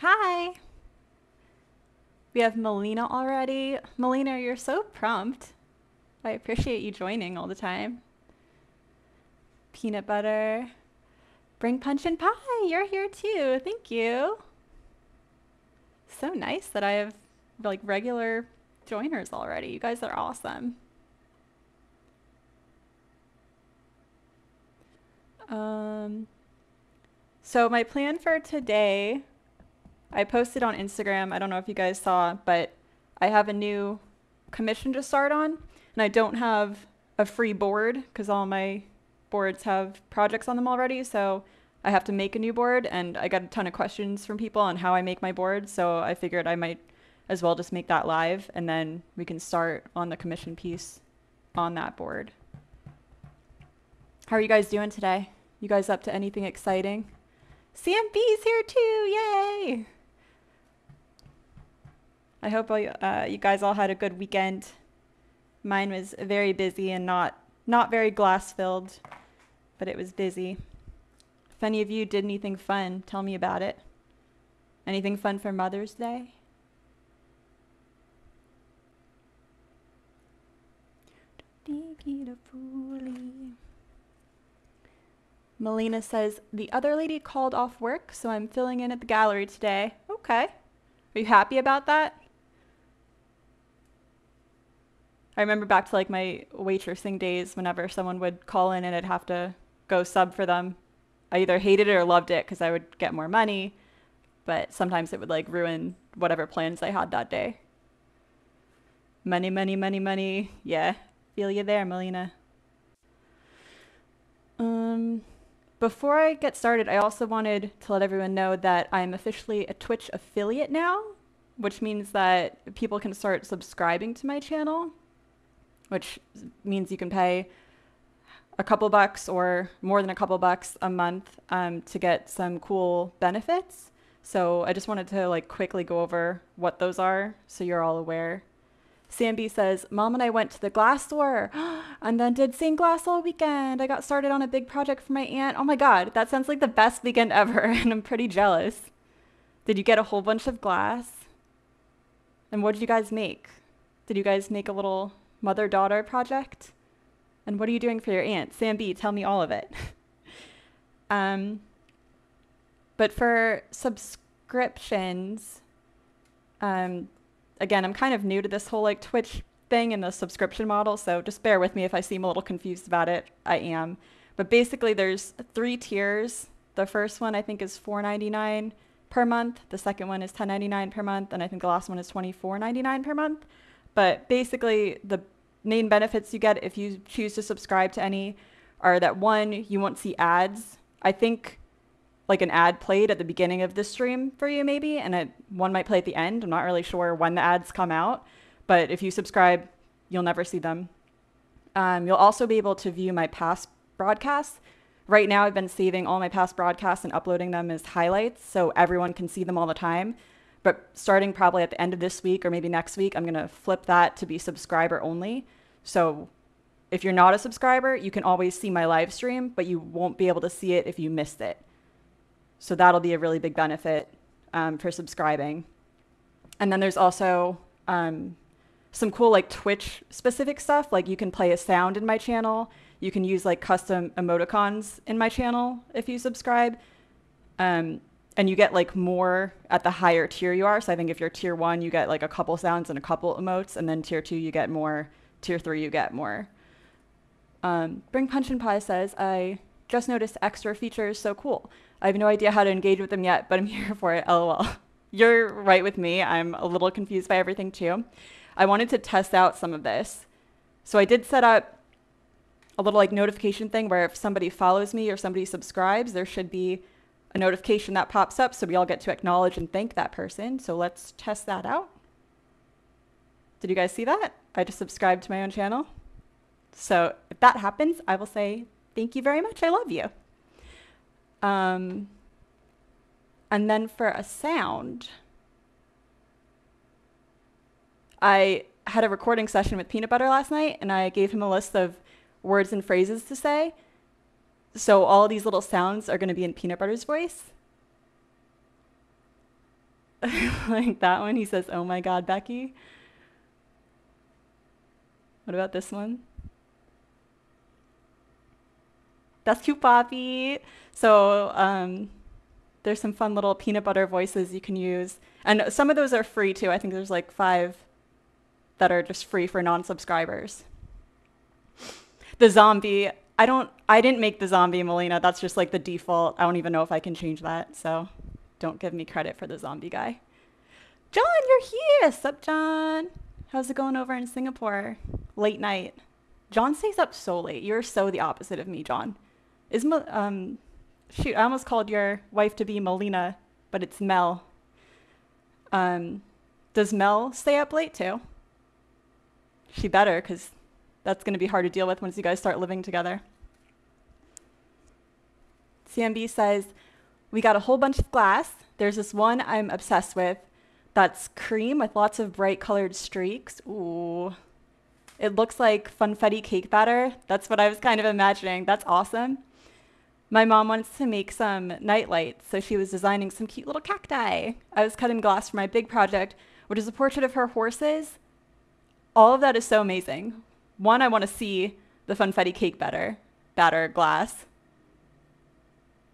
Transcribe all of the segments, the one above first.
Hi! We have Melina already. Melina, you're so prompt. I appreciate you joining all the time. Peanut butter. Bring punch and pie. You're here too. Thank you. So nice that I have like regular joiners already. You guys are awesome. So my plan for today, I posted on Instagram. I don't know if you guys saw, but I have a new commission to start on, and I don't have a free board because all my boards have projects on them already. So I have to make a new board, and I got a ton of questions from people on how I make my board. So I figured I might as well just make that live, and then we can start on the commission piece on that board. How are you guys doing today? You guys up to anything exciting? CMB's here too, yay! I hope you guys all had a good weekend. Mine was very busy and not very glass filled, but it was busy. If any of you did anything fun, tell me about it. Anything fun for Mother's Day? Melina says, the other lady called off work, so I'm filling in at the gallery today. Okay. Are you happy about that? I remember back to like my waitressing days whenever someone would call in and I'd have to go sub for them. I either hated it or loved it because I would get more money, but sometimes it would like ruin whatever plans I had that day. Money, money, money, money. Yeah, feel you there, Melina. Before I get started, I also wanted to let everyone know that I'm officially a Twitch affiliate now, which means that people can start subscribing to my channel, which means you can pay a couple bucks or more than a couple bucks a month to get some cool benefits. So I just wanted to like quickly go over what those are so you're all aware. Samby says, Mom and I went to the glass store and then did stained glass all weekend. I got started on a big project for my aunt. Oh my God, that sounds like the best weekend ever, and I'm pretty jealous. Did you get a whole bunch of glass? And what did you guys make? Did you guys make a little mother-daughter project? And what are you doing for your aunt? Samby, tell me all of it. But for subscriptions, again, I'm kind of new to this whole like Twitch thing and the subscription model, so just bear with me if I seem a little confused about it. I am. But basically there's 3 tiers. The first one I think is $4.99 per month. The second one is $10.99 per month, and I think the last one is $24.99 per month. But basically the main benefits you get if you choose to subscribe to any are that, one, you won't see ads. I think like an ad played at the beginning of the stream for you maybe, and one might play at the end. I'm not really sure when the ads come out, but if you subscribe, you'll never see them. You'll also be able to view my past broadcasts. Right now, I've been saving all my past broadcasts and uploading them as highlights so everyone can see them all the time. But starting probably at the end of this week or maybe next week, I'm going to flip that to be subscriber only. So if you're not a subscriber, you can always see my live stream, but you won't be able to see it if you missed it. So that'll be a really big benefit for subscribing. And then there's also some cool like Twitch specific stuff. Like you can play a sound in my channel. You can use like custom emoticons in my channel if you subscribe. And you get like more at the higher tier you are. So I think if you're tier 1, you get like a couple sounds and a couple emotes. And then tier 2, you get more. Tier 3, you get more. Bring Punch and Pie says, I just noticed extra features, so cool. I have no idea how to engage with them yet, but I'm here for it, LOL. You're right with me. I'm a little confused by everything too. I wanted to test out some of this. So I did set up a little like notification thing where if somebody follows me or somebody subscribes, there should be a notification that pops up so we all get to acknowledge and thank that person. So let's test that out. Did you guys see that? I just subscribed to my own channel. So if that happens, I will say, thank you very much. I love you. And then for a sound, I had a recording session with Peanut Butter last night, and I gave him a list of words and phrases to say. So all of these little sounds are going to be in Peanut Butter's voice. Like that one, he says, "Oh my God, Becky." What about this one? That's cute, Poppy. So there's some fun little peanut butter voices you can use. And some of those are free too. I think there's like 5 that are just free for non-subscribers. The zombie, I didn't make the zombie, Melina. That's just like the default. I don't even know if I can change that. So don't give me credit for the zombie guy. John, you're here. Sup, John? How's it going over in Singapore? Late night. John stays up so late. You're so the opposite of me, John. Shoot, I almost called your wife to be Melina, but it's Mel. Does Mel stay up late too? She better, because that's going to be hard to deal with once you guys start living together. CMB says, we got a whole bunch of glass. There's this one I'm obsessed with that's cream with lots of bright colored streaks. Ooh. It looks like funfetti cake batter. That's what I was kind of imagining. That's awesome. My mom wants to make some night lights, so she was designing some cute little cacti. I was cutting glass for my big project, which is a portrait of her horses. All of that is so amazing. One, I want to see the funfetti cake batter glass.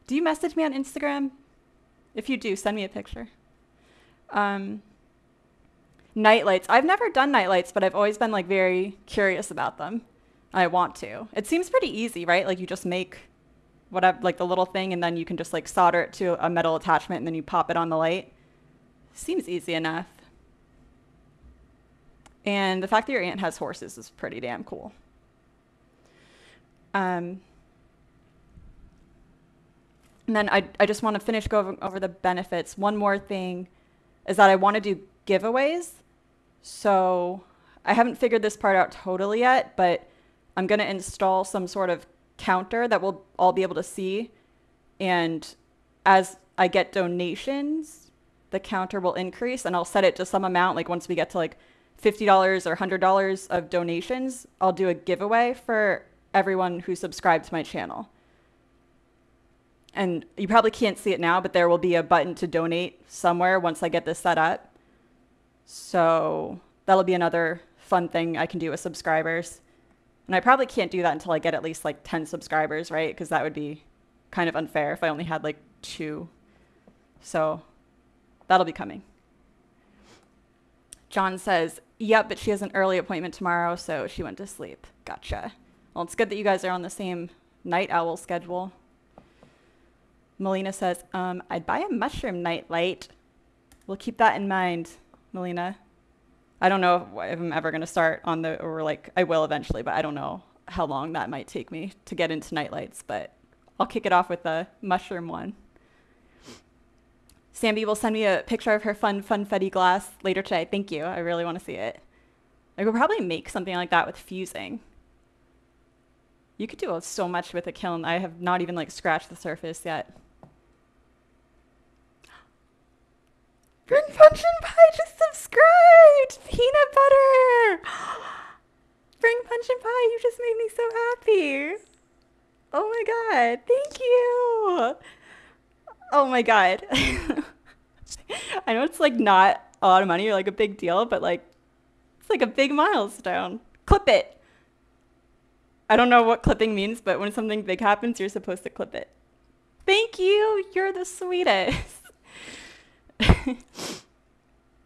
Do you message me on Instagram? If you do, send me a picture. Night lights. I've never done night lights, but I've always been like very curious about them. I want to. It seems pretty easy, right? Like you just make whatever, like the little thing, and then you can just like solder it to a metal attachment and then you pop it on the light. Seems easy enough. And the fact that your aunt has horses is pretty damn cool. And then I just want to finish going over the benefits. One more thing is that I want to do giveaways. So I haven't figured this part out totally yet, but I'm going to install some sort of counter that we'll all be able to see. And as I get donations, the counter will increase, and I'll set it to some amount. Like once we get to like $50 or $100 of donations, I'll do a giveaway for everyone who subscribed to my channel. And you probably can't see it now, but there will be a button to donate somewhere once I get this set up. So that'll be another fun thing I can do with subscribers. And I probably can't do that until I get at least like 10 subscribers, right? Because that would be kind of unfair if I only had like 2. So that'll be coming. John says, yep, but she has an early appointment tomorrow, so she went to sleep. Gotcha. Well, it's good that you guys are on the same night owl schedule. Melina says, I'd buy a mushroom night light. We'll keep that in mind, Melina. I don't know if I'm ever going to start on the, or like I will eventually, but I don't know how long that might take me to get into night lights, but I'll kick it off with the mushroom one. Samby will send me a picture of her funfetti glass later today. Thank you. I really want to see it. I could probably make something like that with fusing. You could do so much with a kiln. I have not even like scratched the surface yet. Bring Punch and Pie just subscribed! Peanut butter! Bring Punch and Pie, you just made me so happy. Oh my god, thank you! Oh my god. I know it's like not a lot of money or like a big deal, but like it's like a big milestone. Clip it! I don't know what clipping means, but when something big happens, you're supposed to clip it. Thank you! You're the sweetest!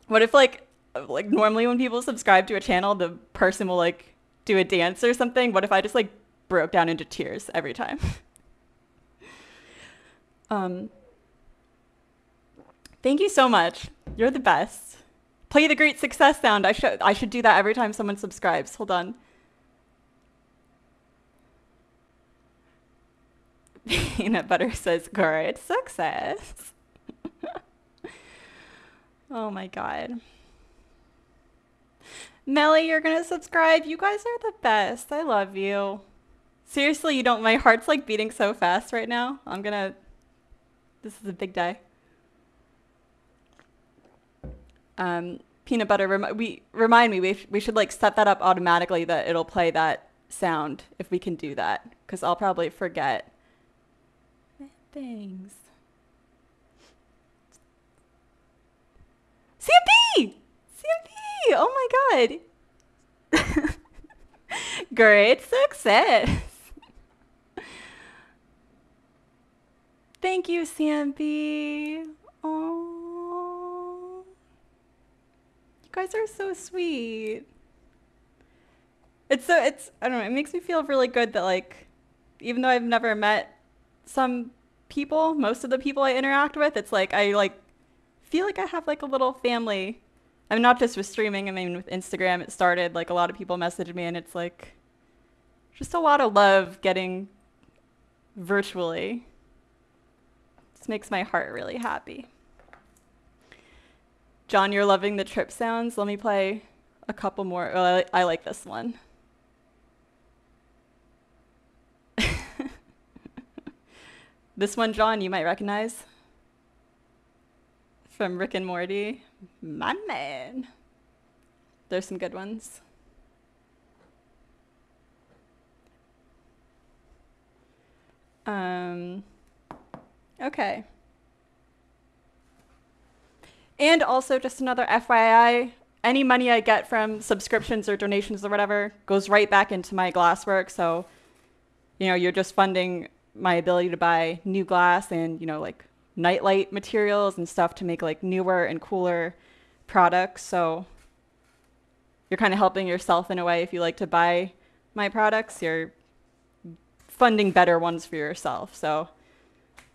What if like normally when people subscribe to a channel, the person will like do a dance or something? What if I just like broke down into tears every time? Thank you so much. You're the best. Play the great success sound. I should do that every time someone subscribes. Hold on. Peanut butter says great success. Oh my god. Melly, you're gonna subscribe. You guys are the best. I love you. Seriously, you don't. My heart's like beating so fast right now. This is a big day. Peanut butter. Remind me. We should like set that up automatically that it'll play that sound if we can do that, because I'll probably forget. Thanks. god! Great success! Thank you, Sampy. Oh, you guys are so sweet. It's I don't know, it makes me feel really good that like, even though I've never met some people, most of the people I interact with, it's like I like feel like I have like a little family. I mean, not just with streaming, I mean with Instagram it started, like a lot of people messaged me and it's like just a lot of love getting virtually. This makes my heart really happy. John, you're loving the trip sounds. Let me play a couple more. Oh, I like this one. This one, John, you might recognize from Rick and Morty. My man. There's some good ones. Okay. And also, just another FYI, any money I get from subscriptions or donations or whatever goes right back into my glasswork. So, you know, you're just funding my ability to buy new glass and, you know, like nightlight materials and stuff to make like newer and cooler products. So you're kind of helping yourself in a way. If you like to buy my products, you're funding better ones for yourself. So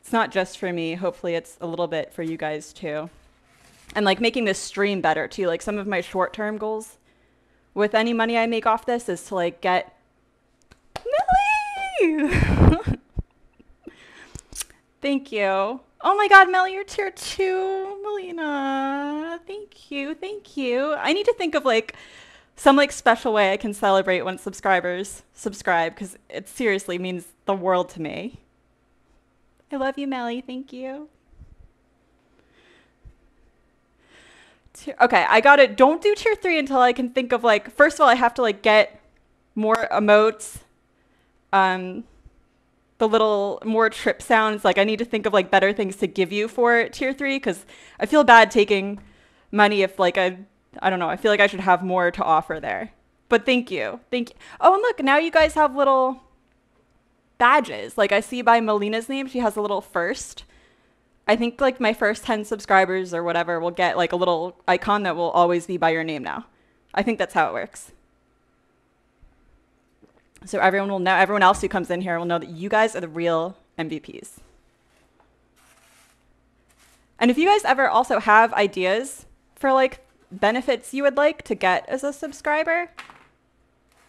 it's not just for me. Hopefully it's a little bit for you guys too. And like making this stream better too. Like some of my short-term goals with any money I make off this is to like get Millie. Thank you. Oh my God, Melly, you're tier 2. Melina, thank you, thank you. I need to think of like some like special way I can celebrate when subscribers subscribe, because it seriously means the world to me. I love you, Melly, thank you. Okay, I got it. Don't do tier 3 until I can think of like, first of all, I have to like get more emotes. The little more trip sounds, like I need to think of like better things to give you for tier 3, because I feel bad taking money if like I don't know, I feel like I should have more to offer there. But thank you. Oh, and look, now you guys have little badges. Like I see by Melina's name, she has a little first. I think like my first 10 subscribers or whatever will get like a little icon that will always be by your name now. I think that's how it works. So everyone will know, everyone else who comes in here will know that you guys are the real MVPs. And if you guys ever also have ideas for like benefits you would like to get as a subscriber,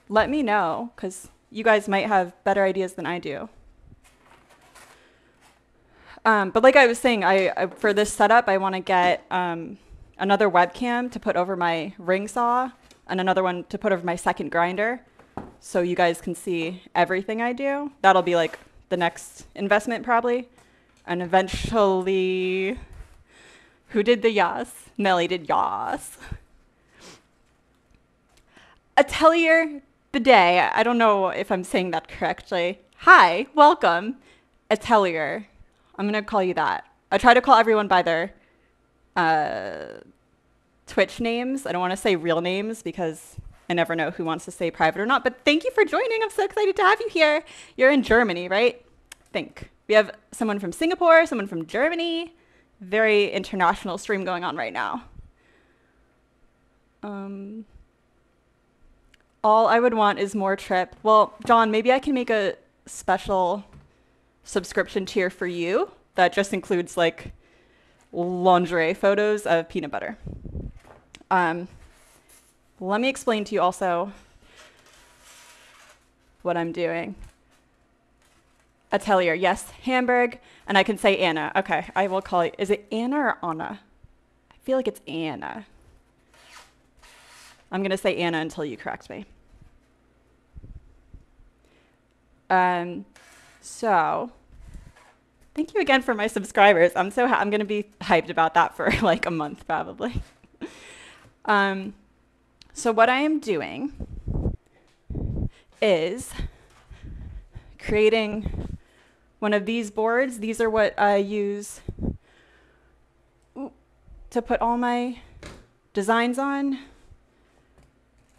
let me know, because you guys might have better ideas than I do. But like I was saying, I for this setup, I want to get another webcam to put over my ring saw and another one to put over my second grinder, so you guys can see everything I do. That'll be like the next investment probably. And eventually, who did the yas? Melly did yas. Atelier Bidet. I don't know if I'm saying that correctly. Hi, welcome. Atelier. I'm going to call you that. I try to call everyone by their Twitch names. I don't want to say real names because I never know who wants to say private or not. But thank you for joining. I'm so excited to have you here. You're in Germany, right? Think. We have someone from Singapore, someone from Germany. Very international stream going on right now. All I would want is more trip. Well, John, maybe I can make a special subscription tier for you that just includes like lingerie photos of peanut butter. Let me explain to you also what I'm doing. Atelier, yes, Hamburg, and I can say Anna. Okay, I will call you. Is it Anna or Anna? I feel like it's Anna. I'm gonna say Anna until you correct me. So thank you again for my subscribers. I'm gonna be hyped about that for like a month probably. So what I am doing is creating one of these boards. These are what I use to put all my designs on.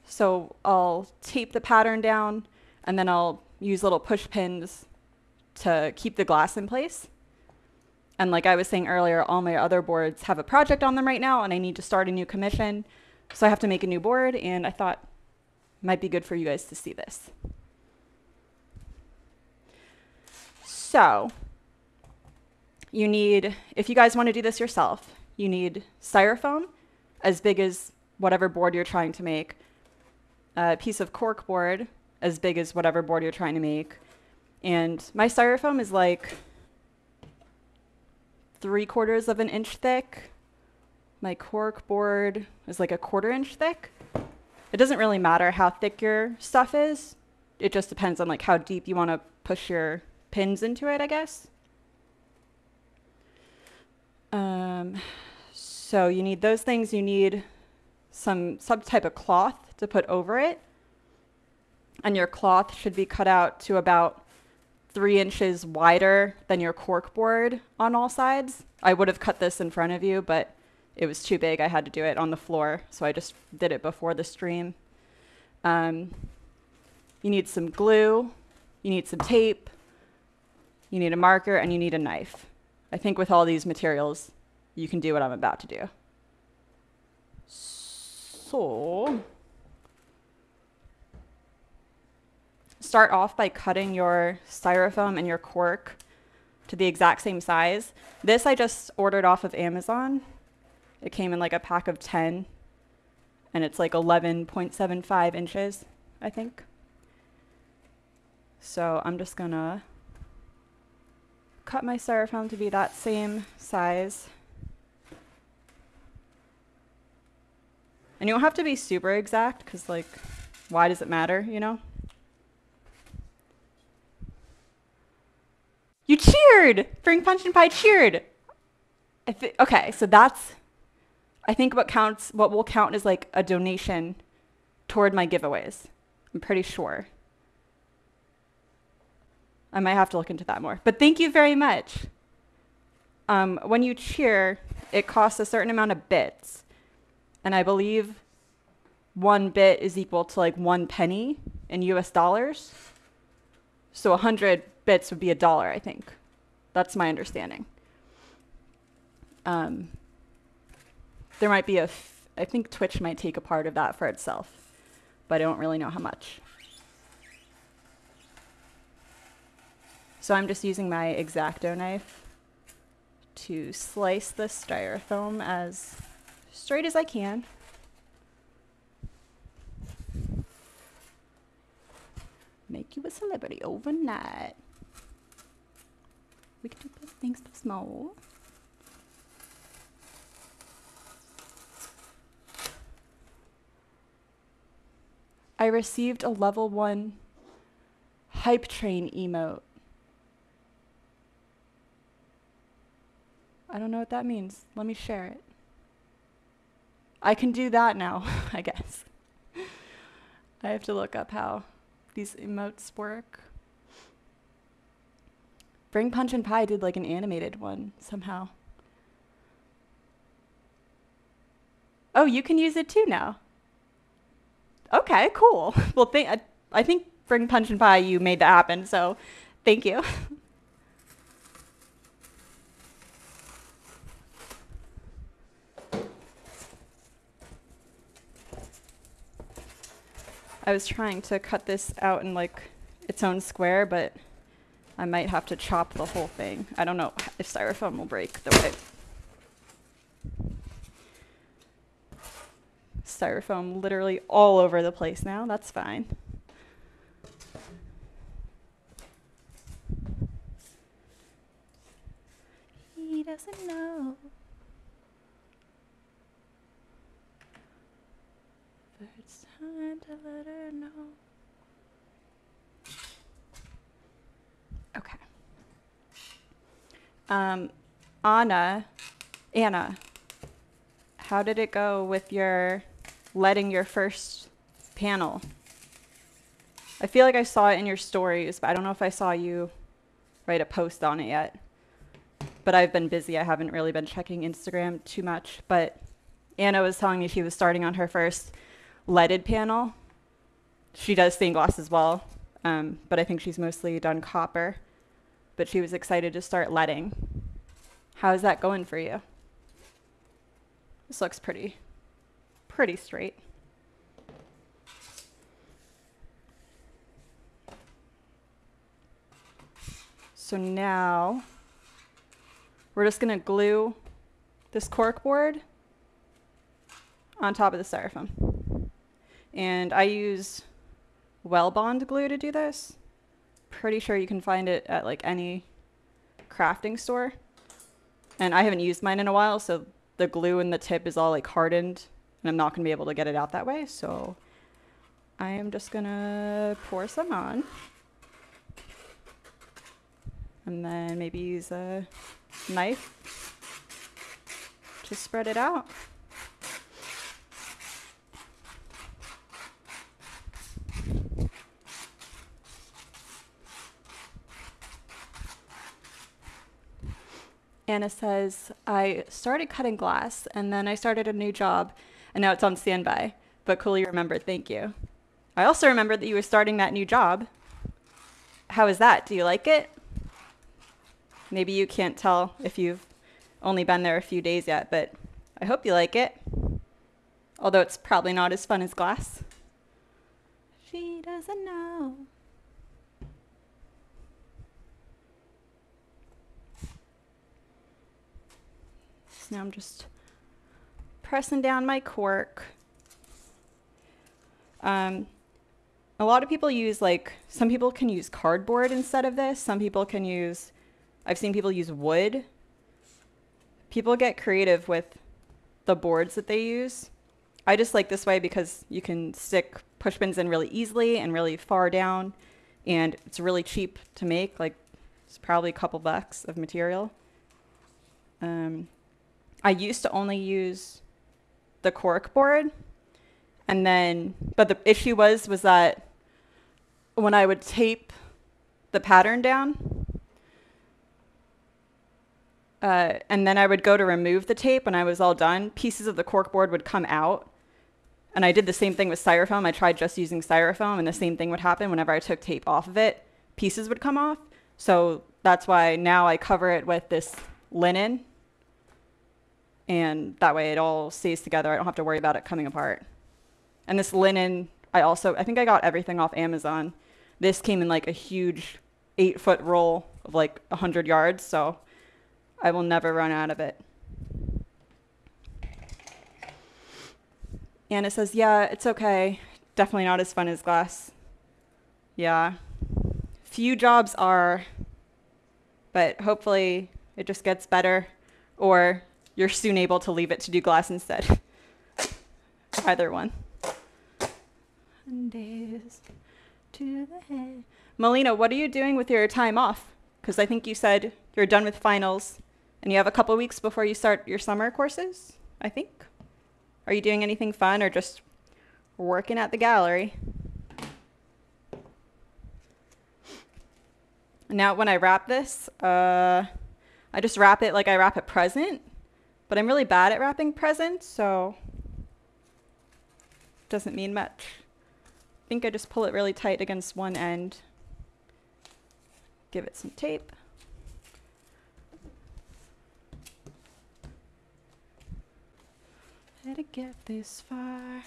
So I'll tape the pattern down, and then I'll use little push pins to keep the glass in place. And like I was saying earlier, all my other boards have a project on them right now, and I need to start a new commission. So I have to make a new board, and I thought it might be good for you guys to see this. So you need, if you guys want to do this yourself, you need styrofoam as big as whatever board you're trying to make, a piece of cork board as big as whatever board you're trying to make. And my styrofoam is like 3/4 of an inch thick. My cork board is like 1/4 inch thick. It doesn't really matter how thick your stuff is. It just depends on like how deep you want to push your pins into it, I guess. So you need those things. You need some type of cloth to put over it. And your cloth should be cut out to about 3 inches wider than your cork board on all sides. I would have cut this in front of you, but it was too big. I had to do it on the floor, so I just did it before the stream. You need some glue, you need some tape, you need a marker, and you need a knife. I think with all these materials, you can do what I'm about to do. So, start off by cutting your styrofoam and your cork to the exact same size. This I just ordered off of Amazon. It came in like a pack of 10, and it's like 11.75 inches, I think. So I'm just gonna cut my styrofoam to be that same size. And you don't have to be super exact, because like, why does it matter, you know? You cheered! Bring Punch and Pie cheered! Okay, so that's, I think what will count is like a donation toward my giveaways. I'm pretty sure. I might have to look into that more. But thank you very much. When you cheer, it costs a certain amount of bits. And I believe 1 bit is equal to like 1 penny in US dollars. So 100 bits would be $1, I think. That's my understanding. There might be I think Twitch might take a part of that for itself, but I don't really know how much. So I'm just using my X-Acto knife to slice the styrofoam as straight as I can. Make you a celebrity overnight. We can do big things too small. I received a level 1 hype train emote. I don't know what that means. Let me share it. I can do that now, I guess. I have to look up how these emotes work. Bring Punch and Pie did like an animated one somehow. Oh, you can use it too now. Okay, cool. Well, I think Bring Punch and Pie, you made that happen, so thank you. I was trying to cut this out in like its own square, but I might have to chop the whole thing. I don't know if styrofoam will break the way. Styrofoam literally all over the place now. That's fine. He doesn't know. But it's time to let her know. Okay. Anna, how did it go with your letting your first panel? I feel like I saw it in your stories, but I don't know if I saw you write a post on it yet. But I've been busy. I haven't really been checking Instagram too much. But Anna was telling me she was starting on her first leaded panel. She does stained glass as well, but I think she's mostly done copper. But she was excited to start leading. How's that going for you? This looks pretty straight. So now we're just going to glue this cork board on top of the styrofoam. And I use Well-Bond glue to do this. Pretty sure you can find it at like any crafting store. And I haven't used mine in a while, so the glue in the tip is all like hardened, and I'm not going to be able to get it out that way. So I am just going to pour some on. And then maybe use a knife to spread it out. Anna says, I started cutting glass and then I started a new job and now it's on standby. But cool you remembered, thank you. I also remembered that you were starting that new job. How is that? Do you like it? Maybe you can't tell if you've only been there a few days yet, but I hope you like it. Although it's probably not as fun as glass. She doesn't know. So now I'm just pressing down my cork. A lot of people use some people can use cardboard instead of this. Some people can use, I've seen people use wood. People get creative with the boards that they use. I just like this way because you can stick push pins in really easily and really far down, and it's really cheap to make. Like, it's probably a couple bucks of material. I used to only use the cork board, but the issue was that when I would tape the pattern down, and then I would go to remove the tape when I was all done, pieces of the cork board would come out. And I did the same thing with styrofoam. I tried just using styrofoam, and the same thing would happen whenever I took tape off of it. Pieces would come off. So that's why now I cover it with this linen. And that way it all stays together. I don't have to worry about it coming apart. And this linen, I think I got everything off Amazon. This came in like a huge 8-foot roll of like 100 yards. So I will never run out of it. Anna says, yeah, it's okay. Definitely not as fun as glass. Yeah. Few jobs are, but hopefully it just gets better, or you're soon able to leave it to do glass instead. Either one. To the head. Melina, what are you doing with your time off? Because I think you said you're done with finals and you have a couple weeks before you start your summer courses, I think. Are you doing anything fun or just working at the gallery? Now when I wrap this, I just wrap it like I wrap a present, but I'm really bad at wrapping presents, so it doesn't mean much. I think I just pull it really tight against one end. Give it some tape. Had to get this far.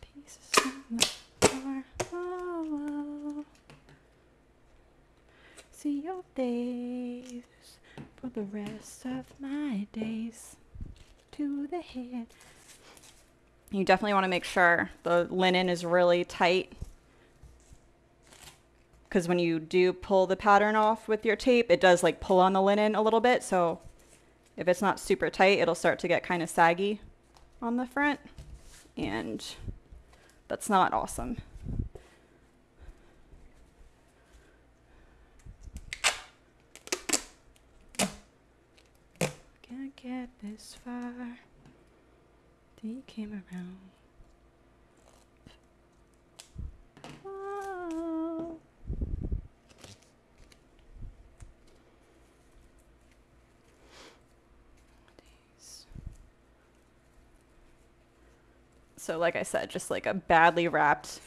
Pieces on the floor. Oh, see your days for the rest of my days. To the head. You definitely want to make sure the linen is really tight, because when you do pull the pattern off with your tape, it does like pull on the linen a little bit. So if it's not super tight, it'll start to get kind of saggy on the front, and that's not awesome. Can't get this far. He came around. Oh. So like I said, just like a badly wrapped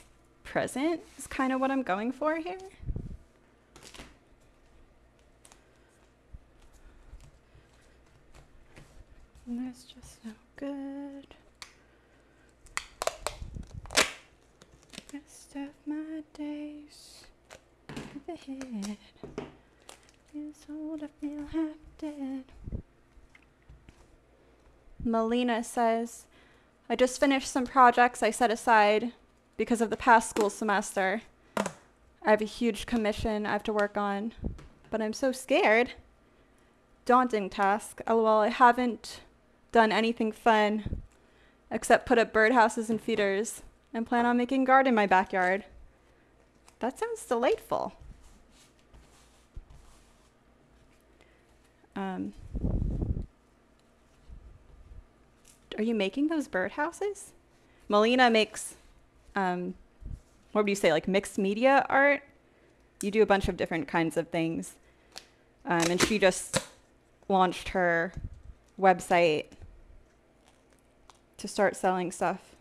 present is kind of what I'm going for here. And that's just no good. Rest of my days with the head is old, I feel half dead. Melina says, I just finished some projects I set aside because of the past school semester. I have a huge commission I have to work on, but I'm so scared. Daunting task. LOL, I haven't done anything fun except put up birdhouses and feeders and plan on making a garden in my backyard. That sounds delightful. Are you making those birdhouses? Melina makes, what would you say, like mixed media art? You do a bunch of different kinds of things. And she just launched her website to start selling stuff.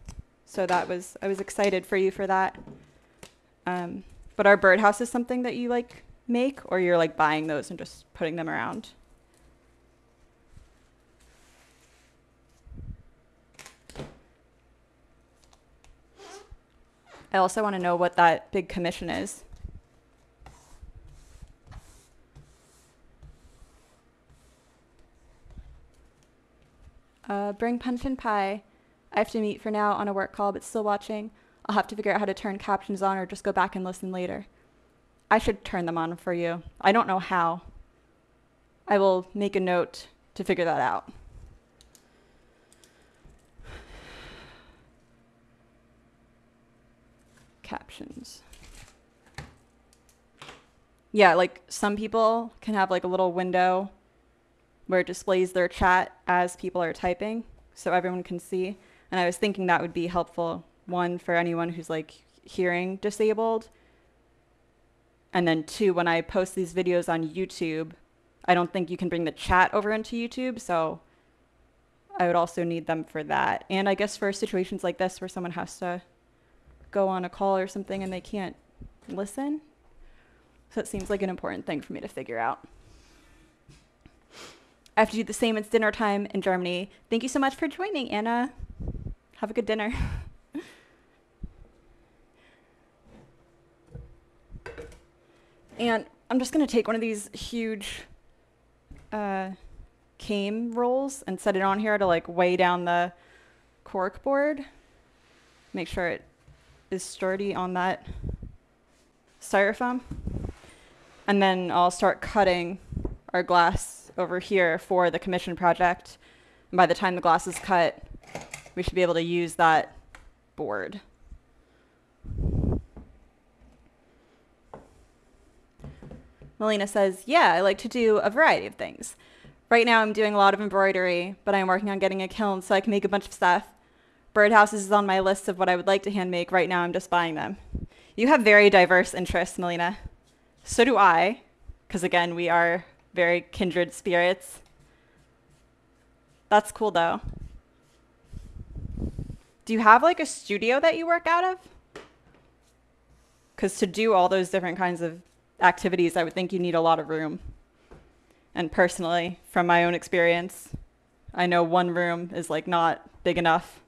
So I was excited for you for that. But are birdhouses something that you like make, or you're like buying those and just putting them around? I also want to know what that big commission is. Bring punch and pie. I have to meet for now on a work call, but still watching. I'll have to figure out how to turn captions on or just go back and listen later. I should turn them on for you. I don't know how. I will make a note to figure that out. Captions. Yeah, like some people can have like a little window where it displays their chat as people are typing so everyone can see. And I was thinking that would be helpful, one, for anyone who's like hearing disabled. And then two, when I post these videos on YouTube, I don't think you can bring the chat over into YouTube. So I would also need them for that. And I guess for situations like this where someone has to go on a call or something and they can't listen. So it seems like an important thing for me to figure out. I have to do the same. It's dinner time in Germany. Thank you so much for joining, Anna. Have a good dinner. And I'm just going to take one of these huge cane rolls and set it on here to like weigh down the cork board. Make sure it is sturdy on that styrofoam. And then I'll start cutting our glass over here for the commission project. And by the time the glass is cut, we should be able to use that board. Melina says, yeah, I like to do a variety of things. Right now I'm doing a lot of embroidery, but I'm working on getting a kiln so I can make a bunch of stuff. Birdhouses is on my list of what I would like to hand make. Right now I'm just buying them. You have very diverse interests, Melina. So do I, because again, we are very kindred spirits. That's cool though. Do you have like a studio that you work out of? Because to do all those different kinds of activities, I would think you need a lot of room. And personally, from my own experience, I know one room is like not big enough.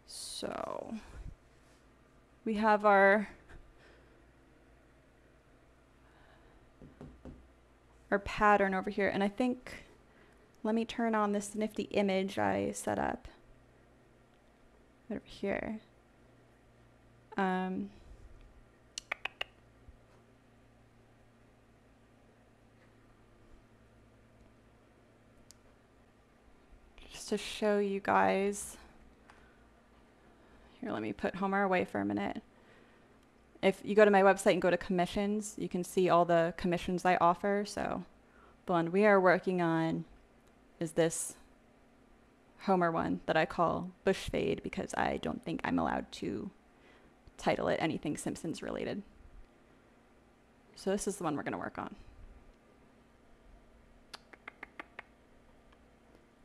So we have our pattern over here, and I think, let me turn on this nifty image I set up over here. Just to show you guys. Here, let me put Homer away for a minute. If you go to my website and go to commissions, you can see all the commissions I offer. So the one we are working on is this Homer one that I call Bush Fade because I don't think I'm allowed to title it anything Simpsons related. So this is the one we're going to work on.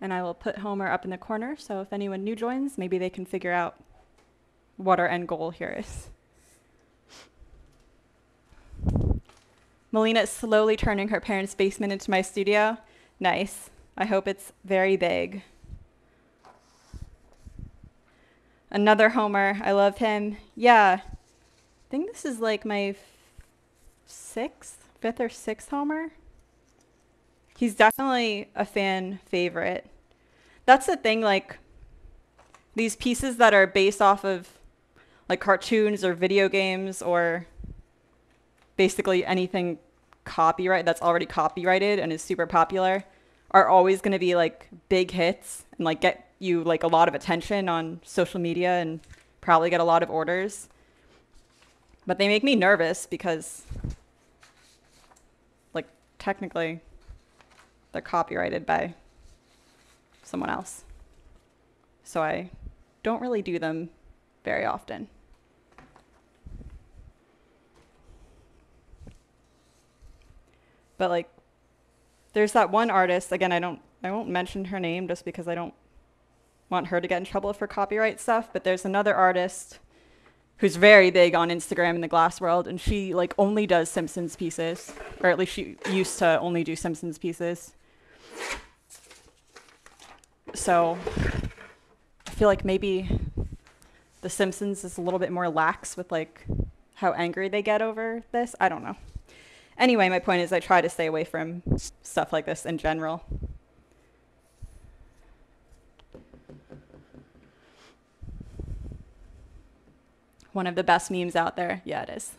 And I will put Homer up in the corner, so if anyone new joins, maybe they can figure out what our end goal here is. Melina is slowly turning her parents' basement into my studio. Nice. I hope it's very big. Another Homer. I love him. Yeah. I think this is like my fifth or sixth Homer. He's definitely a fan favorite. That's the thing, like, these pieces that are based off of like cartoons or video games or basically anything copyright that's already copyrighted and is super popular are always going to be like big hits and like get you like a lot of attention on social media and probably get a lot of orders. But they make me nervous because like technically they're copyrighted by someone else. So I don't really do them very often. But like there's that one artist, again, I won't mention her name just because I don't want her to get in trouble for copyright stuff, but there's another artist who's very big on Instagram in the glass world, and she like only does Simpsons pieces, or at least she used to only do Simpsons pieces. So I feel like maybe The Simpsons is a little bit more lax with like how angry they get over this. I don't know. Anyway, my point is I try to stay away from stuff like this in general. One of the best memes out there. Yeah, it is.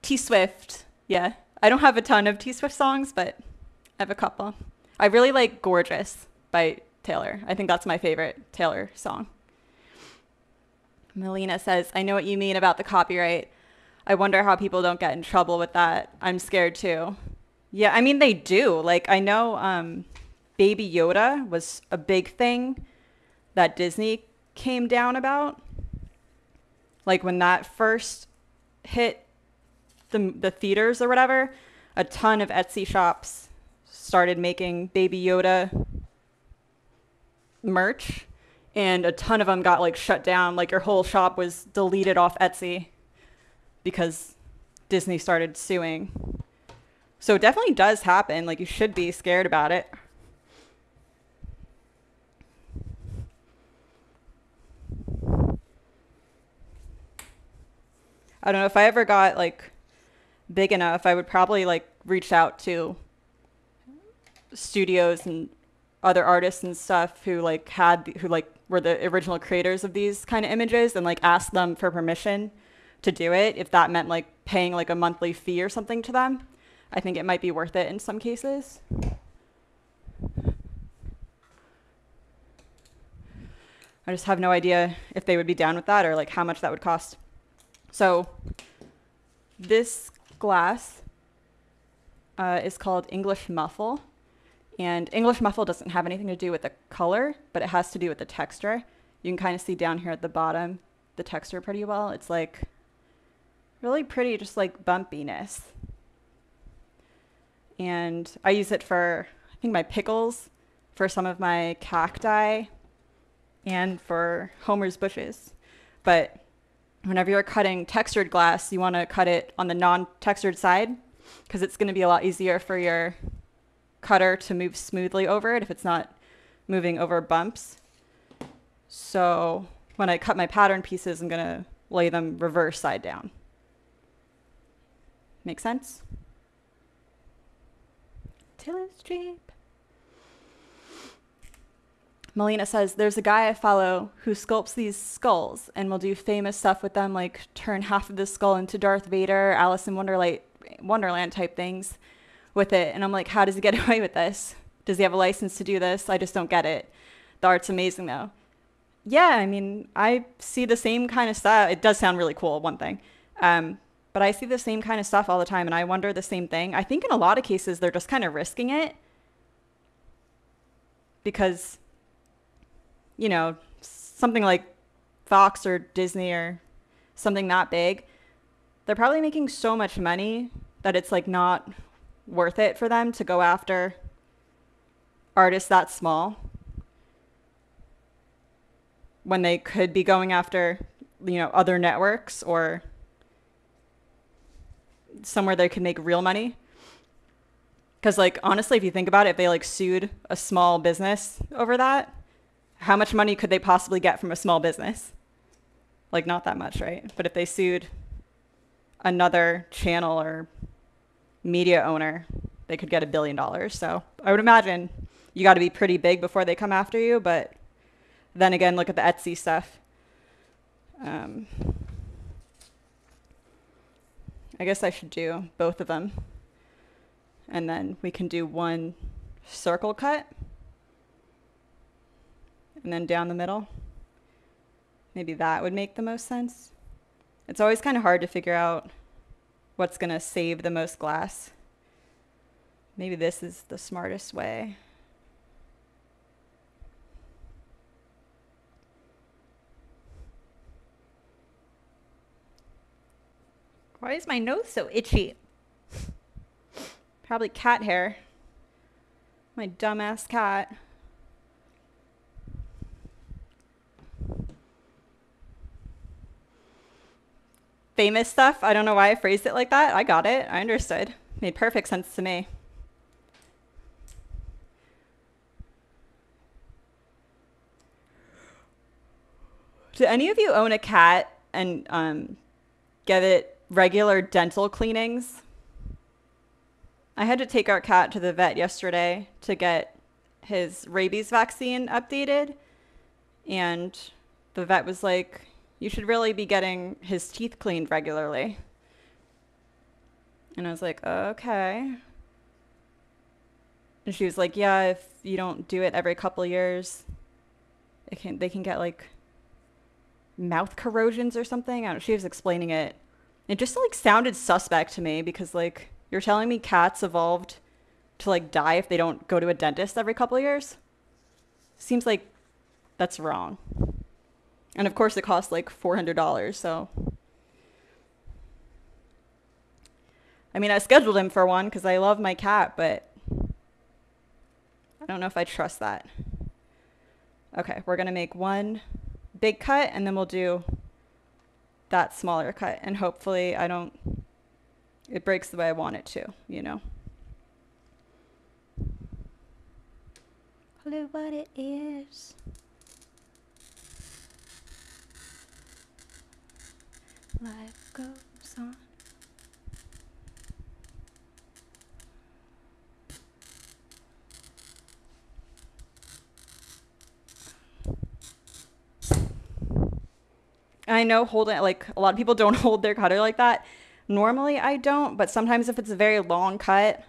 T-Swift. Yeah. I don't have a ton of T-Swift songs, but I have a couple. I really like Gorgeous by Taylor. I think that's my favorite Taylor song. Melina says, I know what you mean about the copyright. I wonder how people don't get in trouble with that. I'm scared too. Yeah, I mean, they do. Like, I know Baby Yoda was a big thing that Disney came down about. Like, when that first hit the theaters or whatever, a ton of Etsy shops started making Baby Yoda merch, and a ton of them got, like, shut down. Like, your whole shop was deleted off Etsy because Disney started suing. So it definitely does happen. Like, you should be scared about it. I don't know, if I ever got like big enough, I would probably like reach out to studios and other artists and stuff who were the original creators of these kind of images and like ask them for permission to do it, if that meant like paying like a monthly fee or something to them. I think it might be worth it in some cases. I just have no idea if they would be down with that or like how much that would cost. So this glass is called English Muffle. And English Muffle doesn't have anything to do with the color, but it has to do with the texture. You can kind of see down here at the bottom the texture pretty well. It's like really pretty, just like bumpiness. And I use it for, I think, my pickles, for some of my cacti, and for Homer's bushes. But whenever you're cutting textured glass, you want to cut it on the non-textured side because it's going to be a lot easier for your cutter to move smoothly over it if it's not moving over bumps. So when I cut my pattern pieces, I'm going to lay them reverse side down. Make sense? Till it's cheap. Melina says, there's a guy I follow who sculpts these skulls and will do famous stuff with them, like turn half of the skull into Darth Vader, Alice in Wonderland type things with it. And I'm like, how does he get away with this? Does he have a license to do this? I just don't get it. The art's amazing though. Yeah, I mean, I see the same kind of stuff. It does sound really cool, one thing. But I see the same kind of stuff all the time and I wonder the same thing. I think in a lot of cases, they're just kind of risking it because, you know, something like Fox or Disney or something that big, they're probably making so much money that it's like not worth it for them to go after artists that small when they could be going after, other networks or somewhere they could make real money. Because, like, honestly, if you think about it, if they, like, sued a small business over that, how much money could they possibly get from a small business? Like, not that much, right? But if they sued another channel or media owner, they could get $1 billion. So I would imagine you got to be pretty big before they come after you. But then again, look at the Etsy stuff. I guess I should do both of them. And then we can do one circle cut. And then down the middle. Maybe that would make the most sense. It's always kind of hard to figure out what's going to save the most glass. Maybe this is the smartest way. Why is my nose so itchy? Probably cat hair. My dumbass cat. Famous stuff. I don't know why I phrased it like that. I got it. I understood. Made perfect sense to me. Do any of you own a cat and get it regular dental cleanings? I had to take our cat to the vet yesterday to get his rabies vaccine updated. And the vet was like, you should really be getting his teeth cleaned regularly. And I was like, okay. And she was like, yeah, if you don't do it every couple years, they can get like mouth corrosions or something. I don't know. She was explaining it. It just like sounded suspect to me because like you're telling me cats evolved to like die if they don't go to a dentist every couple of years? Seems like that's wrong. And of course it costs like $400, so. I mean, I scheduled him for one because I love my cat, but I don't know if I trust that. Okay, we're gonna make one big cut and then we'll do that smaller cut, and hopefully it breaks the way I want it to, Hello, what it is. Life goes on. I know holding, like, a lot of people don't hold their cutter like that. Normally I don't, but sometimes if it's a very long cut,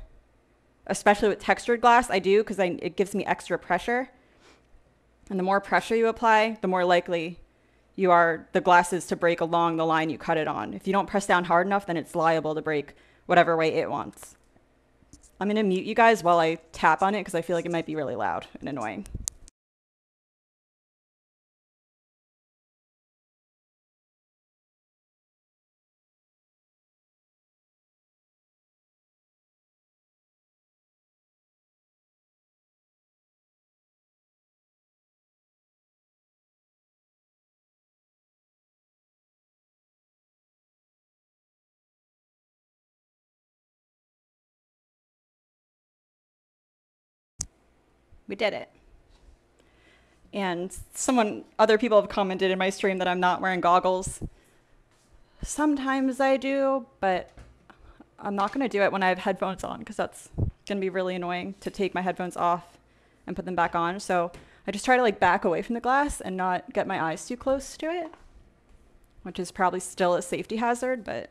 especially with textured glass, I do because it gives me extra pressure. And the more pressure you apply, the more likely the glass is to break along the line you cut it on. If you don't press down hard enough, then it's liable to break whatever way it wants. I'm going to mute you guys while I tap on it because I feel like it might be really loud and annoying. We did it. And other people have commented in my stream that I'm not wearing goggles. Sometimes I do, but I'm not going to do it when I have headphones on because that's going to be really annoying to take my headphones off and put them back on. So I just try to like back away from the glass and not get my eyes too close to it, which is probably still a safety hazard, but.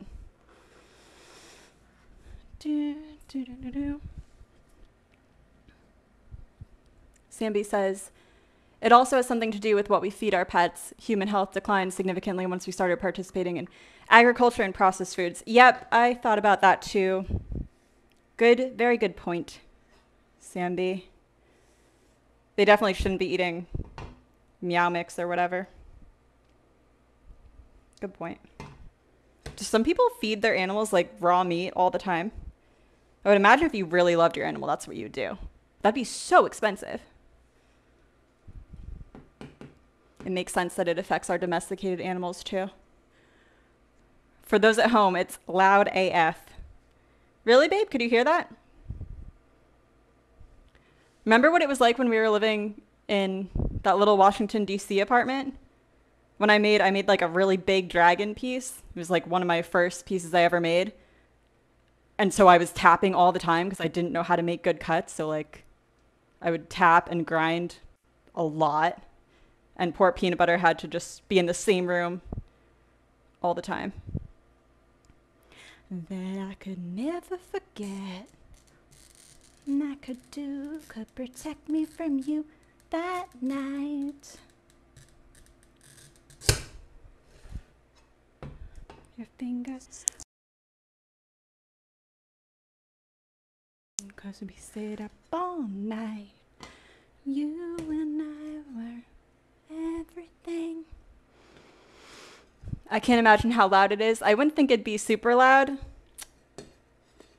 Samby says, it also has something to do with what we feed our pets. Human health declined significantly once we started participating in agriculture and processed foods. Yep, I thought about that too. Good, very good point, Samby. They definitely shouldn't be eating Meow Mix or whatever. Good point. Do some people feed their animals like raw meat all the time? I would imagine if you really loved your animal, that's what you would do. That'd be so expensive. It makes sense that it affects our domesticated animals too. For those at home, it's loud AF. Really, babe? Could you hear that? Remember what it was like when we were living in that little Washington, D.C. apartment? When I made like a really big dragon piece. It was like one of my first pieces I ever made. And so I was tapping all the time because I didn't know how to make good cuts. So like I would tap and grind a lot. And poor Peanut Butter had to just be in the same room all the time. That I could never forget. And I could protect me from you that night. Your fingers. 'Cause we stayed up all night. You and I were everything. I can't imagine how loud it is. I wouldn't think it'd be super loud.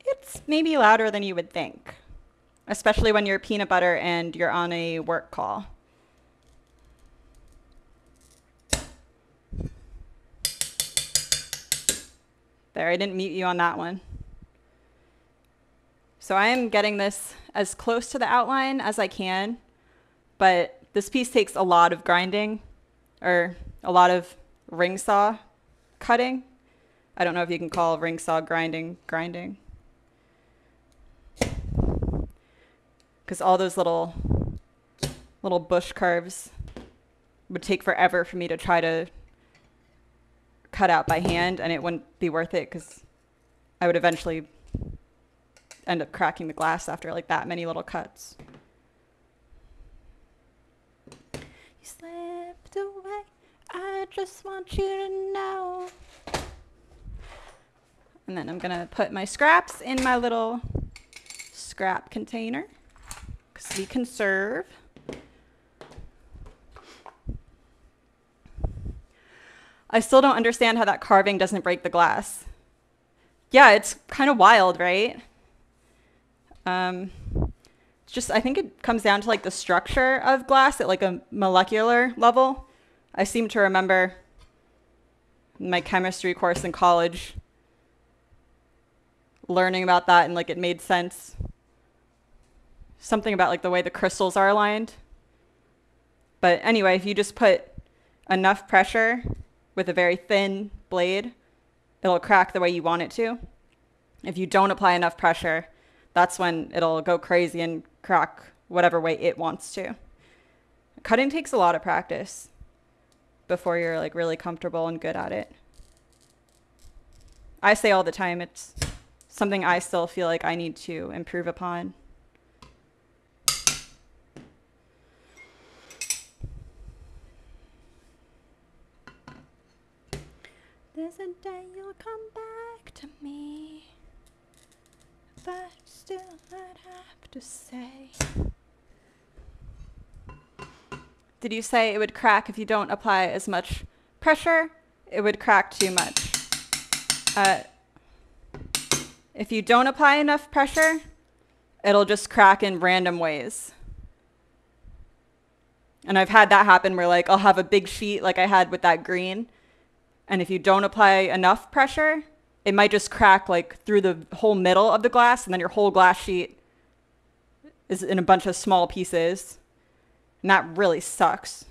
It's maybe louder than you would think, especially when you're Peanut Butter and you're on a work call. There, I didn't mute you on that one. So I am getting this as close to the outline as I can, but this piece takes a lot of grinding, or a lot of ring saw cutting. I don't know if you can call ring saw grinding. Because all those little bush curves would take forever for me to try to cut out by hand, and it wouldn't be worth it because I would eventually end up cracking the glass after like that many little cuts. You slipped away, I just want you to know. And then I'm gonna put my scraps in my little scrap container because we conserve. I still don't understand how that carving doesn't break the glass. Yeah, it's kind of wild, right? It's just, I think it comes down to like the structure of glass at like a molecular level. I seem to remember in my chemistry course in college learning about that, and like it made sense. Something about like the way the crystals are aligned. But anyway, if you just put enough pressure with a very thin blade, it'll crack the way you want it to. If you don't apply enough pressure, that's when it'll go crazy and crack whatever way it wants to. Cutting takes a lot of practice before you're like really comfortable and good at it. I say all the time, it's something I still feel like I need to improve upon. There's a day you'll come back to me, but still I'd have to say. Did you say it would crack if you don't apply as much pressure? It would crack too much. If you don't apply enough pressure, it'll just crack in random ways. And I've had that happen where like I'll have a big sheet like I had with that green, and if you don't apply enough pressure, it might just crack like through the whole middle of the glass, and then your whole glass sheet is in a bunch of small pieces. And that really sucks.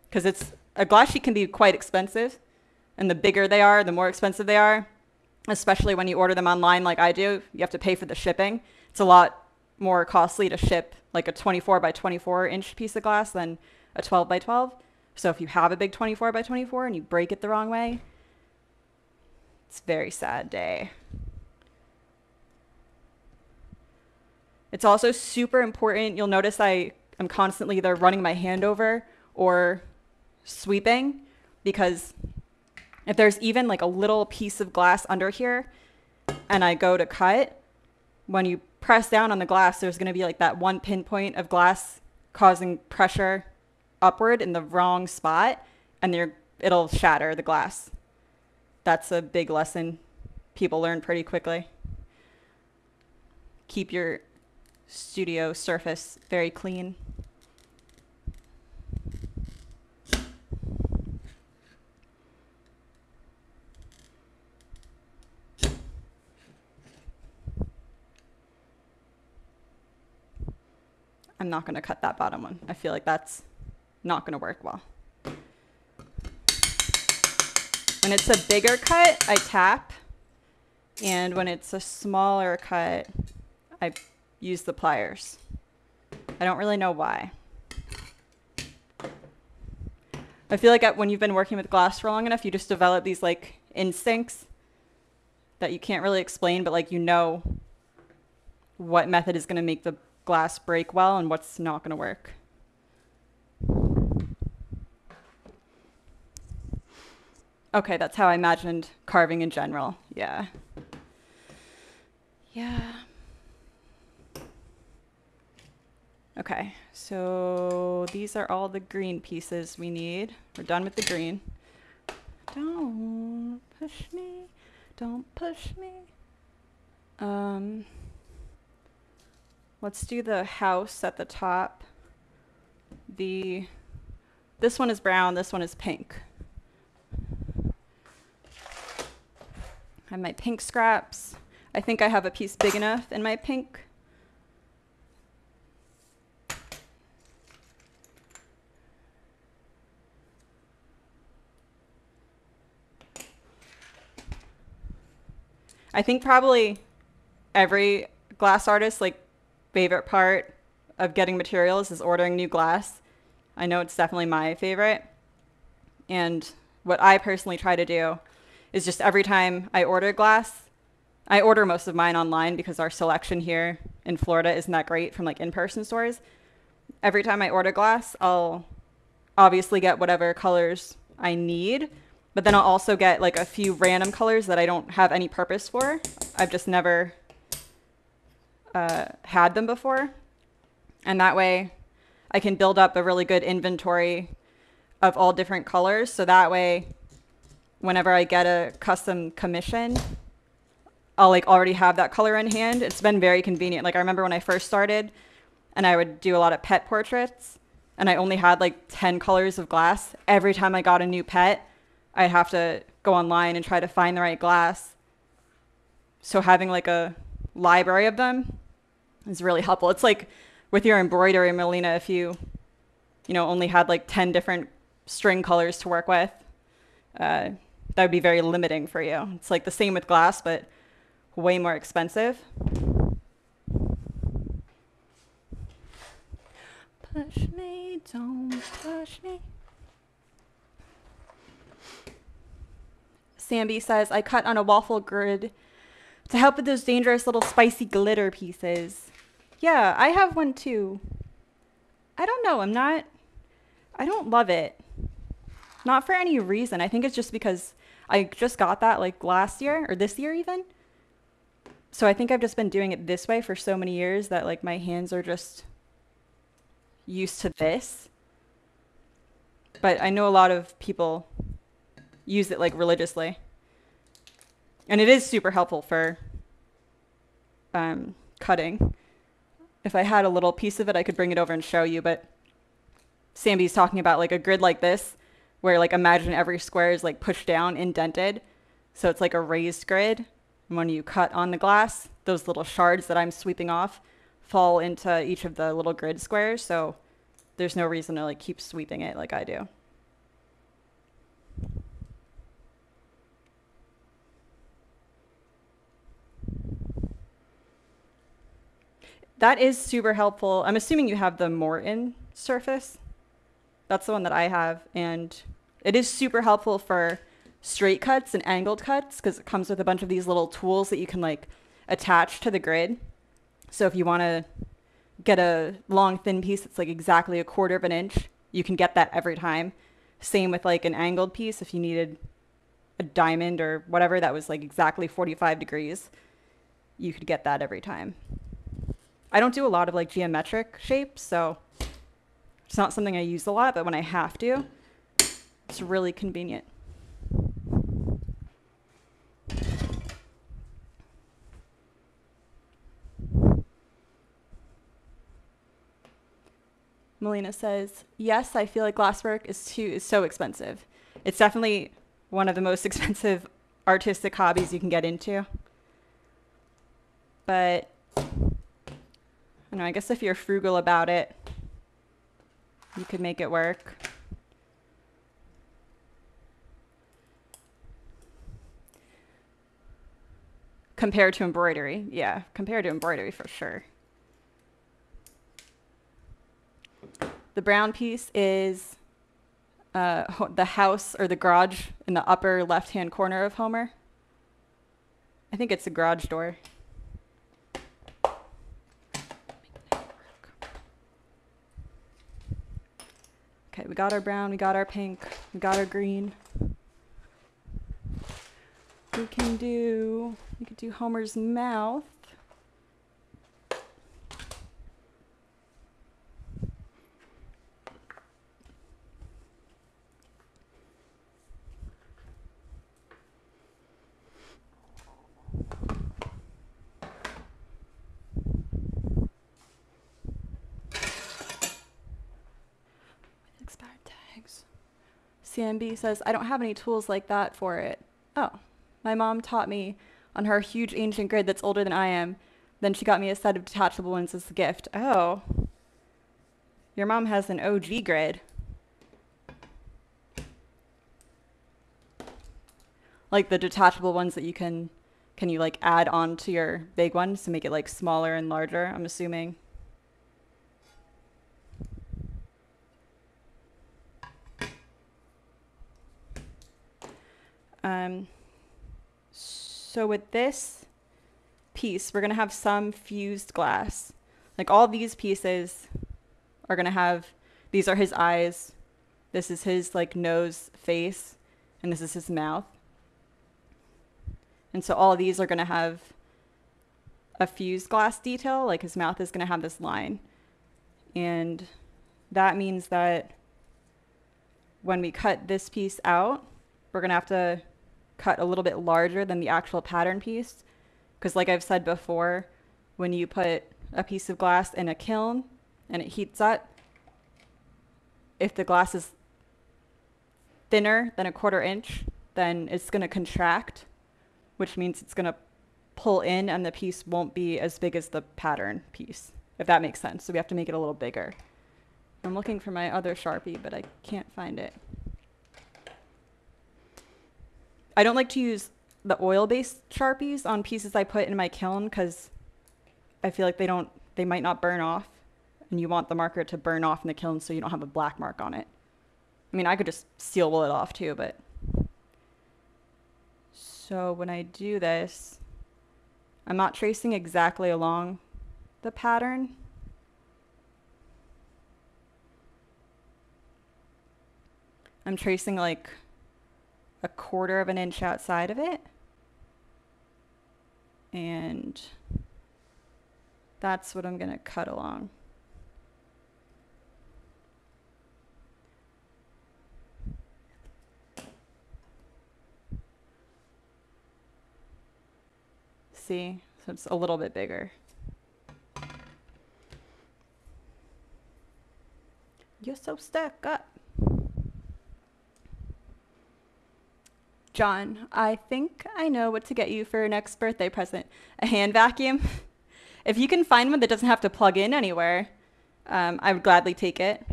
Because a glass sheet can be quite expensive, and the bigger they are, the more expensive they are, especially when you order them online like I do. You have to pay for the shipping. It's a lot more costly to ship like a 24 by 24 inch piece of glass than a 12 by 12. So if you have a big 24 by 24 and you break it the wrong way, it's a very sad day. It's also super important. You'll notice I am constantly either running my hand over or sweeping, because if there's even like a little piece of glass under here and I go to cut, when you press down on the glass, there's going to be like that one pinpoint of glass causing pressure upward in the wrong spot, and it'll shatter the glass. That's a big lesson people learn pretty quickly. Keep your studio surface very clean. I'm not going to cut that bottom one. I feel like that's not going to work well. When it's a bigger cut, I tap. And when it's a smaller cut, I use the pliers. I don't really know why. I feel like when you've been working with glass for long enough, you just develop these like instincts that you can't really explain, but like you know what method is going to make the glass break well and what's not going to work. Okay, that's how I imagined carving in general. Yeah. Yeah. Okay, so these are all the green pieces we need. We're done with the green. Don't push me. Don't push me. Let's do the house at the top. This one is brown, this one is pink. I have my pink scraps. I think I have a piece big enough in my pink. I think probably every glass artist, like, favorite part of getting materials is ordering new glass. I know it's definitely my favorite. And what I personally try to do is just every time I order glass, I order most of mine online because our selection here in Florida isn't that great from like in-person stores. Every time I order glass, I'll obviously get whatever colors I need, but then I'll also get like a few random colors that I don't have any purpose for. I've just never had them before. And that way I can build up a really good inventory of all different colors. So that way, whenever I get a custom commission, I'll like already have that color in hand. It's been very convenient. Like I remember when I first started and I would do a lot of pet portraits and I only had like 10 colors of glass. Every time I got a new pet, I'd have to go online and try to find the right glass. So having like a library of them is really helpful. It's like with your embroidery, Melina, if you only had like 10 different string colors to work with, that would be very limiting for you. It's like the same with glass, but way more expensive. Push me, don't push me. Samby says, I cut on a waffle grid to help with those dangerous little spicy glitter pieces. Yeah, I have one too. I don't know, I don't love it. Not for any reason. I think it's just because I just got that like last year or this year even. So I think I've just been doing it this way for so many years that like my hands are just used to this. But I know a lot of people use it like religiously. And it is super helpful for cutting. If I had a little piece of it, I could bring it over and show you, but Samby's talking about like a grid like this, where like imagine every square is like pushed down, indented. So it's like a raised grid. And when you cut on the glass, those little shards that I'm sweeping off fall into each of the little grid squares. So there's no reason to like keep sweeping it like I do. That is super helpful. I'm assuming you have the Morton surface. That's the one that I have. And it is super helpful for straight cuts and angled cuts because it comes with a bunch of these little tools that you can like attach to the grid. So if you want to get a long thin piece that's like exactly 1/4 of an inch, you can get that every time. Same with like an angled piece. If you needed a diamond or whatever that was like exactly 45 degrees, you could get that every time. I don't do a lot of like geometric shapes, so it's not something I use a lot, but when I have to, it's really convenient. Melina says, yes, I feel like glasswork is so expensive. It's definitely one of the most expensive artistic hobbies you can get into. But I don't know, I guess if you're frugal about it, you could make it work. Compared to embroidery. Yeah, compared to embroidery for sure. The brown piece is the house or the garage in the upper left-hand corner of Homer. I think it's a garage door. Okay, we got our brown, we got our pink, we got our green. We could do Homer's mouth. Expired tags. CMB says, I don't have any tools like that for it. Oh. My mom taught me on her huge ancient grid that's older than I am. Then she got me a set of detachable ones as a gift. Oh. Your mom has an OG grid. Like the detachable ones that can you like add on to your big ones to make it like smaller and larger, I'm assuming. So with this piece, we're going to have some fused glass. Like all these pieces are going to have, these are his eyes. This is his like nose, face, and this is his mouth. And so all of these are going to have a fused glass detail. Like his mouth is going to have this line. And that means that when we cut this piece out, we're going to have to cut a little bit larger than the actual pattern piece. Because like I've said before, when you put a piece of glass in a kiln and it heats up, if the glass is thinner than a 1/4 inch, then it's going to contract, which means it's going to pull in and the piece won't be as big as the pattern piece, if that makes sense. So we have to make it a little bigger. I'm looking for my other Sharpie, but I can't find it. I don't like to use the oil-based Sharpies on pieces I put in my kiln because I feel like they might not burn off, and you want the marker to burn off in the kiln so you don't have a black mark on it. I mean, I could just seal wool it off too, but. So when I do this, I'm not tracing exactly along the pattern. I'm tracing like a 1/4 of an inch outside of it. And that's what I'm going to cut along. See? So it's a little bit bigger. You're so stuck up. John, I think I know what to get you for your next birthday present. A hand vacuum. If you can find one that doesn't have to plug in anywhere, I would gladly take it.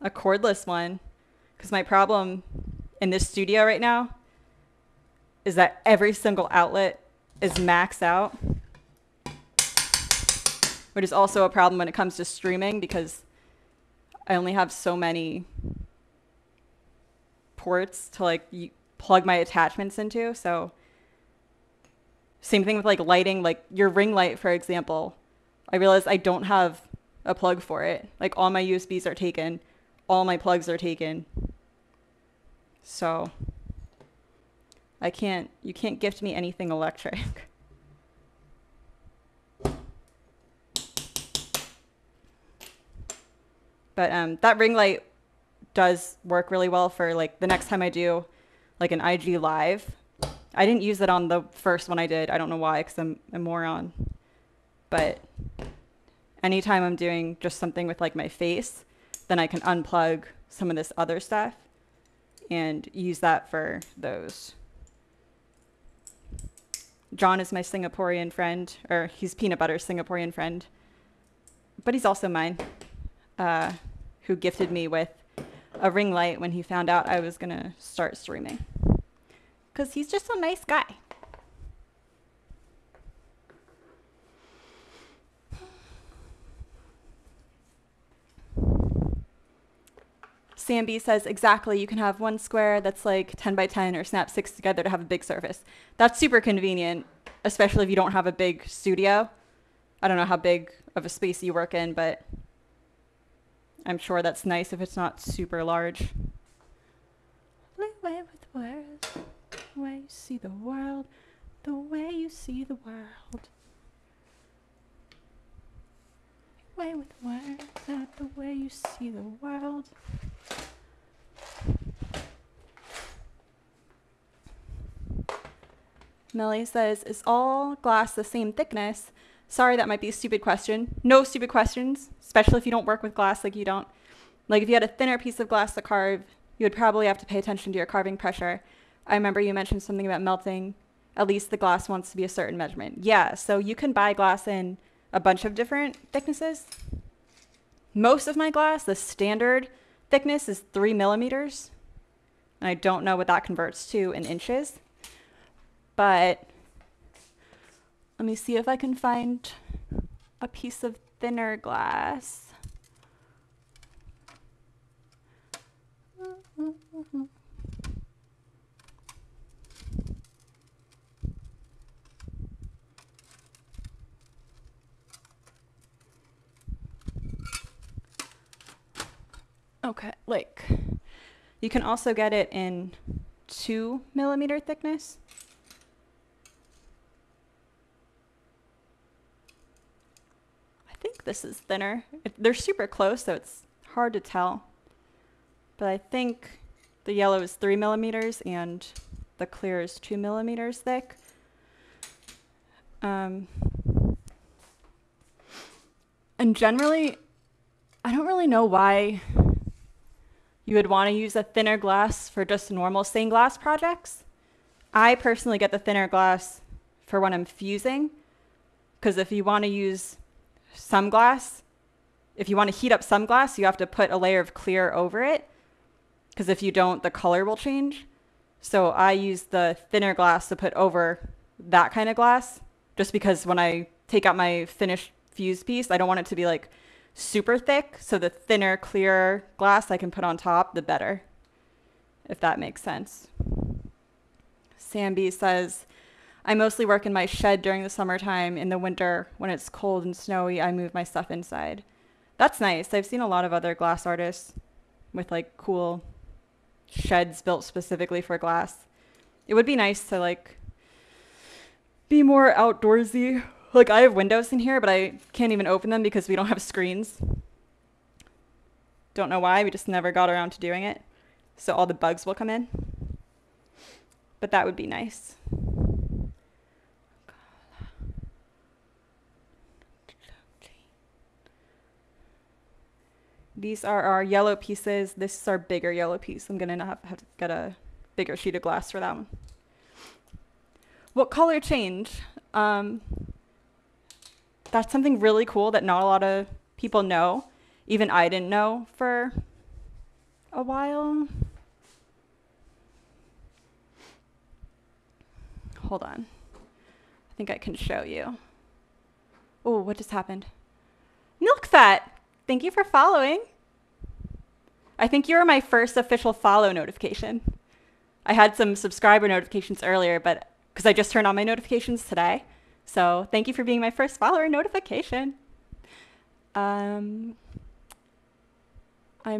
A cordless one. Because my problem in this studio right now is that every single outlet is maxed out. Which is also a problem when it comes to streaming because I only have so many ports to like plug my attachments into. So same thing with like lighting, like your ring light, for example. I realized I don't have a plug for it. Like all my USBs are taken. All my plugs are taken. So you can't gift me anything electric. But that ring light does work really well for like the next time I do like an IG live. I didn't use it on the first one I did. I don't know why, because I'm a moron. But anytime I'm doing just something with like my face, then I can unplug some of this other stuff and use that for those. John is my Singaporean friend, or he's Peanut Butter's Singaporean friend, but he's also mine, who gifted me with a ring light when he found out I was gonna start streaming, because he's just a nice guy. Sam B says, exactly, you can have one square that's like 10 by 10 or snap 6 together to have a big surface. That's super convenient, especially if you don't have a big studio. I don't know how big of a space you work in, but I'm sure that's nice if it's not super large. Play away with words, the way you see the world, the way you see the world. Play with words, the way you see the world. Melly says, is all glass the same thickness? Sorry, that might be a stupid question. No stupid questions, especially if you don't work with glass like you don't. Like if you had a thinner piece of glass to carve, you would probably have to pay attention to your carving pressure. I remember you mentioned something about melting. At least the glass wants to be a certain measurement. Yeah, so you can buy glass in a bunch of different thicknesses. Most of my glass, the standard thickness is 3 millimeters. And I don't know what that converts to in inches. But let me see if I can find a piece of thinner glass. Okay, like you can also get it in 2 millimeter thickness. I think this is thinner. They're super close, so it's hard to tell. But I think the yellow is 3 millimeters and the clear is 2 millimeters thick. And generally, I don't really know why you would want to use a thinner glass for just normal stained glass projects. I personally get the thinner glass for when I'm fusing, because if you want to use some glass, if you want to heat up some glass, you have to put a layer of clear over it, because if you don't, the color will change. So I use the thinner glass to put over that kind of glass, just because when I take out my finished fuse piece, I don't want it to be like super thick. So the thinner, clear glass I can put on top, the better, if that makes sense. Sam B says, I mostly work in my shed during the summertime. In the winter, when it's cold and snowy, I move my stuff inside. That's nice. I've seen a lot of other glass artists with like cool sheds built specifically for glass. It would be nice to like be more outdoorsy. Like I have windows in here, but I can't even open them because we don't have screens. Don't know why, we just never got around to doing it. So all the bugs will come in. But that would be nice. These are our yellow pieces. This is our bigger yellow piece. I'm gonna have to get a bigger sheet of glass for that one. What color change? That's something really cool that not a lot of people know. Even I didn't know for a while. Hold on. I think I can show you. Oh, what just happened? Milk Fat! Thank you for following. I think you were my first official follow notification. I had some subscriber notifications earlier, but because I just turned on my notifications today. So thank you for being my first follower notification. I'm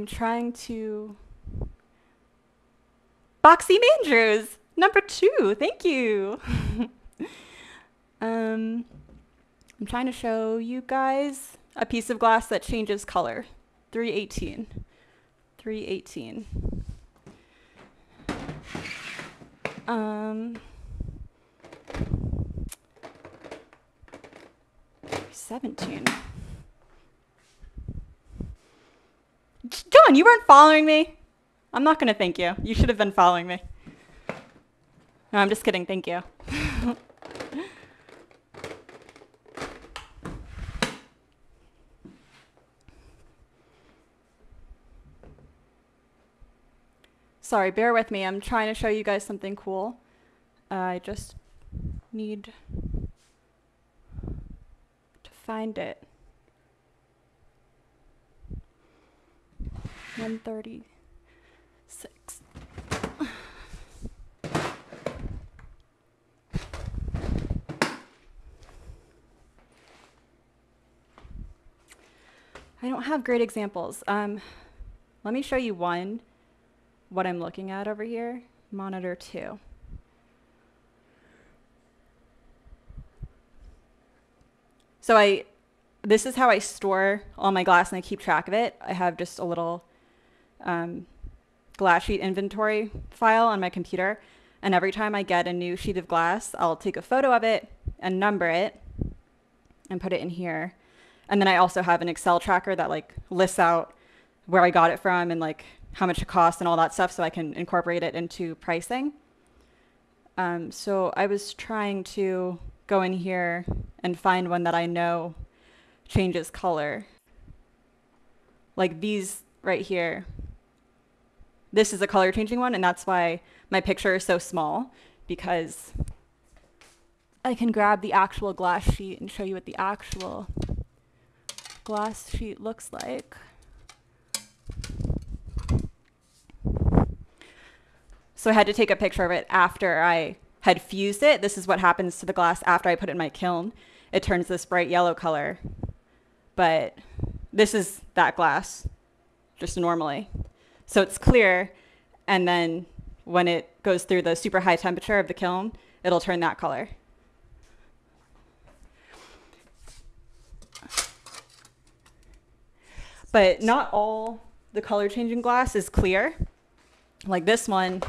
trying to... Boxy Mandrews, number 2, thank you. I'm trying to show you guys a piece of glass that changes color. 318. 318. 17. John, you weren't following me. I'm not going to thank you. You should have been following me. No, I'm just kidding. Thank you. Sorry, bear with me. I'm trying to show you guys something cool. I just need to find it. 136. I don't have great examples. Let me show you one, what I'm looking at over here. Monitor 2. So this is how I store all my glass and I keep track of it. I have just a little glass sheet inventory file on my computer. And every time I get a new sheet of glass, I'll take a photo of it and number it and put it in here. And then I also have an Excel tracker that like lists out where I got it from and like how much it costs and all that stuff so I can incorporate it into pricing. So I was trying to go in here and find one that I know changes color. Like these right here. This is a color changing one, and that's why my picture is so small, because I can grab the actual glass sheet and show you what the actual glass sheet looks like. So I had to take a picture of it after I had fused it. This is what happens to the glass after I put it in my kiln. It turns this bright yellow color. But this is that glass, just normally. So it's clear, and then when it goes through the super high temperature of the kiln, it'll turn that color. But not all the color changing glass is clear. Like this one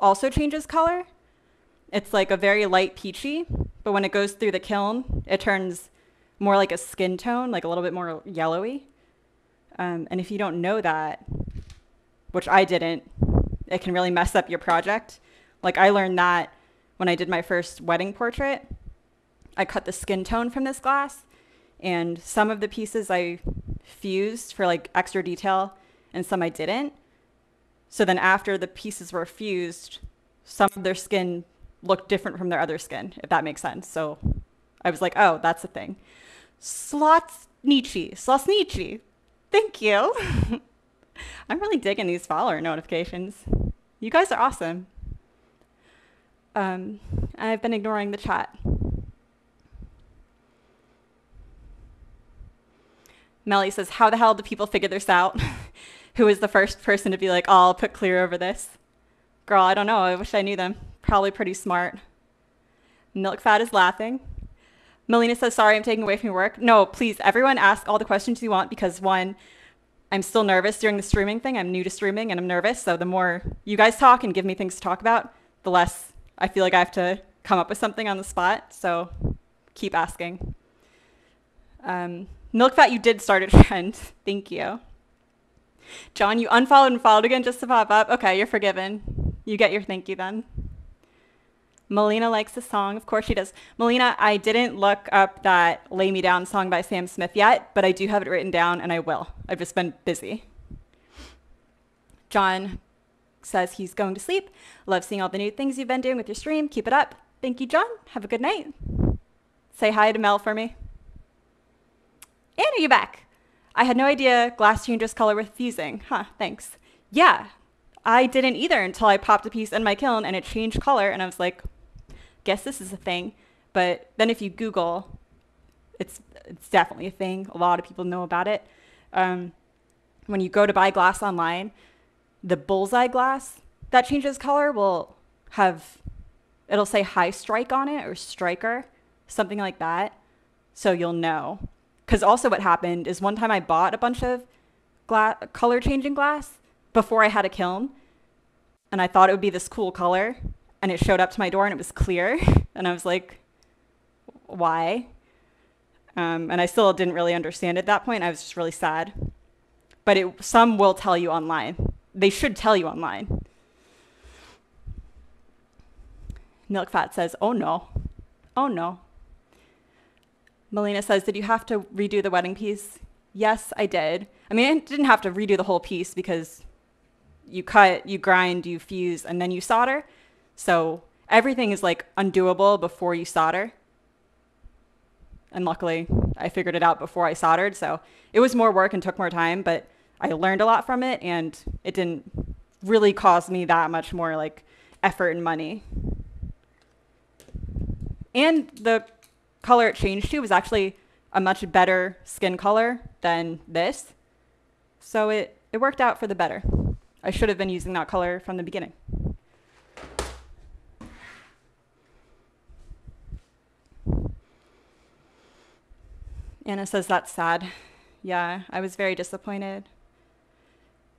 also changes color. It's like a very light peachy, but when it goes through the kiln, it turns more like a skin tone, like a little bit more yellowy. And if you don't know that, which I didn't, it can really mess up your project. Like I learned that when I did my first wedding portrait. I cut the skin tone from this glass, and some of the pieces I fused for like extra detail and some I didn't. So then after the pieces were fused, some of their skin looked different from their other skin, if that makes sense. So I was like, oh, that's a thing. Slosnichi. Thank you. I'm really digging these follower notifications. You guys are awesome. I've been ignoring the chat. Melly says, how the hell do people figure this out? Who was the first person to be like, oh, I'll put clear over this? Girl, I don't know. I wish I knew them. Probably pretty smart. Milk Fat is laughing. Melina says, sorry, I'm taking away from your work. No, please, everyone ask all the questions you want, because one, I'm still nervous during the streaming thing. I'm new to streaming and I'm nervous. So the more you guys talk and give me things to talk about, the less I feel like I have to come up with something on the spot. So keep asking. Milk Fat, you did start a trend. Thank you. John, you unfollowed and followed again just to pop up. Okay, you're forgiven. You get your thank you then. Melina likes the song. Of course she does. Melina, I didn't look up that Lay Me Down song by Sam Smith yet, but I do have it written down and I will. I've just been busy. John says he's going to sleep. Love seeing all the new things you've been doing with your stream. Keep it up. Thank you, John. Have a good night. Say hi to Mel for me. Anna, you back? I had no idea glass changes color with fusing. Huh, thanks. Yeah, I didn't either until I popped a piece in my kiln and it changed color and I was like, guess this is a thing. But then if you Google, it's definitely a thing. A lot of people know about it. When you go to buy glass online, the bullseye glass that changes color will have, it'll say high strike on it or striker, something like that. So you'll know. Because also what happened is one time I bought a bunch of color changing glass before I had a kiln. And I thought it would be this cool color. And it showed up to my door and it was clear. And I was like, why? And I still didn't really understand at that point. I was just really sad. But some will tell you online. They should tell you online. Milk Fat says, oh no. Oh no. Melina says, did you have to redo the wedding piece? Yes, I did. I mean, I didn't have to redo the whole piece because you cut, you grind, you fuse, and then you solder. So everything is like undoable before you solder. And luckily, I figured it out before I soldered. So it was more work and took more time, but I learned a lot from it, and it didn't really cost me that much more like effort and money. And the color it changed to was actually a much better skin color than this. So it worked out for the better. I should have been using that color from the beginning. Anna says that's sad. Yeah, I was very disappointed.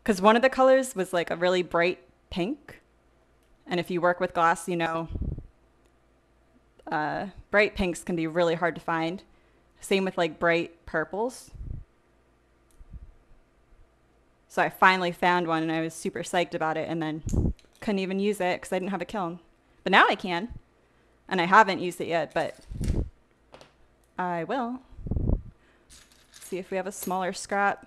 Because one of the colors was like a really bright pink. And if you work with glass, you know, bright pinks can be really hard to find. Same with like bright purples. So I finally found one and I was super psyched about it, and then couldn't even use it because I didn't have a kiln. But now I can. And I haven't used it yet, but I will. See if we have a smaller scrap.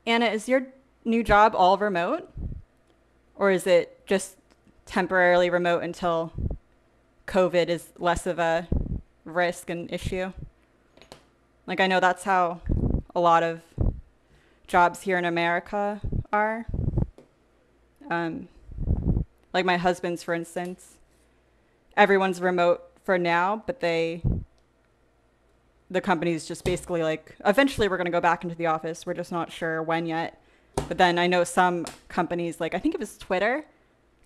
Anna, is your new job all remote? Or is it just temporarily remote until COVID is less of a risk and issue? Like, I know that's how a lot of jobs here in America are. Like my husband's, for instance, everyone's remote for now, but the company's just basically like, eventually we're going to go back into the office. We're just not sure when yet. But then I know some companies, like I think it was Twitter,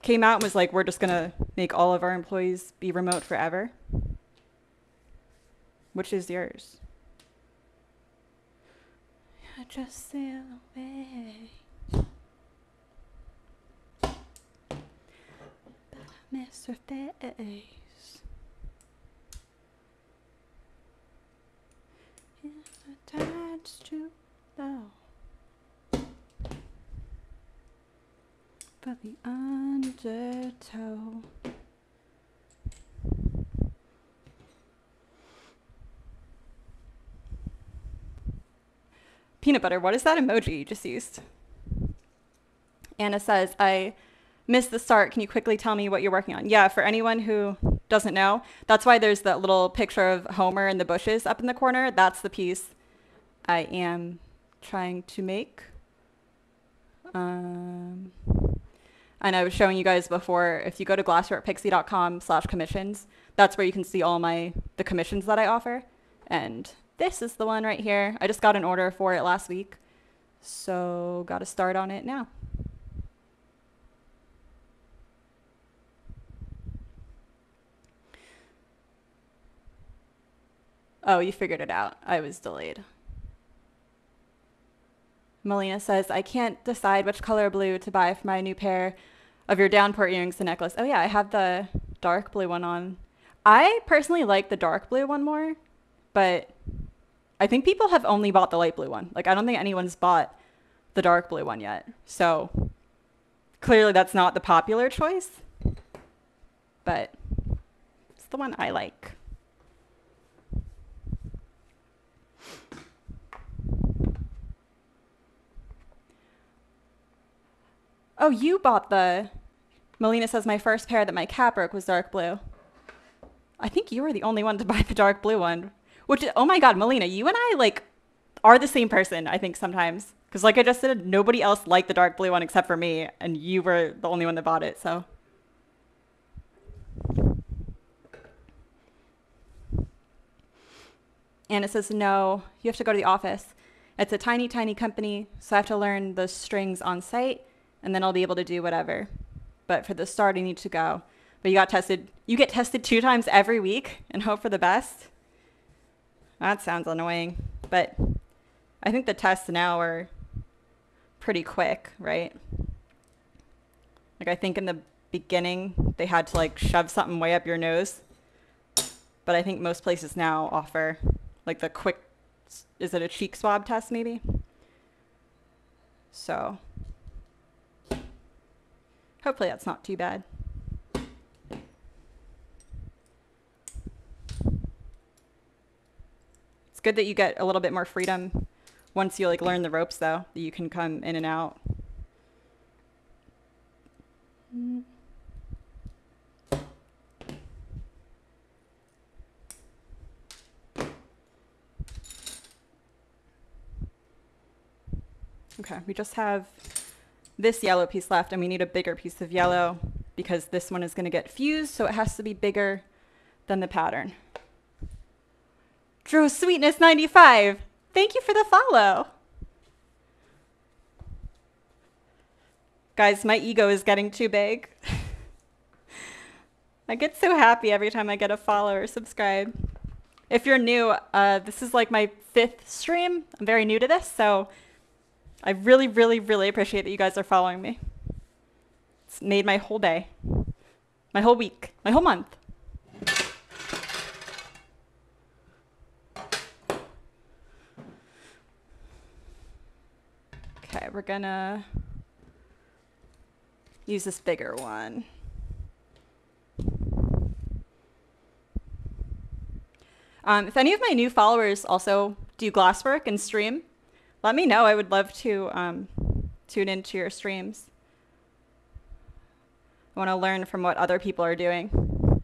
came out and was like, we're just going to make all of our employees be remote forever. Which is yours? I just sail away. Mr. Face. If the tide's too low for the undertow. Peanut butter, what is that emoji you just used? Anna says, I missed the start. Can you quickly tell me what you're working on? Yeah, for anyone who doesn't know, that's why there's that little picture of Homer in the bushes up in the corner. That's the piece I am trying to make. And I was showing you guys before, if you go to glassworkpixie.com/commissions, that's where you can see all the commissions that I offer. And this is the one right here. I just got an order for it last week, so got to start on it now. Oh, you figured it out. I was delayed. Melina says, I can't decide which color blue to buy for my new pair of your downport earrings and necklace. Oh yeah, I have the dark blue one on. I personally like the dark blue one more, but I think people have only bought the light blue one. Like, I don't think anyone's bought the dark blue one yet. So clearly that's not the popular choice, but it's the one I like. Oh, you bought Melina says my first pair that my cap broke was dark blue. I think you were the only one to buy the dark blue one. Which, oh my God, Melina, you and I like are the same person, I think sometimes. Because like I just said, nobody else liked the dark blue one except for me, and you were the only one that bought it, so. Anna says, no, you have to go to the office. It's a tiny, tiny company, so I have to learn the strings on site, and then I'll be able to do whatever. But for the start, I need to go. But you get tested 2 times every week and hope for the best? That sounds annoying. But I think the tests now are pretty quick, right? Like I think in the beginning they had to like shove something way up your nose. But I think most places now offer like the quick, is it a cheek swab test maybe? So hopefully that's not too bad. It's good that you get a little bit more freedom once you like learn the ropes though, that you can come in and out. Okay, we just have this yellow piece left and we need a bigger piece of yellow because this one is going to get fused, so it has to be bigger than the pattern. Drew Sweetness 95, thank you for the follow. Guys, my ego is getting too big. I get so happy every time I get a follow or subscribe. If you're new, this is like my 5th stream. I'm very new to this, so I really, really, really appreciate that you guys are following me. It's made my whole day, my whole week, my whole month. Okay, we're gonna use this bigger one. If any of my new followers also do glasswork and stream, let me know. I would love to tune into your streams. I want to learn from what other people are doing.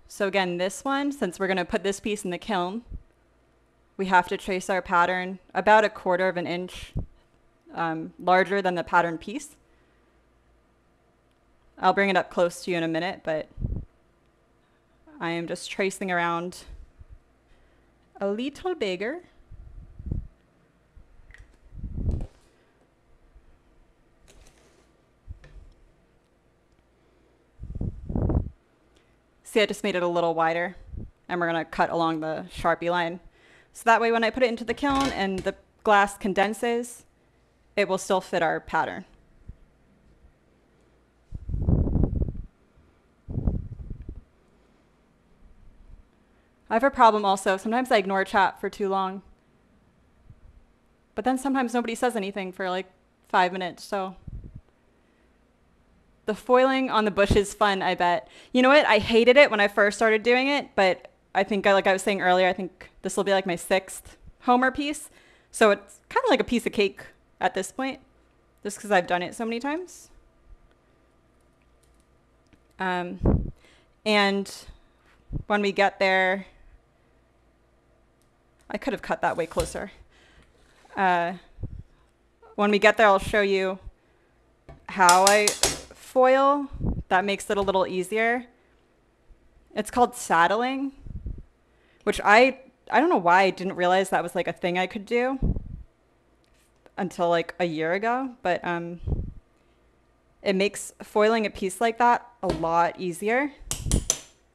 So again, this one, since we're going to put this piece in the kiln, we have to trace our pattern about 1/4 of an inch larger than the pattern piece. I'll bring it up close to you in a minute, but I am just tracing around a little bigger. See, I just made it a little wider, and we're going to cut along the Sharpie line. So that way when I put it into the kiln and the glass condenses, it will still fit our pattern. I have a problem also. Sometimes I ignore chat for too long. But then sometimes nobody says anything for like 5 minutes, so. The foiling on the bush is fun, I bet. You know what? I hated it when I first started doing it, but I think, like I was saying earlier, I think this will be like my 6th Homer piece. So it's kind of like a piece of cake at this point, just because I've done it so many times. And when we get there, I could have cut that way closer. When we get there, I'll show you how I foil. That makes it a little easier. It's called saddling, which I don't know why I didn't realize that was like a thing I could do until like a year ago, but it makes foiling a piece like that a lot easier.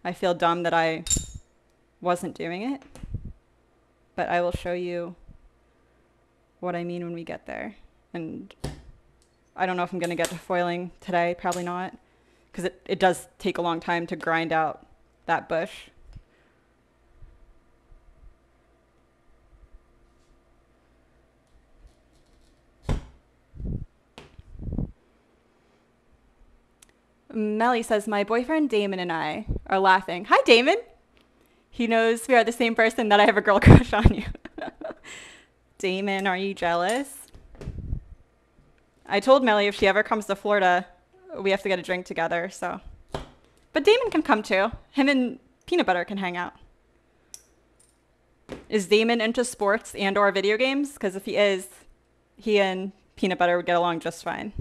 I feel dumb that I wasn't doing it, but I will show you what I mean when we get there. And I don't know if I'm going to get to foiling today, probably not, because it does take a long time to grind out that bush. Melly says, my boyfriend Damon and I are laughing. Hi, Damon. He knows we are the same person, that I have a girl crush on you. Damon, are you jealous? I told Melly if she ever comes to Florida, we have to get a drink together, so. But Damon can come too. Him and Peanut Butter can hang out. Is Damon into sports and or video games? Because if he is, he and Peanut Butter would get along just fine.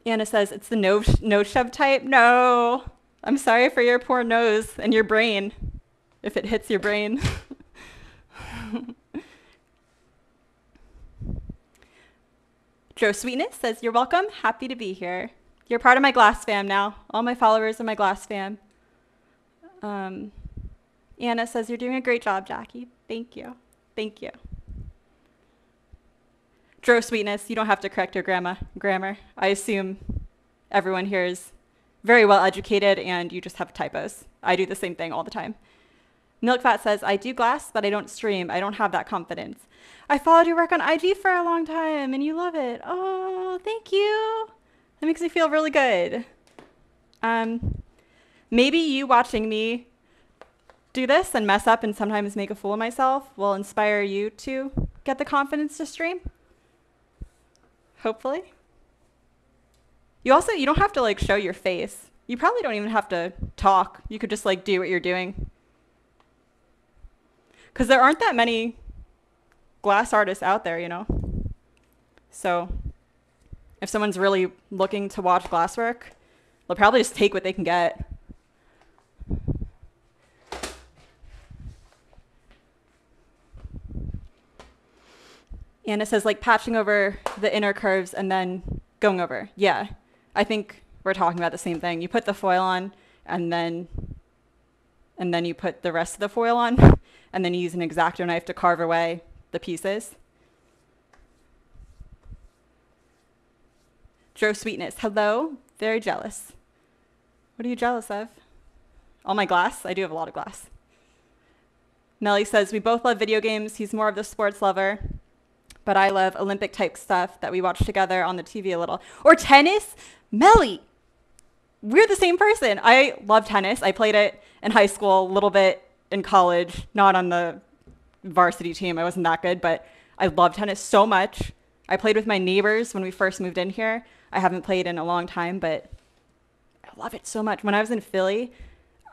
Anna says, it's the nose shove type. No, I'm sorry for your poor nose and your brain, if it hits your brain. Joe Sweetness says, you're welcome. Happy to be here. You're part of my Glass fam now. All my followers are my Glass fam. Anna says, you're doing a great job, Jackie. Thank you. Thank you. Dro Sweetness, you don't have to correct your grammar. I assume everyone here is very well educated and you just have typos. I do the same thing all the time. Milkfat says, I do glass, but I don't stream. I don't have that confidence. I followed your work on IG for a long time and you love it. Oh, thank you. That makes me feel really good. Maybe you watching me do this and mess up and sometimes make a fool of myself will inspire you to get the confidence to stream. Hopefully. You don't have to like show your face. You probably don't even have to talk. You could just like do what you're doing. Because there aren't that many glass artists out there, you know? So if someone's really looking to watch glasswork, they'll probably just take what they can get. And it says like patching over the inner curves and then going over. Yeah, I think we're talking about the same thing. You put the foil on and then you put the rest of the foil on and then you use an X-Acto knife to carve away the pieces. Joe Sweetness, hello, very jealous. What are you jealous of? All my glass? I do have a lot of glass. Melly says, we both love video games. He's more of the sports lover, but I love Olympic type stuff that we watch together on the TV a little. Or tennis? Melly, we're the same person. I love tennis. I played it in high school, a little bit in college, not on the varsity team. I wasn't that good, but I love tennis so much. I played with my neighbors when we first moved in here. I haven't played in a long time, but I love it so much. When I was in Philly,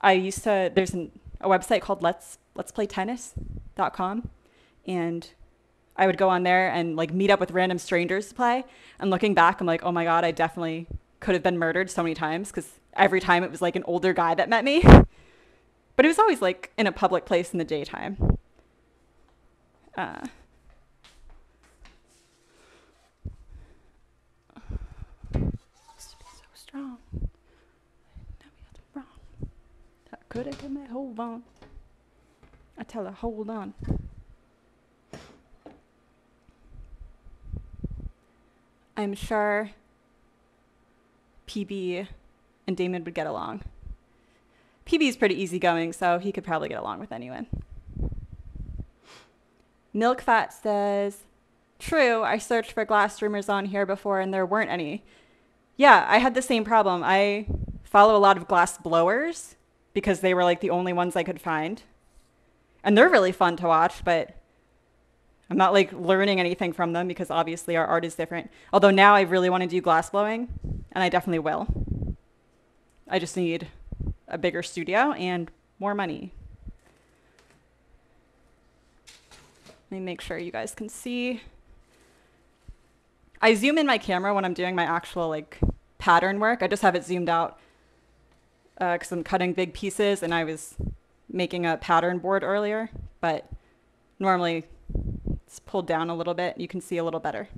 there's a website called letsplaytennis.com, and I would go on there and like meet up with random strangers to play. And looking back, I'm like, oh my God, I definitely could have been murdered so many times because every time it was like an older guy that met me. But it was always like in a public place in the daytime. So strong. Now we got them wrong. I could have got my hold on. I tell her, hold on. I'm sure PB and Damon would get along. PB is pretty easygoing, so he could probably get along with anyone. Milkfat says, true, I searched for glass streamers on here before and there weren't any. Yeah, I had the same problem. I follow a lot of glass blowers because they were like the only ones I could find. And they're really fun to watch, but I'm not like learning anything from them because obviously our art is different. Although now I really want to do glass blowing, and I definitely will. I just need a bigger studio and more money. Let me make sure you guys can see. I zoom in my camera when I'm doing my actual like pattern work. I just have it zoomed out because I'm cutting big pieces and I was making a pattern board earlier, but normally it's pulled down a little bit. You can see a little better.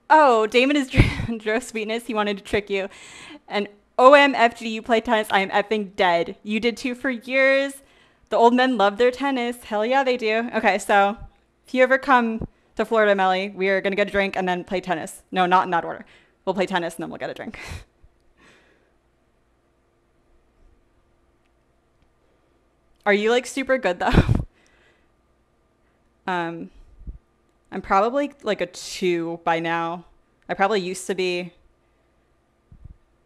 Oh, Damon is Joe Sweetness. He wanted to trick you. And OMFG, you play tennis. I am effing dead. You did too for years. The old men love their tennis. Hell yeah, they do. Okay, so if you ever come to Florida, Melly, we are going to get a drink and then play tennis. No, not in that order. We'll play tennis and then we'll get a drink. Are you like super good though? I'm probably like a 2 by now. I probably used to be.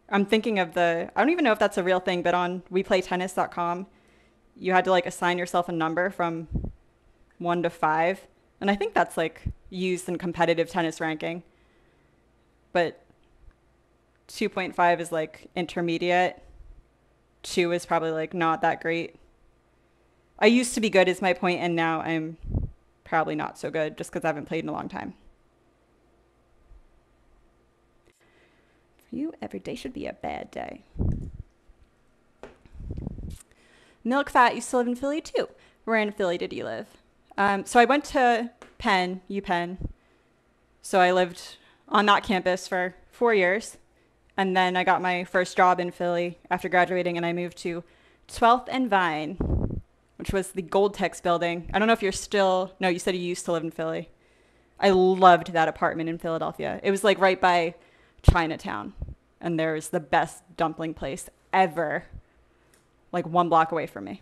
I'm thinking of I don't even know if that's a real thing, but on weplaytennis.com, you had to like assign yourself a number from 1 to 5. And I think that's like used in competitive tennis ranking. But 2.5 is like intermediate. 2 is probably like not that great. I used to be good is my point, and now I'm probably not so good just because I haven't played in a long time. For you, every day should be a bad day. Milkfat used to live in Philly too. Where in Philly did you live? So I went to UPenn. So I lived on that campus for 4 years. And then I got my first job in Philly after graduating, and I moved to 12th and Vine, which was the Gold Tex building. I don't know if you're still, no, you said you used to live in Philly. I loved that apartment in Philadelphia. It was like right by Chinatown, and there's the best dumpling place ever, like 1 block away from me.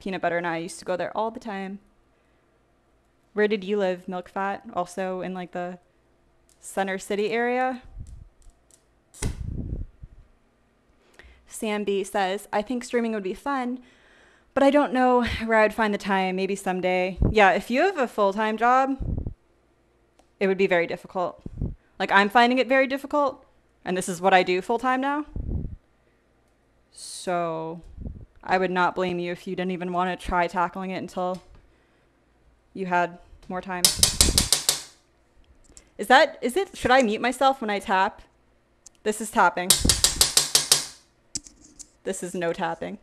Peanut Butter and I used to go there all the time. Where did you live, Milk Fat? Also in like the Center City area? Sam B says, I think streaming would be fun, but I don't know where I'd find the time. Maybe someday. Yeah, if you have a full-time job, it would be very difficult. Like, I'm finding it very difficult, and this is what I do full-time now. So I would not blame you if you didn't even want to try tackling it until you had more time. Is it, should I mute myself when I tap? This is tapping. This is no tapping.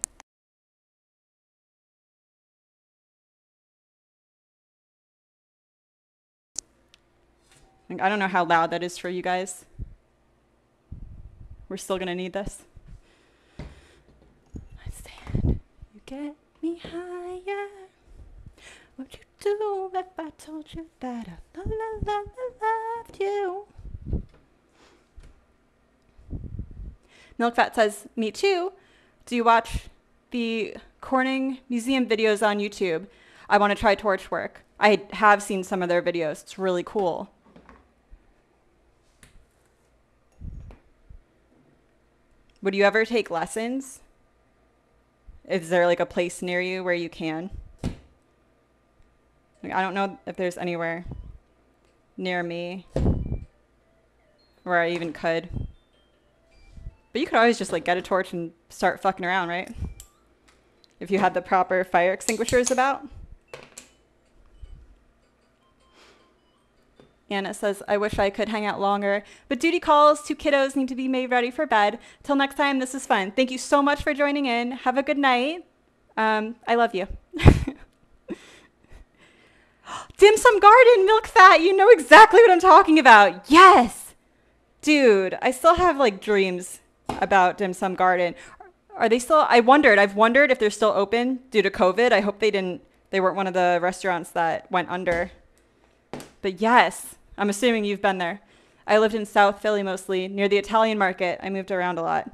I don't know how loud that is for you guys. We're still gonna need this. I said, you get me higher. What'd you do if I told you that I loved you? Milkfat says, me too. Do you watch the Corning Museum videos on YouTube? I want to try torchwork. I have seen some of their videos. It's really cool. Would you ever take lessons? Is there like a place near you where you can? Like, I don't know if there's anywhere near me where I even could. But you could always just like get a torch and start fucking around, right? If you had the proper fire extinguishers about. Anna says, I wish I could hang out longer, but duty calls, 2 kiddos need to be made ready for bed. Till next time, this is fun. Thank you so much for joining in. Have a good night. I love you. Dim Sum Garden, Milk Fat. You know exactly what I'm talking about. Yes. Dude, I still have like dreams about Dim Sum Garden. Are they still, I've wondered if they're still open due to COVID. I hope they weren't one of the restaurants that went under. But yes, I'm assuming you've been there. I lived in South Philly mostly, near the Italian market. I moved around a lot.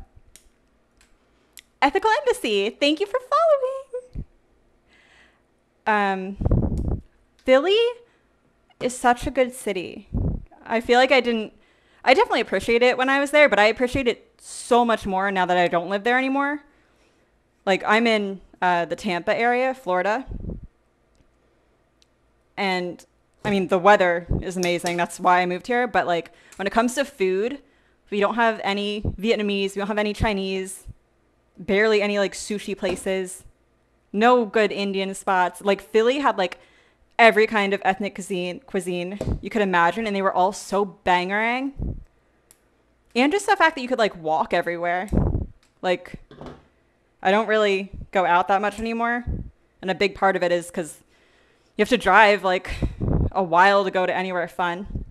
Ethical Embassy, thank you for following. Philly is such a good city. I feel like I definitely appreciate it when I was there, but I appreciate it so much more now that I don't live there anymore. Like, I'm in the Tampa area, Florida. And I mean, the weather is amazing. That's why I moved here. But like, when it comes to food, we don't have any Vietnamese. We don't have any Chinese. Barely any like sushi places. No good Indian spots. Like, Philly had like every kind of ethnic cuisine you could imagine. And they were all so bangerang. And just the fact that you could like walk everywhere. Like, I don't really go out that much anymore. And a big part of it is because you have to drive like a while to go to anywhere fun.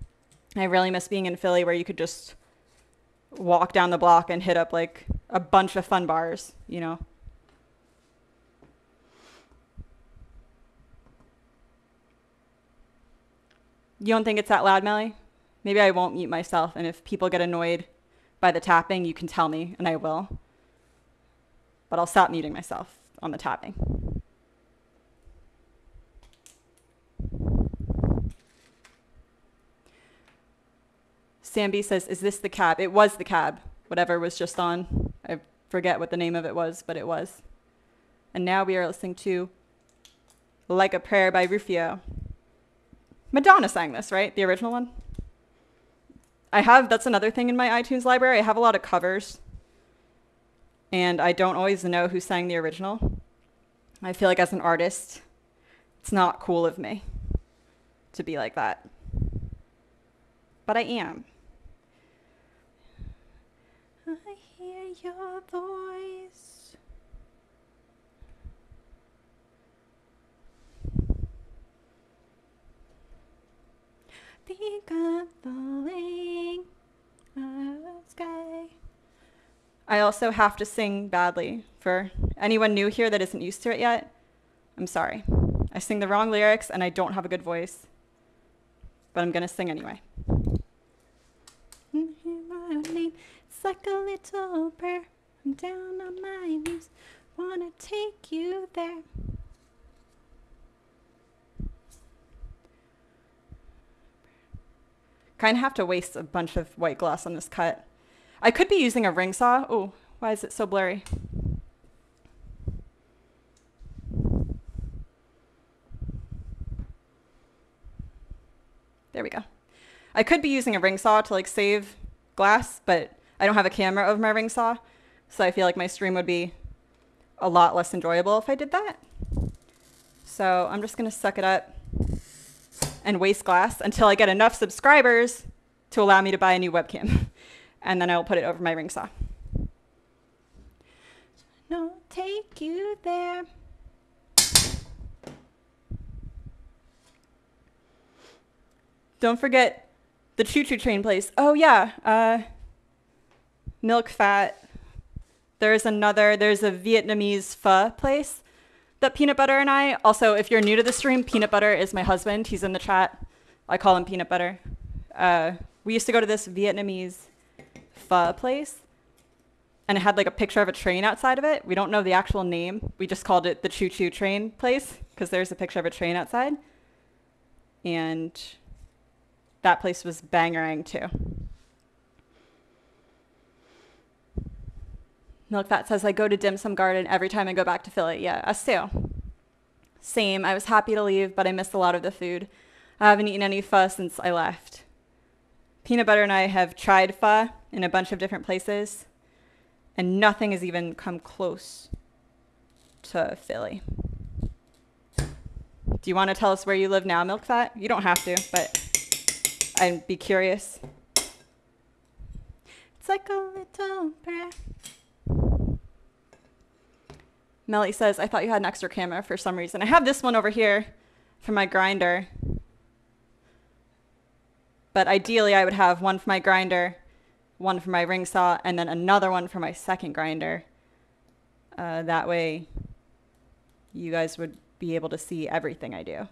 I really miss being in Philly where you could just walk down the block and hit up like a bunch of fun bars, you know? You don't think it's that loud, Melly? Maybe I won't mute myself, and if people get annoyed by the tapping, you can tell me, and I will. But I'll stop muting myself on the tapping. Samby says, is this the cab? It was the cab. Whatever was just on. I forget what the name of it was, but it was. And now we are listening to Like a Prayer by Rufio. Madonna sang this, right? The original one? That's another thing in my iTunes library. I have a lot of covers. And I don't always know who sang the original. I feel like as an artist, it's not cool of me to be like that. But I am. I hear your voice. Think I'm falling. I also have to sing badly. For anyone new here that isn't used to it yet, I'm sorry. I sing the wrong lyrics and I don't have a good voice, but I'm gonna sing anyway. It's like a little prayer. I'm down on my knees, wanna take you there. Kind of have to waste a bunch of white gloss on this cut. I could be using a ring saw. Oh, why is it so blurry? There we go. I could be using a ring saw to like save glass, but I don't have a camera over my ring saw, so I feel like my stream would be a lot less enjoyable if I did that. So I'm just gonna suck it up and waste glass until I get enough subscribers to allow me to buy a new webcam. And then I'll put it over my ring saw. No, take you there. Don't forget the choo-choo train place. Oh yeah, milk fat. There's a Vietnamese pho place that Peanut Butter and I, also if you're new to the stream, Peanut Butter is my husband. He's in the chat. I call him Peanut Butter. We used to go to this Vietnamese pho place and it had like a picture of a train outside of it. We don't know the actual name. We just called it the choo-choo train place because there's a picture of a train outside. And that place was bangerang too. Milk Fat says, I go to Dim Sum Garden every time I go back to Philly. Yeah, us too. Same. I was happy to leave, but I missed a lot of the food. I haven't eaten any pho since I left. Peanut Butter and I have tried pho in a bunch of different places, and nothing has even come close to Philly. Do you want to tell us where you live now, Milk Fat? You don't have to, but I'd be curious. It's like a little prayer. Melly says, I thought you had an extra camera for some reason. I have this one over here for my grinder. But ideally, I would have one for my grinder, one for my ring saw, and then another one for my second grinder. That way, you guys would be able to see everything I do.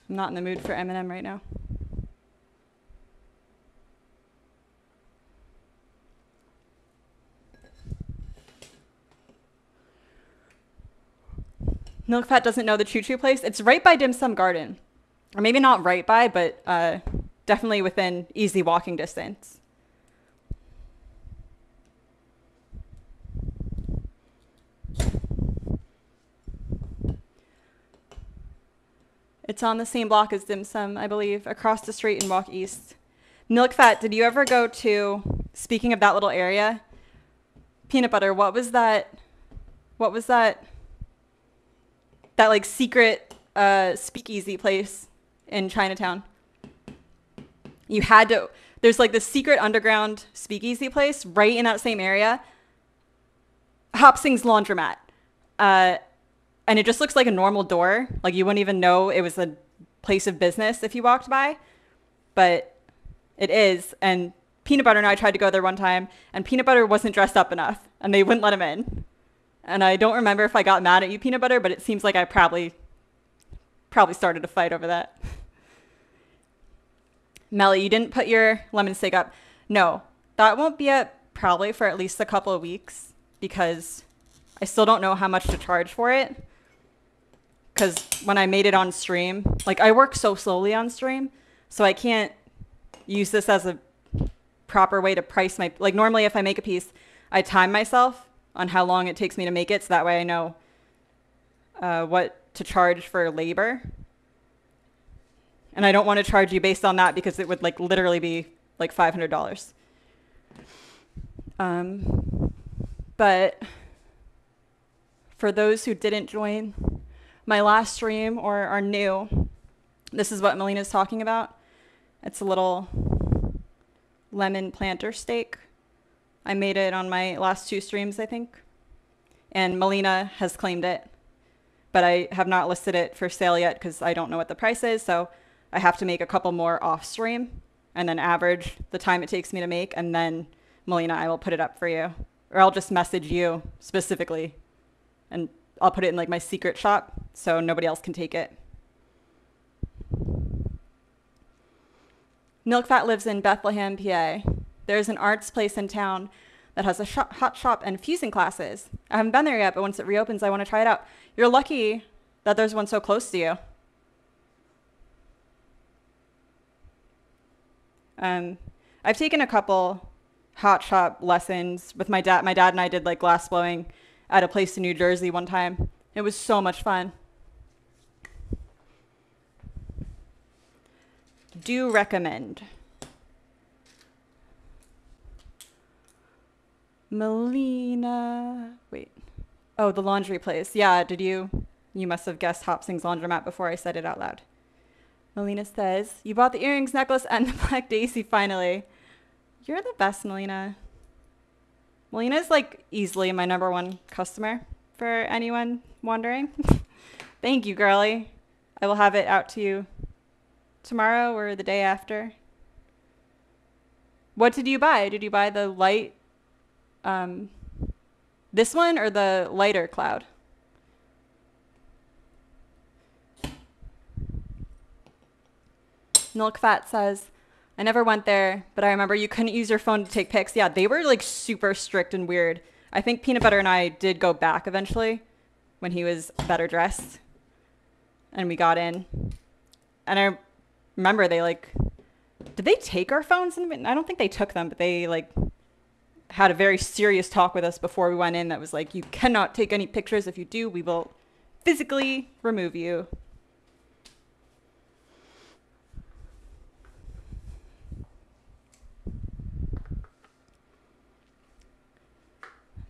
I'm not in the mood for Eminem right now. Milk Fat doesn't know the choo-choo place. It's right by Dim Sum Garden. Or maybe not right by, but definitely within easy walking distance. It's on the same block as Dim Sum, I believe, across the street and walk east. Milk Fat, did you ever go to, speaking of that little area, Peanut Butter, what was that like secret speakeasy place in Chinatown? You had to, there's like this secret underground speakeasy place right in that same area. Hop Sing's Laundromat. And it just looks like a normal door. Like you wouldn't even know it was a place of business if you walked by. But it is. And Peanut Butter and I tried to go there one time, and Peanut Butter wasn't dressed up enough, and they wouldn't let him in. And I don't remember if I got mad at you, Peanut Butter, but it seems like I probably started a fight over that. Melly, you didn't put your lemon steak up. No, that won't be up probably for at least a couple of weeks because I still don't know how much to charge for it. Because when I made it on stream, like I work so slowly on stream, so I can't use this as a proper way to price my, like normally if I make a piece, I time myself on how long it takes me to make it, so that way I know what to charge for labor. And I don't want to charge you based on that because it would like literally be like $500. But for those who didn't join my last stream or are new, this is what Melina's talking about. It's a little lemon planter steak. I made it on my last 2 streams, I think. And Melina has claimed it. but I have not listed it for sale yet because I don't know what the price is. So I have to make a couple more off stream and then average the time it takes me to make. And then Melina, I will put it up for you, or I'll just message you specifically and I'll put it in like my secret shop so nobody else can take it. Milkfat lives in Bethlehem, PA. There's an arts place in town that has a hot shop and fusing classes. I haven't been there yet, but once it reopens, I want to try it out. You're lucky that there's one so close to you. I've taken a couple hot shop lessons with my dad. My dad and I did like glass blowing at a place in New Jersey one time. It was so much fun. Do recommend. Melina, wait. Oh, the laundry place. Yeah, did you? You must have guessed Hopsing's Laundromat before I said it out loud. Melina says, you bought the earrings, necklace, and the Black Daisy finally. You're the best, Melina. Melina's like easily my #1 customer for anyone wondering. Thank you, girly. I will have it out to you tomorrow or the day after. What did you buy? Did you buy the light, this one or the lighter cloud? Milkfat says, I never went there, but I remember you couldn't use your phone to take pics. Yeah, they were like super strict and weird. I think Peanut Butter and I did go back eventually when he was better dressed and we got in. And I remember they like, did they take our phones? I don't think they took them, but they like had a very serious talk with us before we went in that was like, you cannot take any pictures. If you do, we will physically remove you.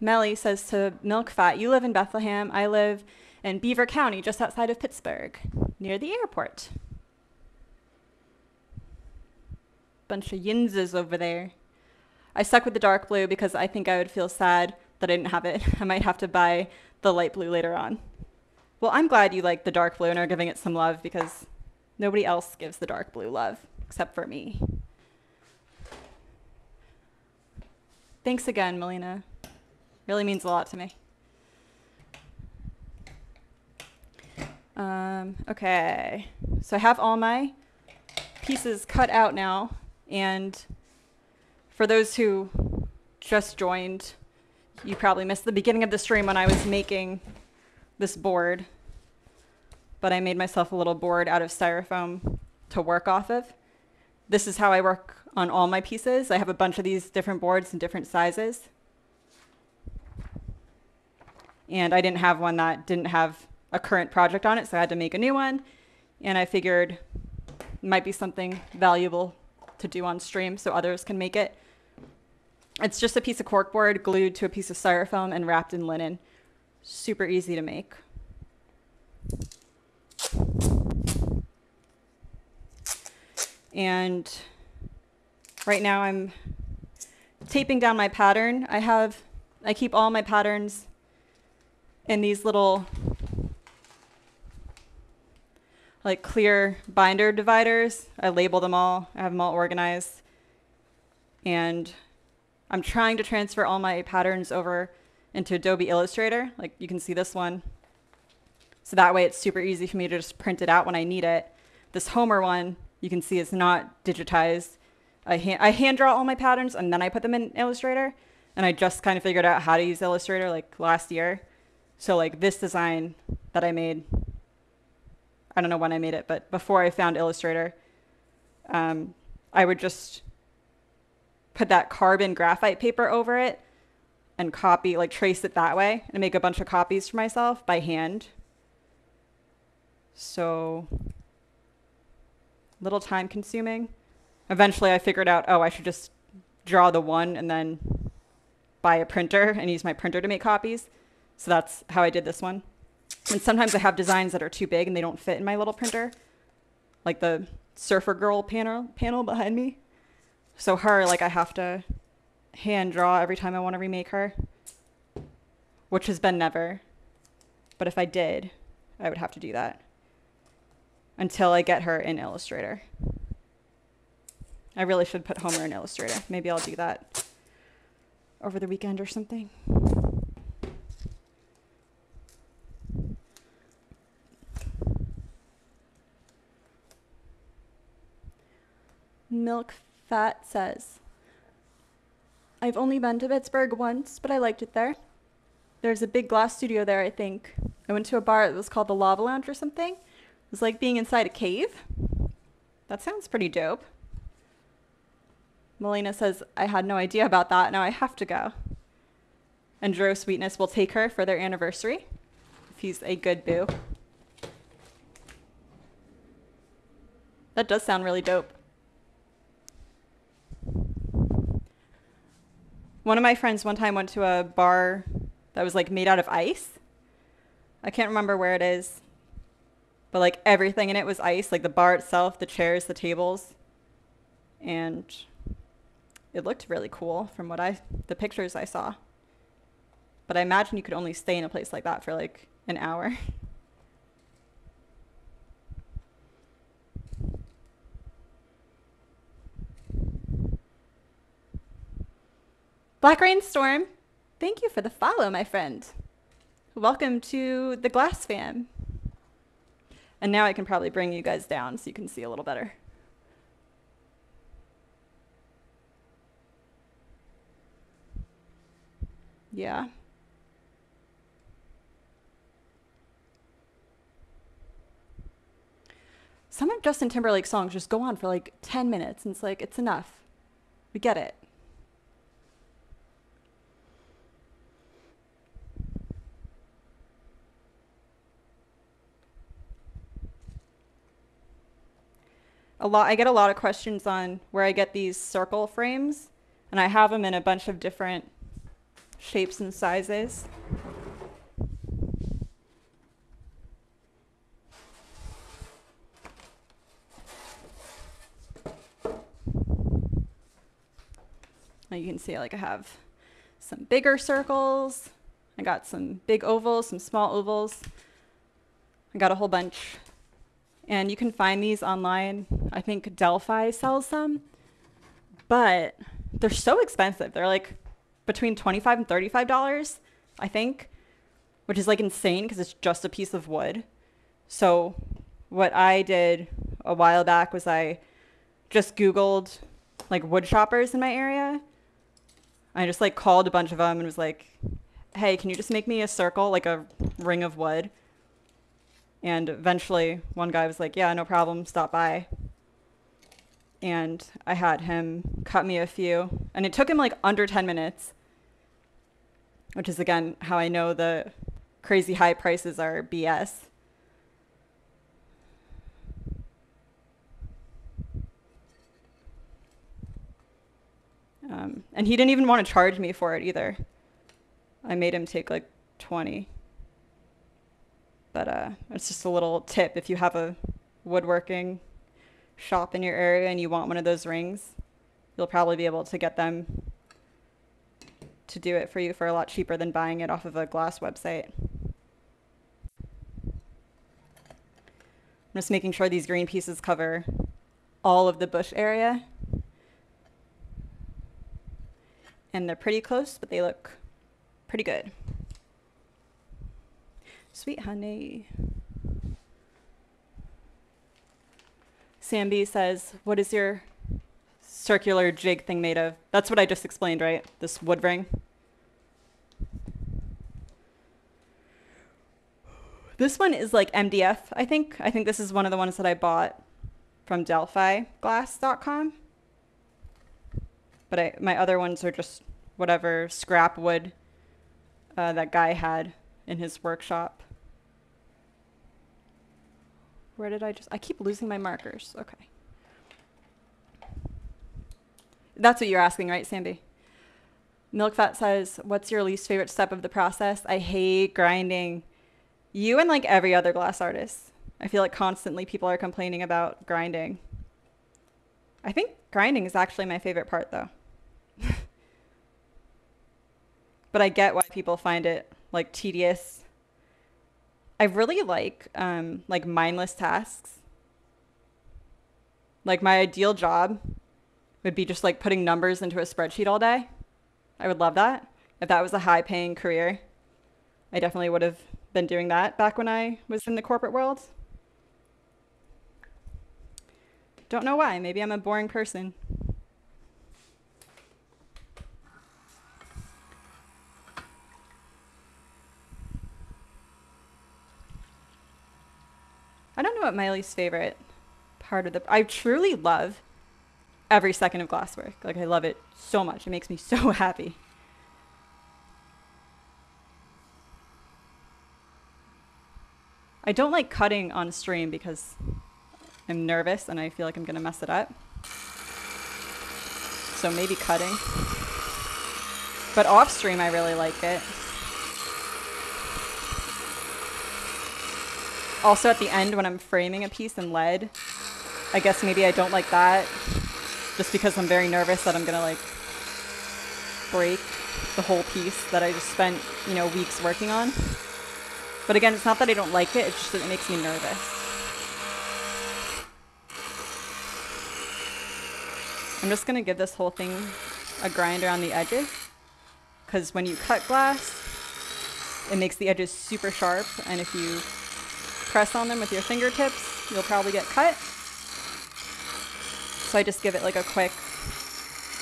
Melly says to Milkfat, you live in Bethlehem. I live in Beaver County, just outside of Pittsburgh, near the airport. Bunch of yinzes over there. I stuck with the dark blue because I think I would feel sad that I didn't have it. I might have to buy the light blue later on. Well, I'm glad you like the dark blue and are giving it some love because nobody else gives the dark blue love except for me. Thanks again, Melina. Really means a lot to me. Okay, so I have all my pieces cut out now, and for those who just joined, you probably missed the beginning of the stream when I was making this board, but I made myself a little board out of styrofoam to work off of. This is how I work on all my pieces. I have a bunch of these different boards in different sizes. And I didn't have one that didn't have a current project on it, so I had to make a new one. And I figured it might be something valuable to do on stream so others can make it. It's just a piece of corkboard glued to a piece of styrofoam and wrapped in linen. Super easy to make. And right now I'm taping down my pattern. I keep all my patterns in these little like clear binder dividers. I label them all. I have them all organized. And I'm trying to transfer all my patterns over into Adobe Illustrator. Like you can see this one. So that way it's super easy for me to just print it out when I need it. This Homer one, you can see it's not digitized. I hand draw all my patterns and then I put them in Illustrator. And I just kind of figured out how to use Illustrator like last year. So like this design that I made, I don't know when I made it, but before I found Illustrator, I would just put that carbon graphite paper over it and copy, like trace it that way and make a bunch of copies for myself by hand. So little time consuming. Eventually I figured out, oh, I should just draw the one and then buy a printer and use my printer to make copies. So that's how I did this one. And sometimes I have designs that are too big and they don't fit in my little printer. Like the Surfer Girl panel behind me. So her, like I have to hand draw every time I want to remake her. Which has been never. But if I did, I would have to do that until I get her in Illustrator. I really should put Homer in Illustrator. Maybe I'll do that over the weekend or something. Milk Fat says, I've only been to Pittsburgh once, but I liked it there. There's a big glass studio there, I think. I went to a bar that was called the Lava Lounge or something. It was like being inside a cave. That sounds pretty dope. Melina says, I had no idea about that. Now I have to go. And Drew Sweetness will take her for their anniversary, if he's a good boo. That does sound really dope. One of my friends one time went to a bar that was like made out of ice. I can't remember where it is, but like everything in it was ice, like the bar itself, the chairs, the tables. And it looked really cool from what the pictures I saw. But I imagine you could only stay in a place like that for like an hour. Black Rainstorm, thank you for the follow, my friend. Welcome to the Glass Fam. And now I can probably bring you guys down so you can see a little better. Yeah. Some of Justin Timberlake's songs just go on for like 10 minutes, and it's like, it's enough. We get it. I get a lot of questions on where I get these circle frames, and I have them in a bunch of different shapes and sizes. Now you can see like I have some bigger circles. I got some big ovals, some small ovals. I got a whole bunch. And you can find these online. I think Delphi sells some, but they're so expensive. They're like between $25 and $35, I think, which is like insane because it's just a piece of wood. So what I did a while back was I just Googled like wood shoppers in my area. I just like called a bunch of them and was like, hey, can you just make me a circle, like a ring of wood? And eventually one guy was like, yeah, no problem, stop by. And I had him cut me a few. And it took him like under 10 minutes, which is, again, how I know the crazy high prices are BS. And he didn't even want to charge me for it either. I made him take like 20. But it's just a little tip. If you have a woodworking shop in your area and you want one of those rings, you'll probably be able to get them to do it for you for a lot cheaper than buying it off of a glass website. I'm just making sure these green pieces cover all of the bush area. And they're pretty close, but they look pretty good. Sweet honey. Samby says, what is your circular jig thing made of? That's what I just explained, right? This wood ring. This one is like MDF, I think. I think this is one of the ones that I bought from DelphiGlass.com. But my other ones are just whatever scrap wood that guy had in his workshop. Where did I keep losing my markers. Okay. That's what you're asking, right, Sandy? Milkfat says, what's your least favorite step of the process? I hate grinding. You and like every other glass artist. I feel like constantly people are complaining about grinding. I think grinding is actually my favorite part though. But I get why people find it like tedious I really like mindless tasks. Like my ideal job would be just like putting numbers into a spreadsheet all day. I would love that. If that was a high paying career, I definitely would have been doing that back when I was in the corporate world. Don't know why. Maybe I'm a boring person. I don't know what my least favorite part of I truly love every second of glasswork. Like I love it so much. It makes me so happy. I don't like cutting on stream because I'm nervous and I feel like I'm gonna mess it up. So maybe cutting. But off stream I really like it. Also at the end when I'm framing a piece in lead, I guess maybe I don't like that just because I'm very nervous that I'm gonna like break the whole piece that I just spent, you know, weeks working on. But again, it's not that I don't like it, it's just that it makes me nervous. I'm just gonna give this whole thing a grind around the edges because when you cut glass, it makes the edges super sharp, and if you press on them with your fingertips, you'll probably get cut. So I just give it like a quick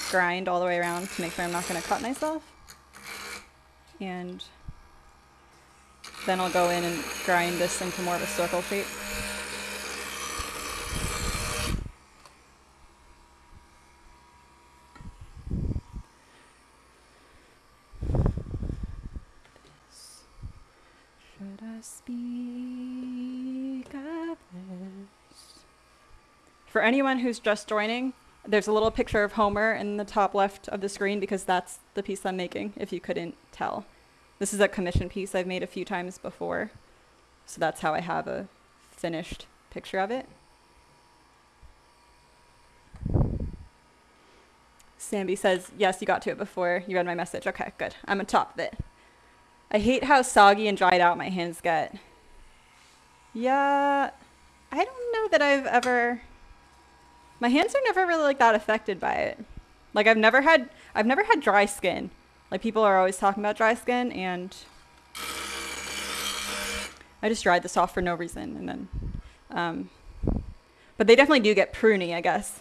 grind all the way around to make sure I'm not gonna cut myself. And then I'll go in and grind this into more of a circle shape. Should I speak of this? For anyone who's just joining, there's a little picture of Homer in the top left of the screen because that's the piece I'm making, if you couldn't tell. This is a commission piece I've made a few times before, so that's how I have a finished picture of it. Samby says, yes, you got to it before you read my message. Okay, good. I'm on top of it. I hate how soggy and dried out my hands get. Yeah, I don't know that I've ever... My hands are never really like that affected by it. Like I've never had dry skin. Like people are always talking about dry skin, and I just dried this off for no reason, and then, but they definitely do get pruny, I guess.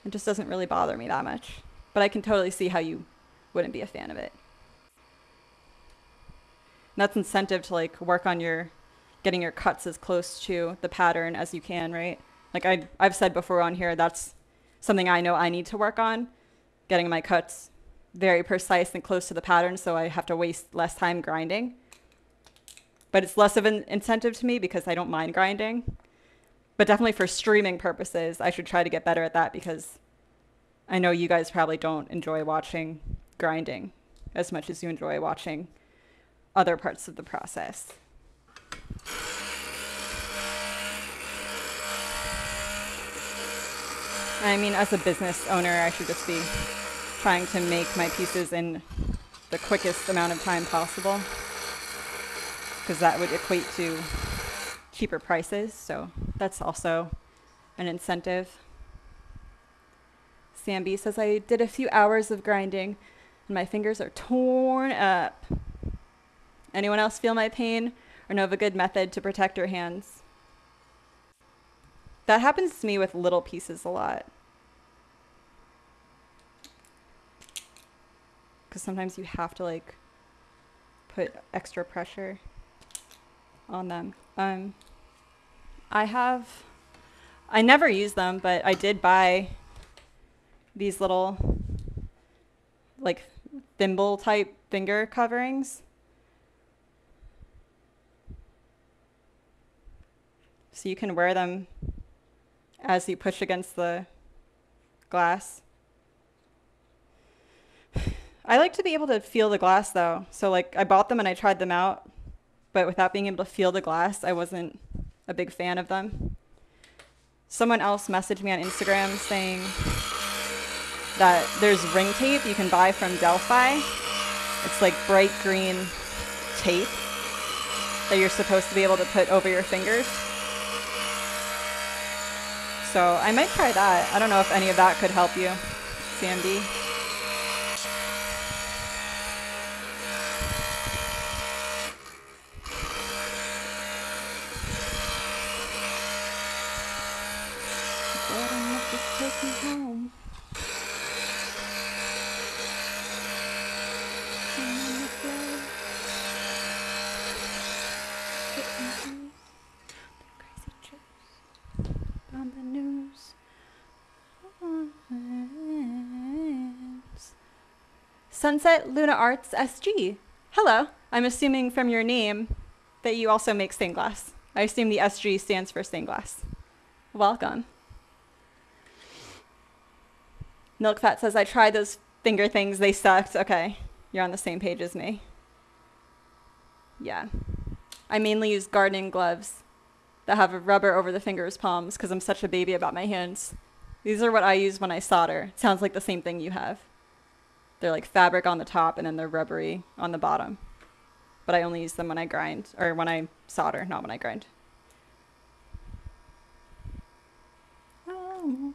It just doesn't really bother me that much, but I can totally see how you wouldn't be a fan of it. And that's incentive to like work on getting your cuts as close to the pattern as you can, right? Like I've said before on here, that's something I know I need to work on, getting my cuts very precise and close to the pattern so I have to waste less time grinding. But it's less of an incentive to me because I don't mind grinding. But definitely for streaming purposes, I should try to get better at that because I know you guys probably don't enjoy watching grinding as much as you enjoy watching other parts of the process. I mean, as a business owner, I should just be trying to make my pieces in the quickest amount of time possible because that would equate to cheaper prices, so that's also an incentive. Samby says, I did a few hours of grinding and my fingers are torn up. Anyone else feel my pain or know of a good method to protect your hands? That happens to me with little pieces a lot. Because sometimes you have to like put extra pressure on them. I never use them, but I did buy these little like thimble type finger coverings. So you can wear them as you push against the glass. I like to be able to feel the glass though. So like I bought them and I tried them out, but without being able to feel the glass, I wasn't a big fan of them. Someone else messaged me on Instagram saying that there's ring tape you can buy from Delphi. It's like bright green tape. that you're supposed to be able to put over your fingers. So I might try that. I don't know if any of that could help you, Sandy. Take me home. On the news. Sunset Luna Arts SG. Hello. I'm assuming from your name that you also make stained glass. I assume the SG stands for stained glass. Welcome. Milk Fat says, I tried those finger things. They sucked. Okay. You're on the same page as me. Yeah. I mainly use gardening gloves that have a rubber over the fingers' palms because I'm such a baby about my hands. These are what I use when I solder. It sounds like the same thing you have. They're like fabric on the top and then they're rubbery on the bottom. But I only use them when I grind, or when I solder, not when I grind. Oh.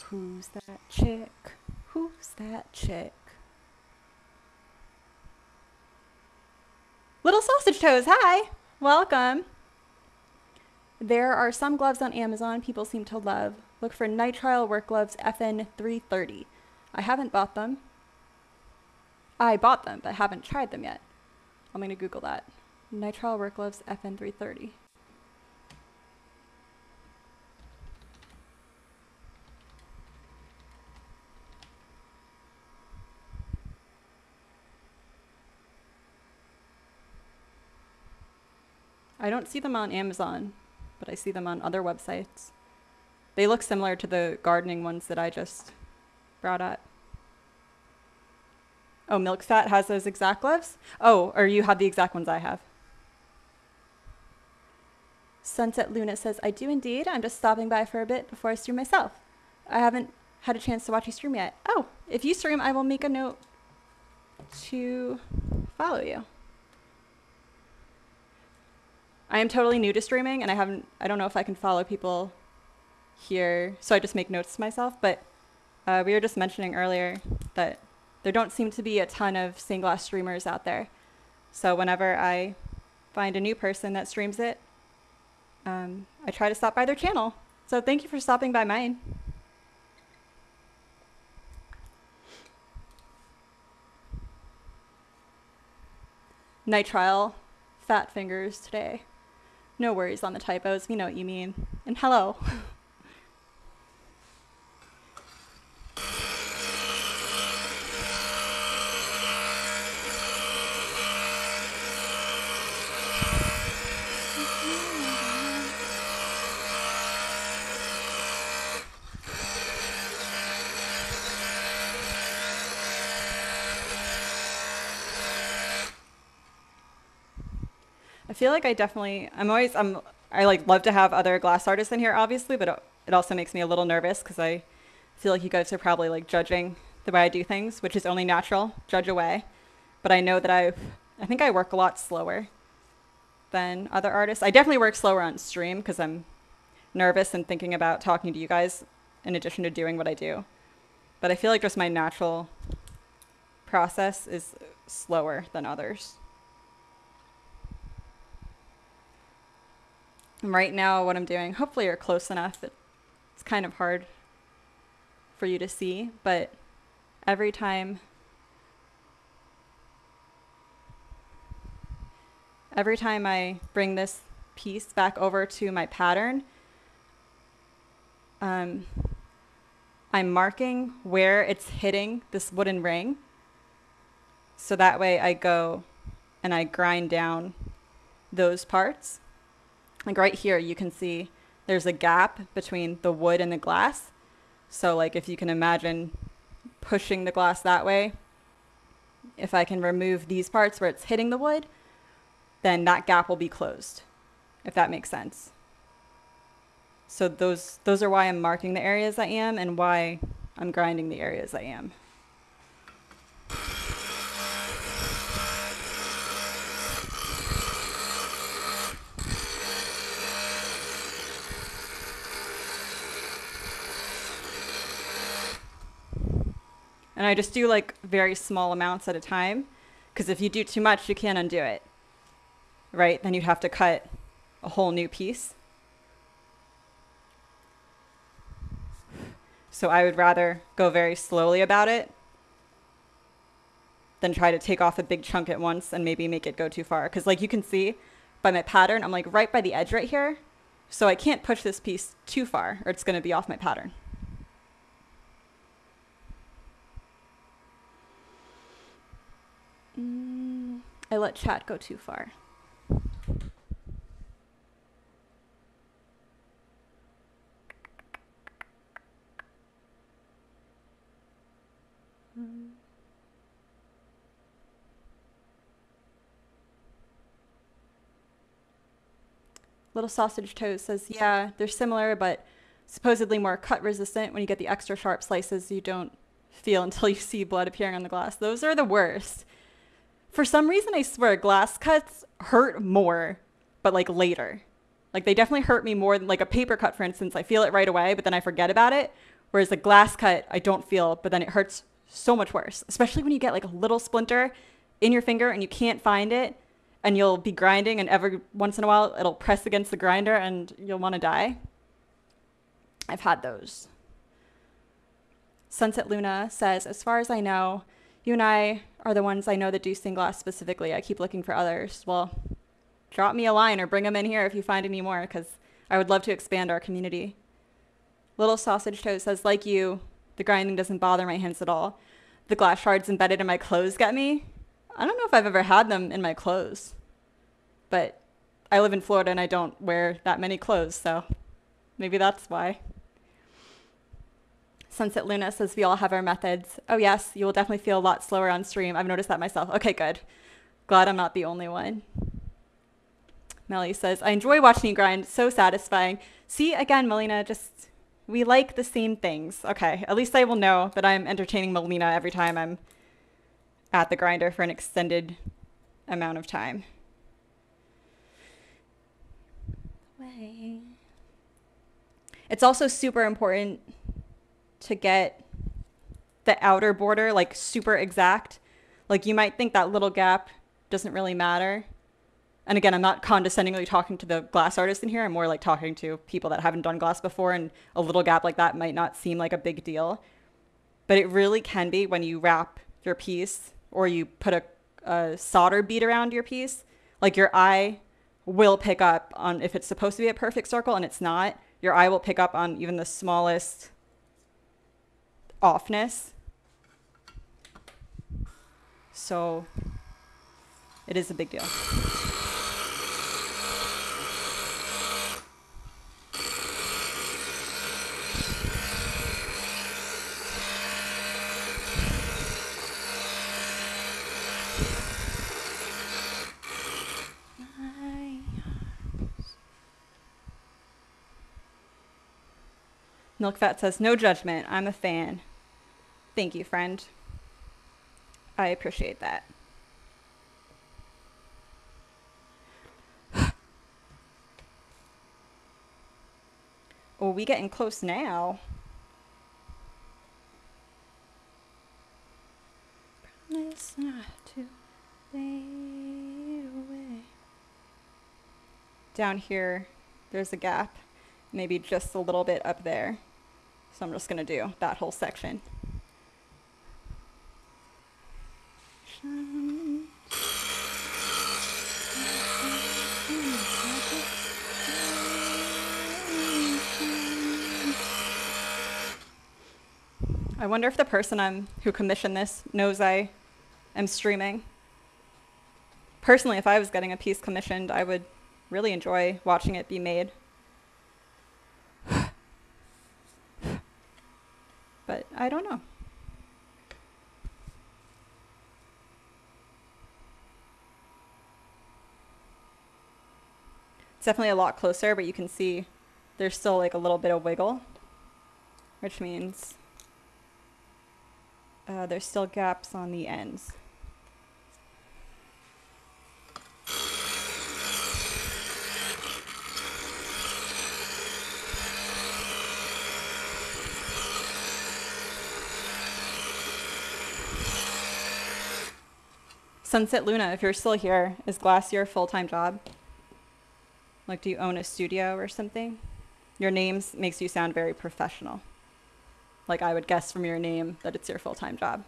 Who's that chick? Who's that chick? Little Sausage Toes, hi! Welcome. There are some gloves on Amazon people seem to love. Look for Nitrile work gloves FN 330. I haven't bought them. I bought them, but haven't tried them yet. I'm going to Google that. Nitrile work gloves FN 330. I don't see them on Amazon, but I see them on other websites. They look similar to the gardening ones that I just brought up. Oh, Milk Fat has those exact gloves? Oh, or you have the exact ones I have. Sunset Luna says, I do indeed. I'm just stopping by for a bit before I stream myself. I haven't had a chance to watch you stream yet. Oh, if you stream, I will make a note to follow you. I am totally new to streaming, and I don't know if I can follow people here, so I just make notes to myself, but we were just mentioning earlier that there don't seem to be a ton of stained glass streamers out there. So whenever I find a new person that streams it, I try to stop by their channel. So thank you for stopping by mine. Nitrile fat fingers today. No worries on the typos. We know what you mean. And hello. I feel like I like love to have other glass artists in here, obviously, but it also makes me a little nervous because I feel like you guys are probably like judging the way I do things, which is only natural. Judge away. But I know that I think I work a lot slower than other artists. I definitely work slower on stream because I'm nervous and thinking about talking to you guys in addition to doing what I do. But I feel like just my natural process is slower than others. And right now, what I'm doing, hopefully you're close enough. It's kind of hard for you to see, but every time I bring this piece back over to my pattern, I'm marking where it's hitting this wooden ring. So that way I go and I grind down those parts. Like right here, you can see there's a gap between the wood and the glass. So like if you can imagine pushing the glass that way, if I can remove these parts where it's hitting the wood, then that gap will be closed, if that makes sense. So those are why I'm marking the areas I am and why I'm grinding the areas I am. And I just do like very small amounts at a time, because if you do too much, you can't undo it, right? Then you'd have to cut a whole new piece. So I would rather go very slowly about it than try to take off a big chunk at once and maybe make it go too far. Because like you can see by my pattern, I'm like right by the edge right here. So I can't push this piece too far or it's going to be off my pattern. I let chat go too far. Little Sausage Toast says, yeah, they're similar, but supposedly more cut resistant. When you get the extra sharp slices, you don't feel until you see blood appearing on the glass. Those are the worst. For some reason, I swear, glass cuts hurt more, but like later. Like they definitely hurt me more than like a paper cut, for instance. I feel it right away, but then I forget about it. Whereas a glass cut, I don't feel, but then it hurts so much worse, especially when you get like a little splinter in your finger and you can't find it. And you'll be grinding and every once in a while it'll press against the grinder and you'll want to die. I've had those. Sunset Luna says, as far as I know, you and I are the ones I know that do stained glass specifically. I keep looking for others. Well, drop me a line or bring them in here if you find any more, because I would love to expand our community. Little Sausage Toast says, like you, the grinding doesn't bother my hands at all. The glass shards embedded in my clothes get me. I don't know if I've ever had them in my clothes, but I live in Florida and I don't wear that many clothes, so maybe that's why. Sunset Luna says, we all have our methods. Oh yes, you will definitely feel a lot slower on stream. I've noticed that myself. Okay, good. Glad I'm not the only one. Melly says, I enjoy watching you grind. So satisfying. See, again, Melina, just, we like the same things. Okay, at least I will know that I'm entertaining Melina every time I'm at the grinder for an extended amount of time. It's also super important to get the outer border like super exact. Like you might think that little gap doesn't really matter. And again, I'm not condescendingly talking to the glass artist in here. I'm more like talking to people that haven't done glass before, and a little gap like that might not seem like a big deal. But it really can be when you wrap your piece or you put a solder bead around your piece. Like your eye will pick up on, if it's supposed to be a perfect circle and it's not, your eye will pick up on even the smallest offness. So it is a big deal. Milk Fat says, no judgment. I'm a fan. Thank you, friend. I appreciate that. Oh, we getting close now. Promise not to fade away. Down here, there's a gap. Maybe just a little bit up there. So I'm just going to do that whole section. I wonder if the person who commissioned this knows I am streaming. Personally, if I was getting a piece commissioned, I would really enjoy watching it be made. but I don't know. It's definitely a lot closer, but you can see there's still like a little bit of wiggle, which means there's still gaps on the ends. Sunset Luna, if you're still here, is glass your full-time job? Like, do you own a studio or something? Your name makes you sound very professional. Like, I would guess from your name that it's your full-time job.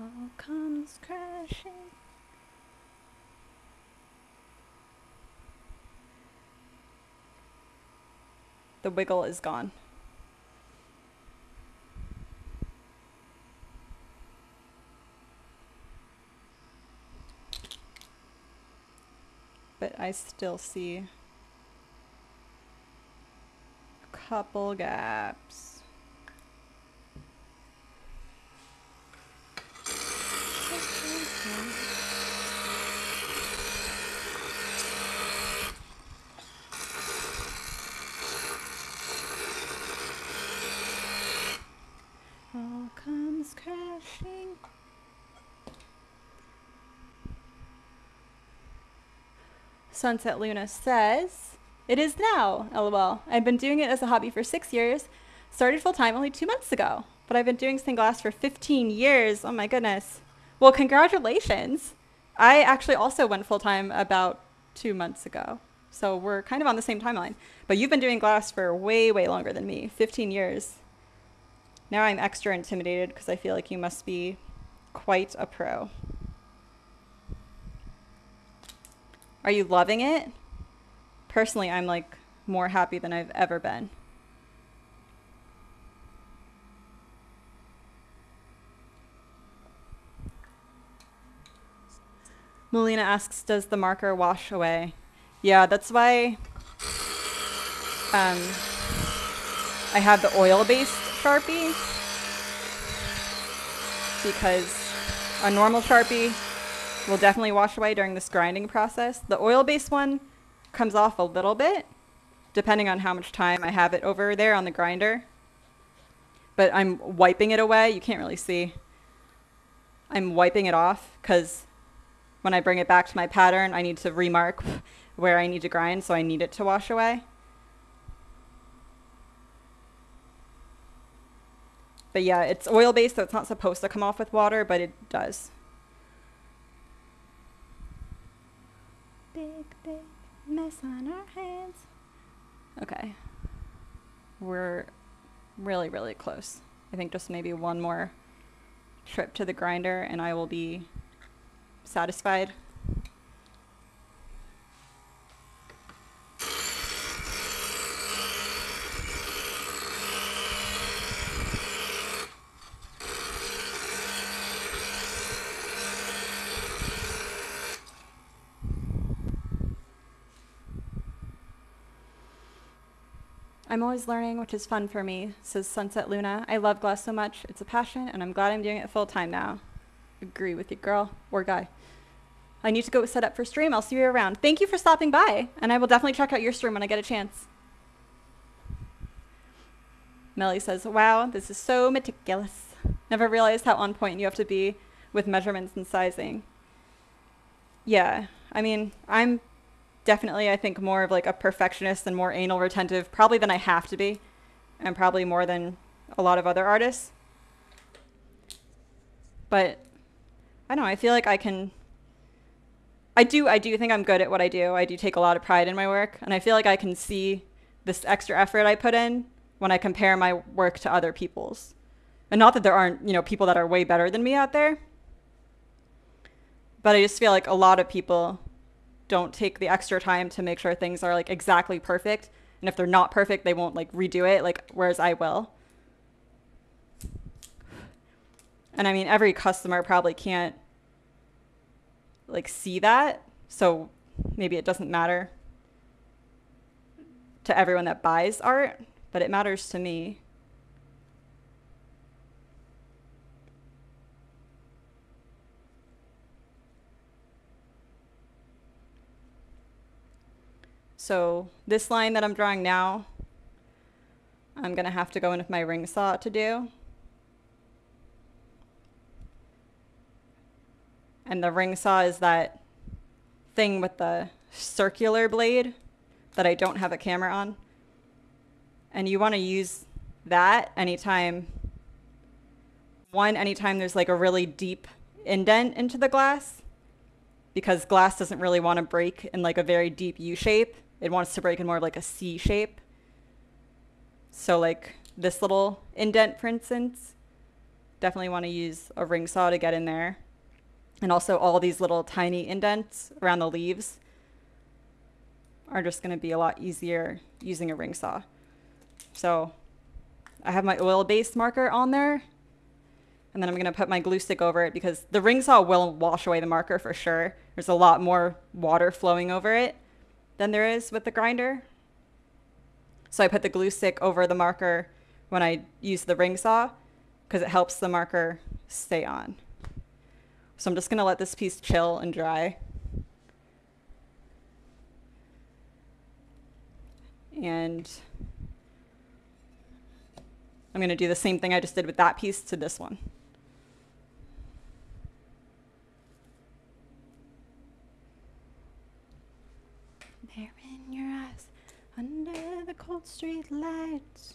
All comes crashing. The wiggle is gone. But I still see a couple gaps. All comes crashing. Sunset Luna says, "It is now, LOL. I've been doing it as a hobby for 6 years. Started full-time only 2 months ago, but I've been doing stained glass for 15 years. Oh my goodness. Well, congratulations. I actually also went full-time about 2 months ago. So we're kind of on the same timeline. But you've been doing glass for way, way longer than me. 15 years. Now I'm extra intimidated because I feel like you must be quite a pro. Are you loving it? Personally, I'm like more happy than I've ever been. Melina asks, does the marker wash away? Yeah, that's why I have the oil-based Sharpie, because a normal Sharpie will definitely wash away during this grinding process. The oil-based one comes off a little bit, depending on how much time I have it over there on the grinder. But I'm wiping it away. You can't really see. I'm wiping it off because when I bring it back to my pattern, I need to remark where I need to grind, so I need it to wash away. But yeah, it's oil-based, so it's not supposed to come off with water, but it does. Big, big mess on our hands. Okay. We're really, really close. I think just maybe one more trip to the grinder and I will be satisfied. I'm always learning, which is fun for me, says Sunset Luna. I love glass so much. It's a passion, and I'm glad I'm doing it full time now. Agree with you, girl or guy. I need to go set up for stream. I'll see you around. Thank you for stopping by, and I will definitely check out your stream when I get a chance. Melly says, wow, this is so meticulous. Never realized how on point you have to be with measurements and sizing. Yeah, I mean, I'm definitely, I think, more of like a perfectionist and more anal retentive, probably than I have to be, and probably more than a lot of other artists. But I don't know, I feel like I can, I do think I'm good at what I do. I do take a lot of pride in my work, and I feel like I can see this extra effort I put in when I compare my work to other people's. And not that there aren't, you know, people that are way better than me out there, but I just feel like a lot of people don't take the extra time to make sure things are like exactly perfect. And if they're not perfect, they won't like redo it, like, whereas I will. And I mean, every customer probably can't like see that, so maybe it doesn't matter. to everyone that buys art, but it matters to me. So this line that I'm drawing now, I'm going to have to go in with my ring saw to do. And the ring saw is that thing with the circular blade that I don't have a camera on. And you want to use that anytime there's like a really deep indent into the glass, because glass doesn't really want to break in like a very deep U shape. It wants to break in more of like a C shape. So like this little indent, for instance, definitely want to use a ring saw to get in there. And also all these little tiny indents around the leaves are just going to be a lot easier using a ring saw. So I have my oil-based marker on there, and then I'm going to put my glue stick over it because the ring saw will wash away the marker for sure. There's a lot more water flowing over it than there is with the grinder. So I put the glue stick over the marker when I use the ring saw because it helps the marker stay on. So I'm just going to let this piece chill and dry. And I'm going to do the same thing I just did with that piece to this one. There in your eyes, under the cold street lights.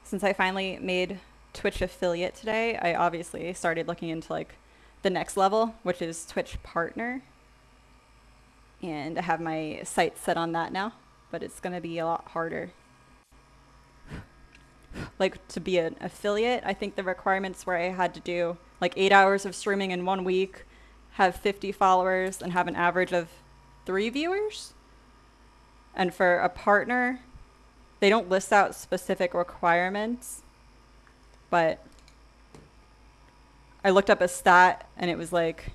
Since I finally made Twitch affiliate today, I obviously started looking into like the next level, which is Twitch partner. And I have my sights set on that now, but it's going to be a lot harder. Like to be an affiliate, I think the requirements where I had to do like 8 hours of streaming in 1 week, have 50 followers, and have an average of 3 viewers. And for a partner, they don't list out specific requirements, but I looked up a stat and it was like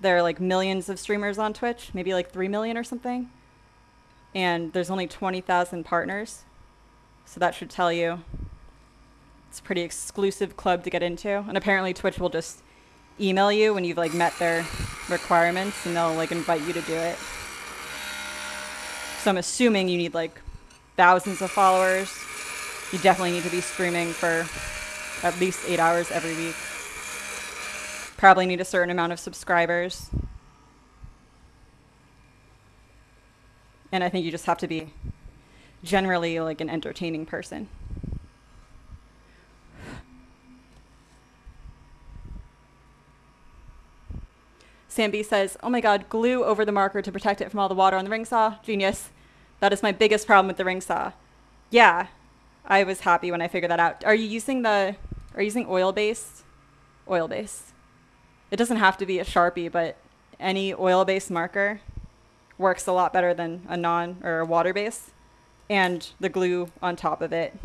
there are like millions of streamers on Twitch, maybe like 3 million or something, and there's only 20,000 partners. So that should tell you it's a pretty exclusive club to get into. And apparently Twitch will just email you when you've like met their requirements, and they'll like invite you to do it. So I'm assuming you need like thousands of followers. You definitely need to be streaming for at least 8 hours every week. Probably need a certain amount of subscribers. And I think you just have to be generally like an entertaining person. Sam B says, oh my god, glue over the marker to protect it from all the water on the ring saw. Genius. That is my biggest problem with the ring saw. Yeah, I was happy when I figured that out. Are you using oil-based? Oil-based. It doesn't have to be a Sharpie, but any oil-based marker works a lot better than a water-based. And the glue on top of it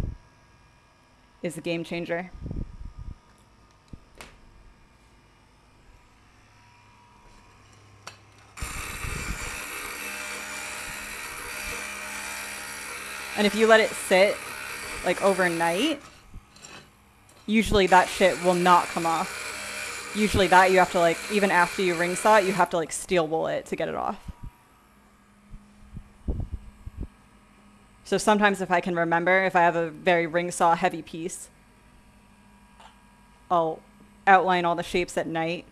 is a game changer. And if you let it sit like overnight, usually that shit will not come off. Usually that you have to like, even after you ring saw it, you have to like steel wool it to get it off. So sometimes if I can remember, if I have a very ring saw heavy piece, I'll outline all the shapes at night,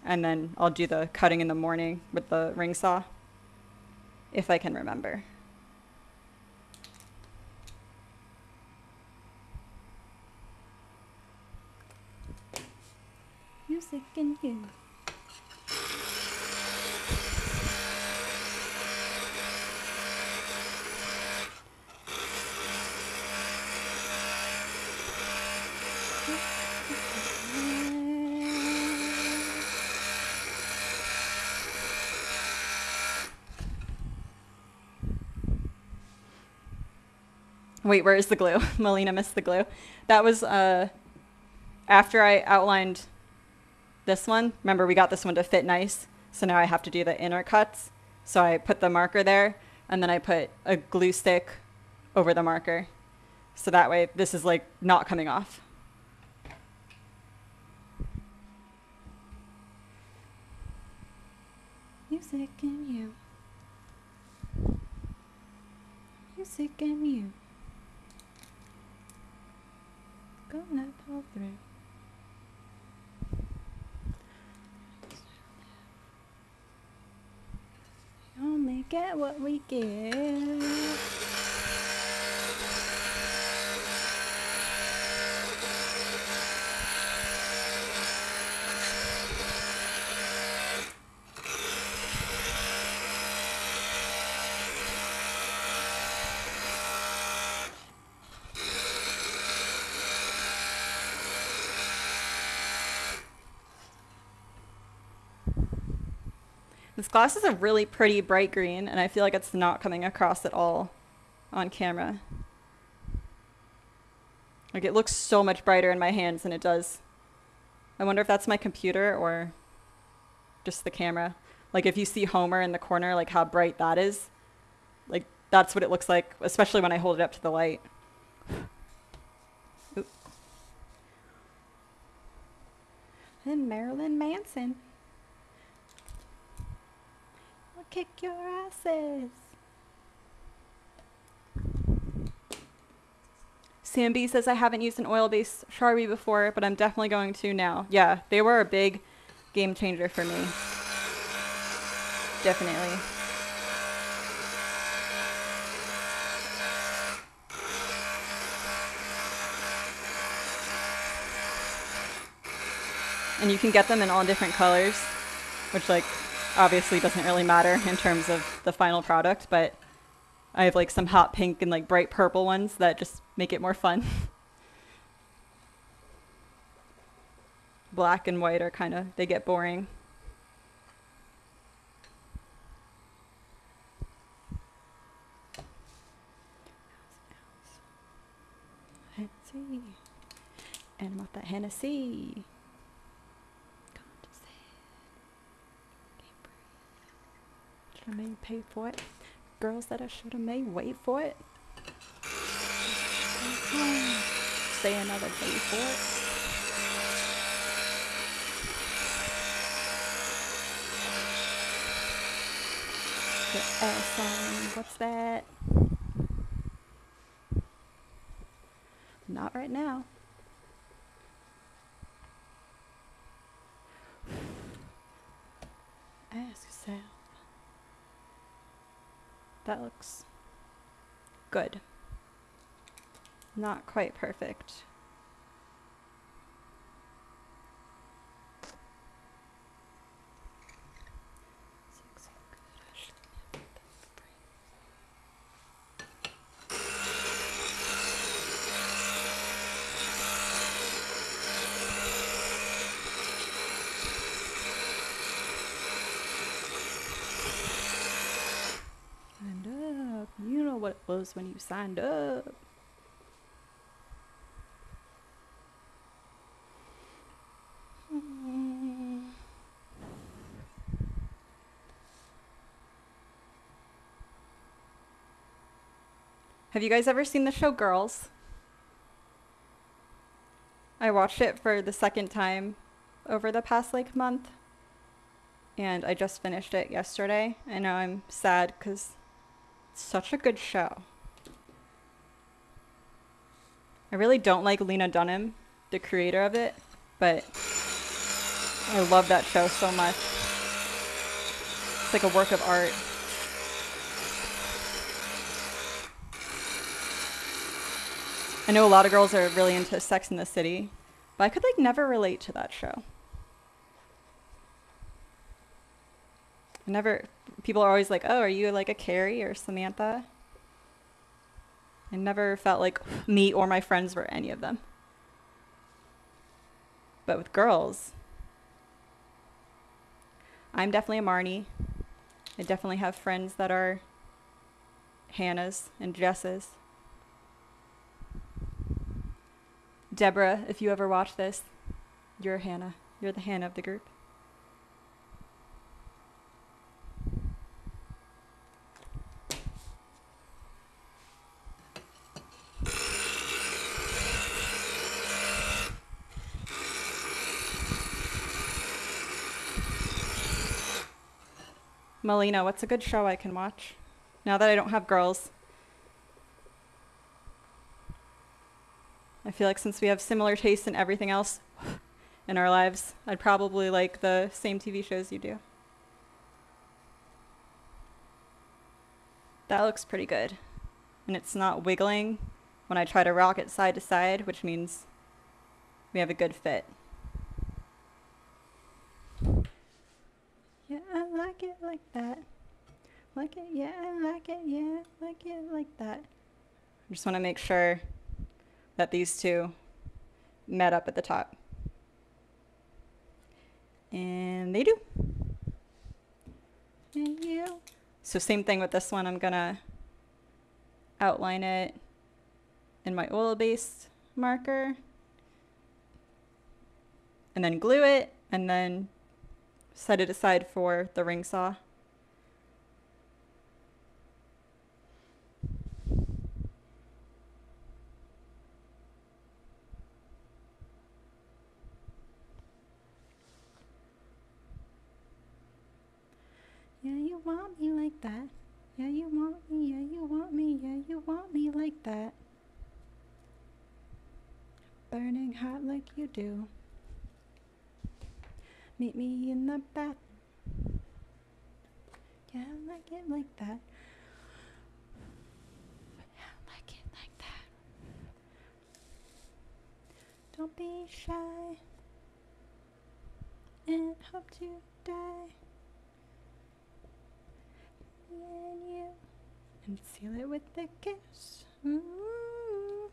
and then I'll do the cutting in the morning with the ring saw, if I can remember. Music and you. Wait, where is the glue? Melina missed the glue. That was after I outlined this one. Remember, we got this one to fit nice. So now I have to do the inner cuts. So I put the marker there, and then I put a glue stick over the marker. So that way this is like not coming off. Music and you. Music and you. Gonna pull through. We only get what we give. This glass is a really pretty bright green, and I feel like it's not coming across at all on camera. Like, it looks so much brighter in my hands than it does. I wonder if that's my computer or just the camera. Like, if you see Homer in the corner, like how bright that is, like that's what it looks like, especially when I hold it up to the light. Oop. And Marilyn Manson. I'll kick your asses. Sam B says I haven't used an oil-based Sharpie before, but I'm definitely going to now. Yeah, they were a big game changer for me. Definitely. And you can get them in all different colors, which like obviously doesn't really matter in terms of the final product, but I have like some hot pink and like bright purple ones that just make it more fun. Black and white are kind of, they get boring. Hennessy. And I'm off that Hennessy. Should have made pay for it. Girls that I should have made wait for it. Stay another day for it. The ass on. What's that? Not right now. Ask yourself. That looks good. Not quite perfect. You know what it was when you signed up. Have you guys ever seen the show Girls? I watched it for the second time over the past like month, and I just finished it yesterday. I know I'm sad because it's such a good show. I really don't like Lena Dunham, the creator of it, but I love that show so much. It's like a work of art. I know a lot of girls are really into Sex and the City, but I could like never relate to that show. I never, people are always like, oh, are you like a Carrie or Samantha? I never felt like me or my friends were any of them. But with girls, I'm definitely a Marnie. I definitely have friends that are Hannahs and Jesses. Deborah, if you ever watch this, you're Hannah. You're the Hannah of the group. Melina, what's a good show I can watch now that I don't have girls? I feel like since we have similar tastes in everything else in our lives, I'd probably like the same TV shows you do. That looks pretty good. And it's not wiggling when I try to rock it side to side, which means we have a good fit. Yeah, I like it like that. Like it, yeah, I like it, yeah, like it like that. I just want to make sure that these two met up at the top. And they do. And you. So same thing with this one. I'm gonna outline it in my oil-based marker. And then glue it, and then set it aside for the ring saw. Yeah, you want me like that. Yeah, you want me, yeah, you want me, yeah, you want me like that. Burning hot like you do. Meet me in the bath. Yeah, I like it like that. Yeah, I like it like that. Don't be shy and hope to die. And you. And seal it with a kiss. Ooh.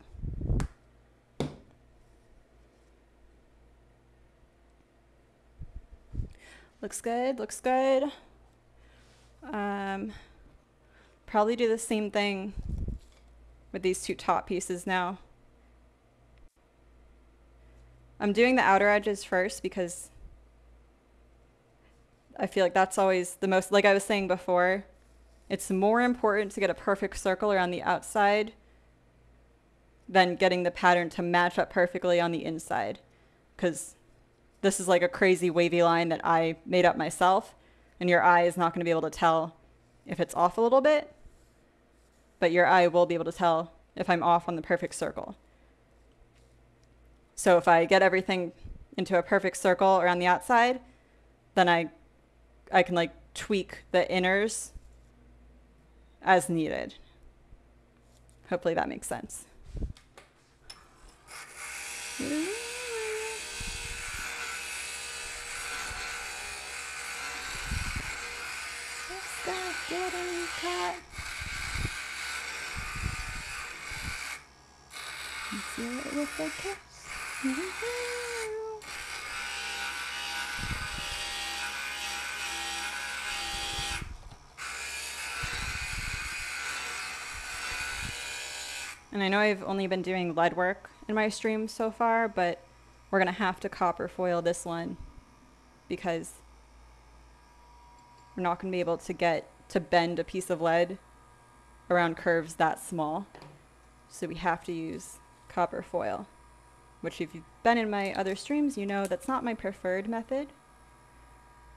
Looks good, looks good. Probably do the same thing with these two top pieces now. I'm doing the outer edges first because I feel like that's always the most, like I was saying before, it's more important to get a perfect circle around the outside than getting the pattern to match up perfectly on the inside. Because this is like a crazy wavy line that I made up myself, and your eye is not going to be able to tell if it's off a little bit, but your eye will be able to tell if I'm off on the perfect circle. So if I get everything into a perfect circle around the outside, then I can like tweak the inners as needed. Hopefully that makes sense. Stop getting caught. Seal it with a kiss. And I know I've only been doing lead work in my stream so far, but we're gonna have to copper foil this one because we're not gonna be able to get to bend a piece of lead around curves that small. So we have to use copper foil, which if you've been in my other streams, you know that's not my preferred method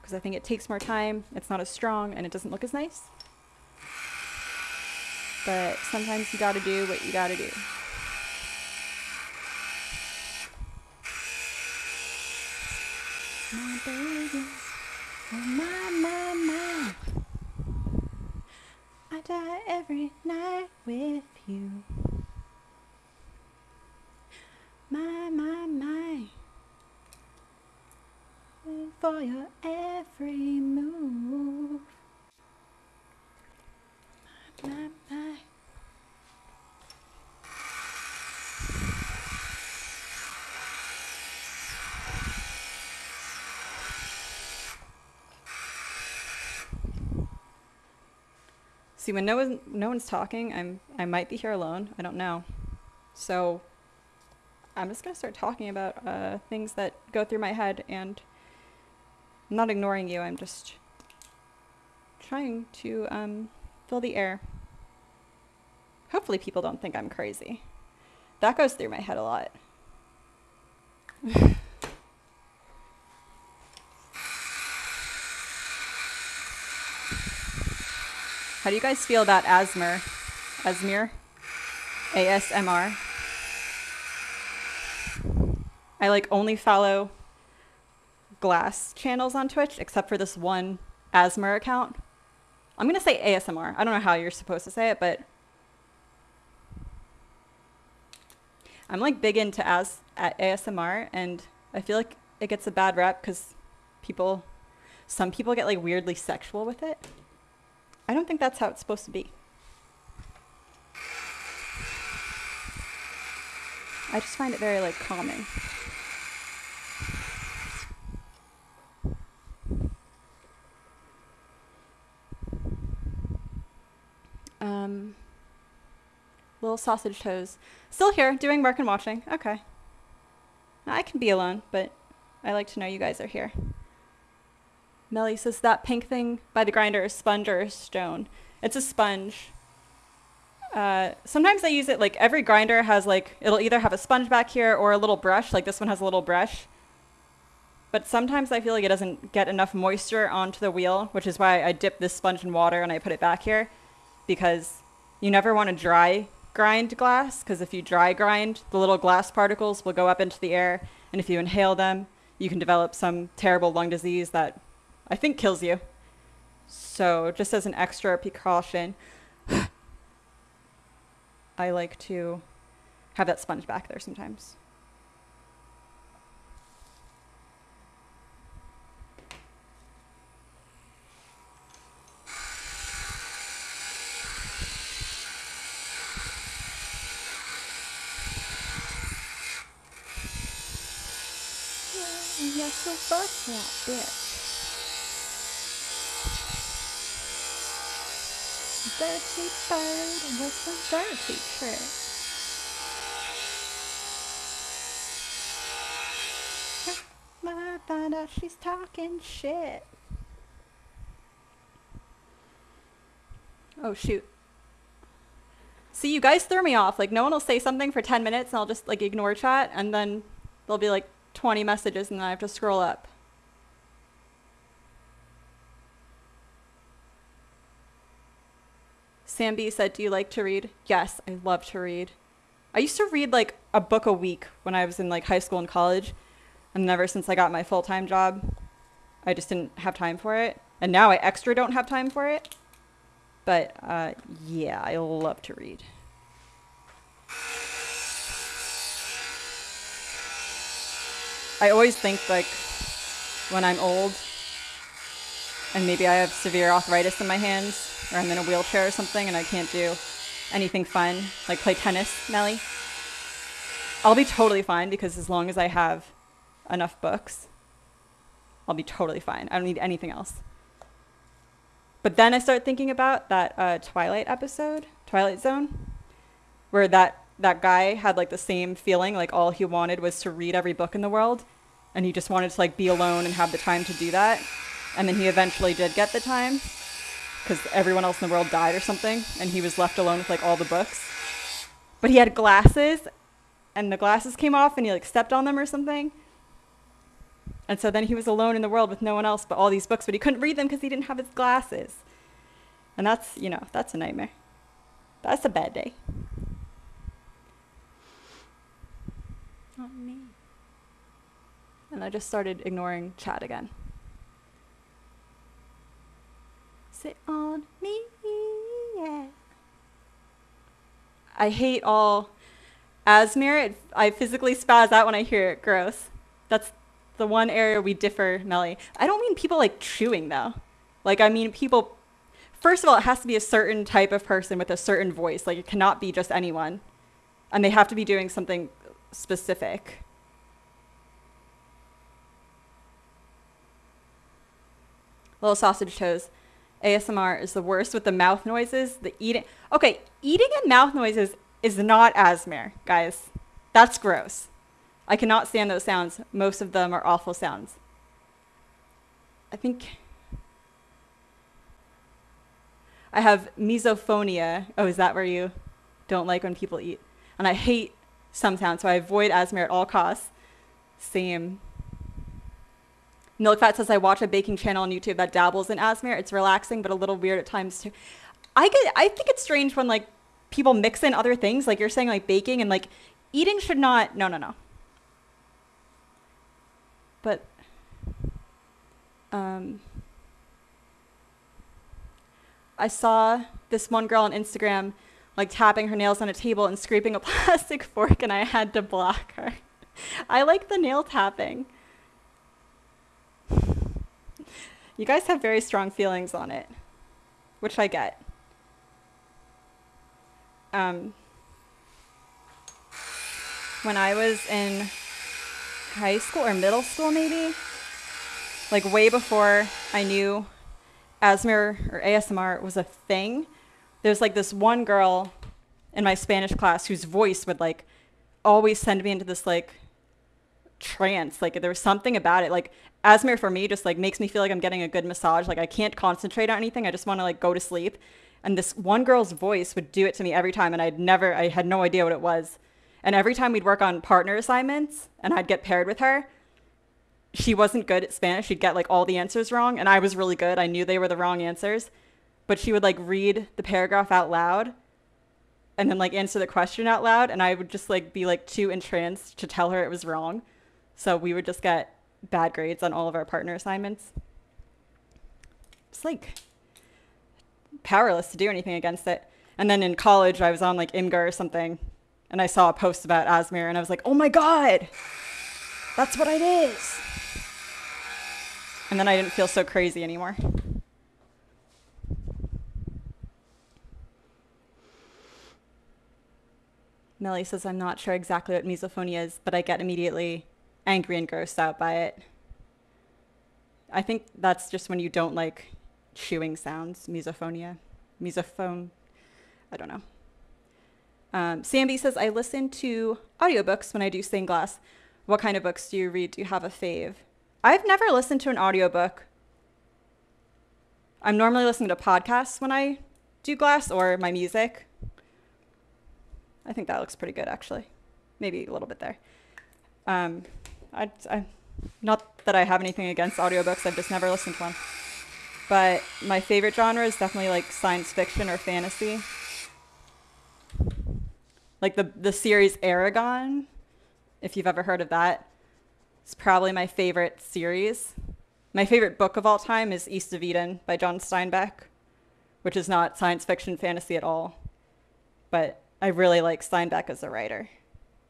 because I think it takes more time, it's not as strong, and it doesn't look as nice. But sometimes you gotta do what you gotta do. My baby, oh my. I die every night with you. My. Wait for your every move. See, when no one's talking, I might be here alone. I don't know. So I'm just gonna start talking about things that go through my head, and I'm not ignoring you. I'm just trying to fill the air. Hopefully people don't think I'm crazy. That goes through my head a lot. How do you guys feel about ASMR? ASMR. I like only follow Glass channels on Twitch, except for this one ASMR account. I'm gonna say ASMR. I don't know how you're supposed to say it, but I'm like big into ASMR, and I feel like it gets a bad rep because some people get like weirdly sexual with it. I don't think that's how it's supposed to be. I just find it very like calming. Little sausage toes. Still here, doing work and watching. Okay. I can be alone, but I like to know you guys are here. Melly says that pink thing by the grinder is sponge or stone. It's a sponge. Sometimes I use it, like every grinder has like, it'll either have a sponge back here or a little brush, like this one has a little brush. But sometimes I feel like it doesn't get enough moisture onto the wheel, which is why I dip this sponge in water and I put it back here, because you never want to dry grind glass, because if you dry grind, the little glass particles will go up into the air, and if you inhale them, you can develop some terrible lung disease that I think kills you. So just as an extra precaution, I like to have that sponge back there sometimes. Yeah, so fuck that bitch. Dirty bird with some dirty trick. I find out she's talking shit. Oh shoot. See, you guys threw me off. Like, no one will say something for 10 minutes and I'll just like ignore chat, and then there'll be like 20 messages and then I have to scroll up. Sam B said, do you like to read? Yes, I love to read. I used to read like a book a week when I was in like high school and college, and ever since I got my full-time job, I just didn't have time for it. And now I extra don't have time for it. But yeah, I love to read. I always think like when I'm old and maybe I have severe arthritis in my hands, or I'm in a wheelchair or something and I can't do anything fun, like play tennis, Melly, I'll be totally fine, because as long as I have enough books, I'll be totally fine. I don't need anything else. But then I start thinking about that Twilight episode, Twilight Zone, where that guy had like the same feeling, like all he wanted was to read every book in the world, and he just wanted to like be alone and have the time to do that. And then he eventually did get the time, because everyone else in the world died or something, and he was left alone with like all the books. But he had glasses, and the glasses came off and he like stepped on them or something. And so then he was alone in the world with no one else but all these books, but he couldn't read them because he didn't have his glasses. And that's, you know, that's a nightmare. That's a bad day. Not me. And I just started ignoring chat again. Sit on me, yeah. I hate all ASMR. I physically spaz out when I hear it. Gross. That's the one area we differ, Melly. I don't mean people like chewing though. Like, I mean people, first of all, it has to be a certain type of person with a certain voice. Like, it cannot be just anyone. And they have to be doing something specific. Little sausage toes. ASMR is the worst with the mouth noises, the eating. Okay, eating and mouth noises is not ASMR, guys. That's gross. I cannot stand those sounds. Most of them are awful sounds. I think I have misophonia. Oh, is that where you don't like when people eat? And I hate some sounds, so I avoid ASMR at all costs. Same. Milkfat says I watch a baking channel on YouTube that dabbles in ASMR. It's relaxing, but a little weird at times too. I think it's strange when like people mix in other things, like you're saying, like baking and like eating should not. No. But I saw this one girl on Instagram like tapping her nails on a table and scraping a plastic fork, and I had to block her. I like the nail tapping. You guys have very strong feelings on it, which I get. When I was in high school or middle school, maybe, like way before I knew ASMR or ASMR was a thing, there's like this one girl in my Spanish class whose voice would like always send me into this like trance. Like there was something about it. Like ASMR for me just like makes me feel like I'm getting a good massage. Like I can't concentrate on anything. I just want to like go to sleep. And this one girl's voice would do it to me every time. And I had no idea what it was. And every time we'd work on partner assignments and I'd get paired with her, she wasn't good at Spanish. She'd get like all the answers wrong. And I was really good. I knew they were the wrong answers. But she would like read the paragraph out loud and then like answer the question out loud. And I would just like be like too entranced to tell her it was wrong. So we would just get bad grades on all of our partner assignments. It's like powerless to do anything against it. And then in college, I was on like Imgur or something, and I saw a post about ASMR, and I was like, oh my God, that's what it is. And then I didn't feel so crazy anymore. Melly says, I'm not sure exactly what misophonia is, but I get immediately angry and grossed out by it. I think that's just when you don't like chewing sounds. Misophonia. Misophone. I don't know. Samby says, I listen to audiobooks when I do stained glass. What kind of books do you read? Do you have a fave? I've never listened to an audiobook. I'm normally listening to podcasts when I do glass or my music. I think that looks pretty good, actually. Maybe a little bit there. Not that I have anything against audiobooks. I've just never listened to one. But my favorite genre is definitely like science fiction or fantasy. Like the series Aragon, if you've ever heard of that. It's probably my favorite series. My favorite book of all time is East of Eden by John Steinbeck, which is not science fiction fantasy at all. But I really like Steinbeck as a writer.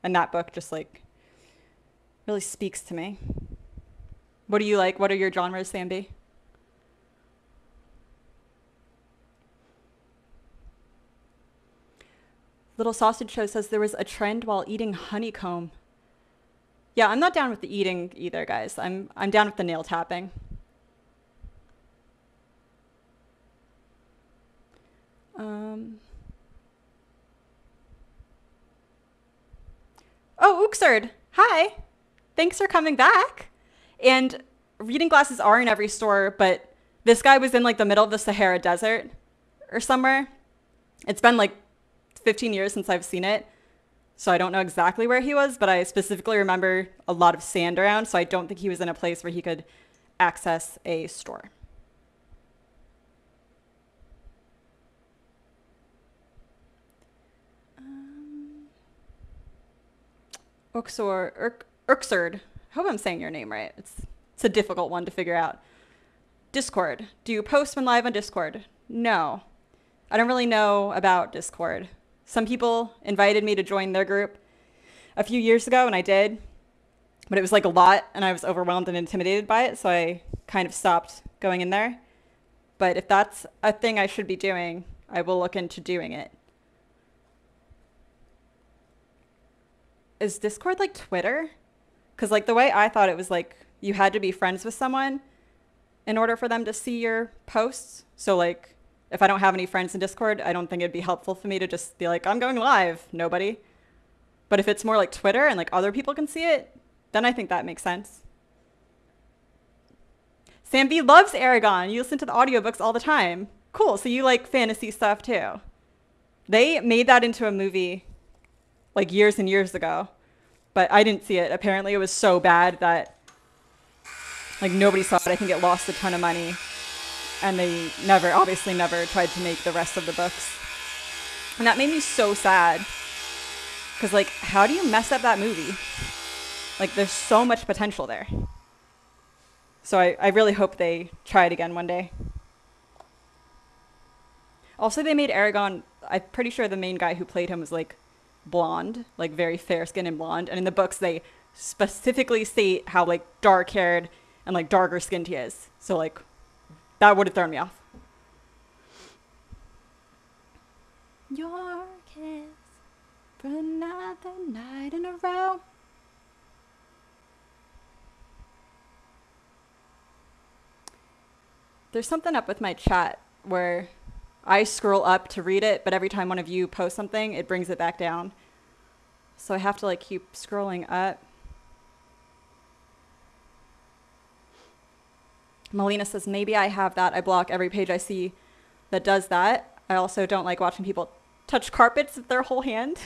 And that book just like really speaks to me. What do you like? What are your genres, Samby? Little Sausage Show says there was a trend while eating honeycomb. Yeah, I'm not down with the eating either, guys. I'm down with the nail tapping. Oh, Uxard. Hi. Thanks for coming back. And reading glasses are in every store, but this guy was in like the middle of the Sahara Desert or somewhere. It's been like 15 years since I've seen it, so I don't know exactly where he was, but I specifically remember a lot of sand around, so I don't think he was in a place where he could access a store. Urksard. I hope I'm saying your name right. It's a difficult one to figure out. Discord. Do you post when live on Discord? No. I don't really know about Discord. Some people invited me to join their group a few years ago, and I did. But it was like a lot, and I was overwhelmed and intimidated by it, so I kind of stopped going in there. But if that's a thing I should be doing, I will look into doing it. Is Discord like Twitter? Because like the way I thought it was like you had to be friends with someone in order for them to see your posts. So like, if I don't have any friends in Discord, I don't think it'd be helpful for me to just be like, I'm going live, nobody. But if it's more like Twitter and like other people can see it, then I think that makes sense. Sam B loves Aragon. You listen to the audiobooks all the time. Cool, so you like fantasy stuff too. They made that into a movie like years and years ago, but I didn't see it. Apparently it was so bad that like nobody saw it. I think it lost a ton of money, and they obviously never tried to make the rest of the books. And that made me so sad, because like, how do you mess up that movie? Like, there's so much potential there. So I really hope they try it again one day. Also, they made Aragon, I'm pretty sure the main guy who played him was like blonde, like very fair skinned and blonde. And in the books, they specifically state how like dark haired and like darker skinned he is. So like, that would have thrown me off. Your kiss for another night in a row. There's something up with my chat where I scroll up to read it, but every time one of you posts something, it brings it back down. So I have to like keep scrolling up. Melina says, maybe I have that. I block every page I see that does that. I also don't like watching people touch carpets with their whole hand.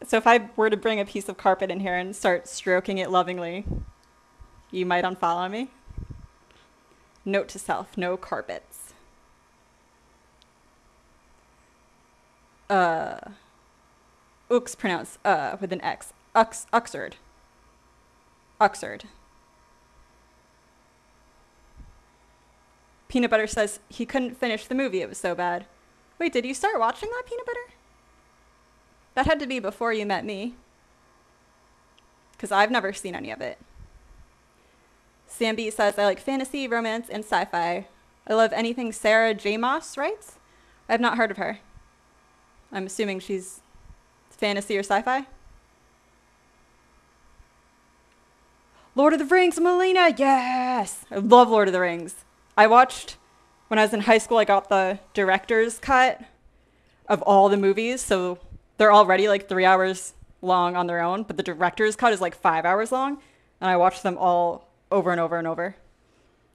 So if I were to bring a piece of carpet in here and start stroking it lovingly, you might unfollow me. Note to self, no carpets. Ux pronounced with an X. Uxard. Uxard. Peanut Butter says he couldn't finish the movie, it was so bad. Wait, did you start watching that, Peanut Butter? That had to be before you met me, because I've never seen any of it. Sam B says, I like fantasy, romance, and sci-fi. I love anything Sarah J. Maas writes. I have not heard of her. I'm assuming she's fantasy or sci-fi. Lord of the Rings, Melina, yes! I love Lord of the Rings. I watched, when I was in high school, I got the director's cut of all the movies, so they're already like 3 hours long on their own, but the director's cut is like 5 hours long, and I watched them all over and over and over.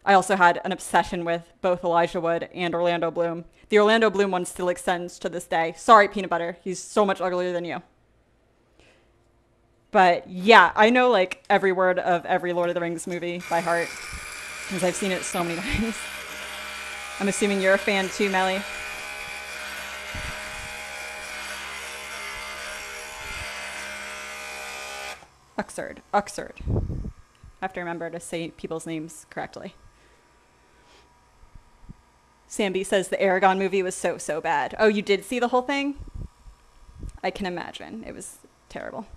I also had an obsession with both Elijah Wood and Orlando Bloom. The Orlando Bloom one still extends to this day. Sorry, Peanut Butter. He's so much uglier than you. But yeah, I know like every word of every Lord of the Rings movie by heart, because I've seen it so many times. I'm assuming you're a fan too, Melly. Uxard. I have to remember to say people's names correctly. Samby says the Aragon movie was so bad. Oh, you did see the whole thing? I can imagine. It was terrible.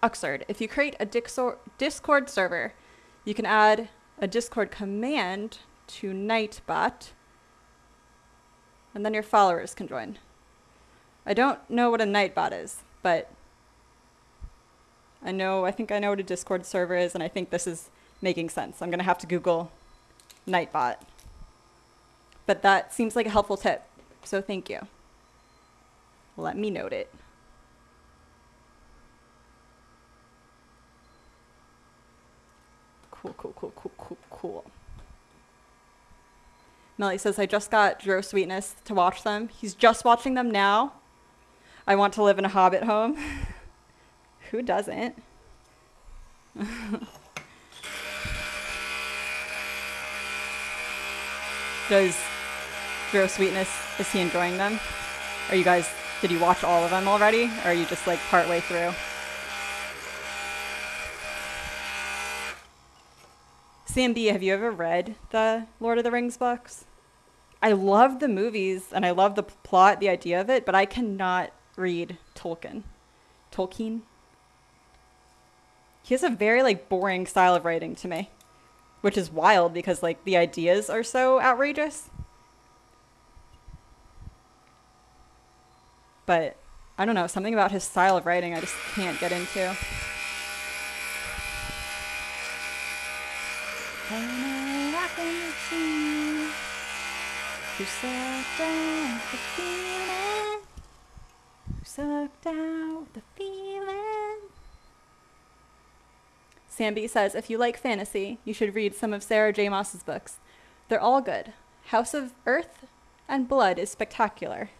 Uxard. If you create a Discord server, you can add a Discord command to Nightbot, and then your followers can join. I don't know what a Nightbot is, but I think I know what a Discord server is, and I think this is making sense. I'm going to have to Google Nightbot. But that seems like a helpful tip, so thank you. Let me note it. Cool. Melly says, I just got Drew Sweetness to watch them. He's just watching them now. I want to live in a hobbit home. Who doesn't? Does Drew Sweetness, is he enjoying them? Are you guys, did you watch all of them already? Or are you just like partway through? CMB, have you ever read the Lord of the Rings books? I love the movies and I love the plot, the idea of it, but I cannot read Tolkien. He has a very like boring style of writing to me, which is wild because like the ideas are so outrageous. But I don't know, something about his style of writing I just can't get into. in the sea. Who sucked out the feeling? Who sucked out the feeling? Samby says, if you like fantasy, you should read some of Sarah J. Maas's books. They're all good. House of Earth and Blood is spectacular.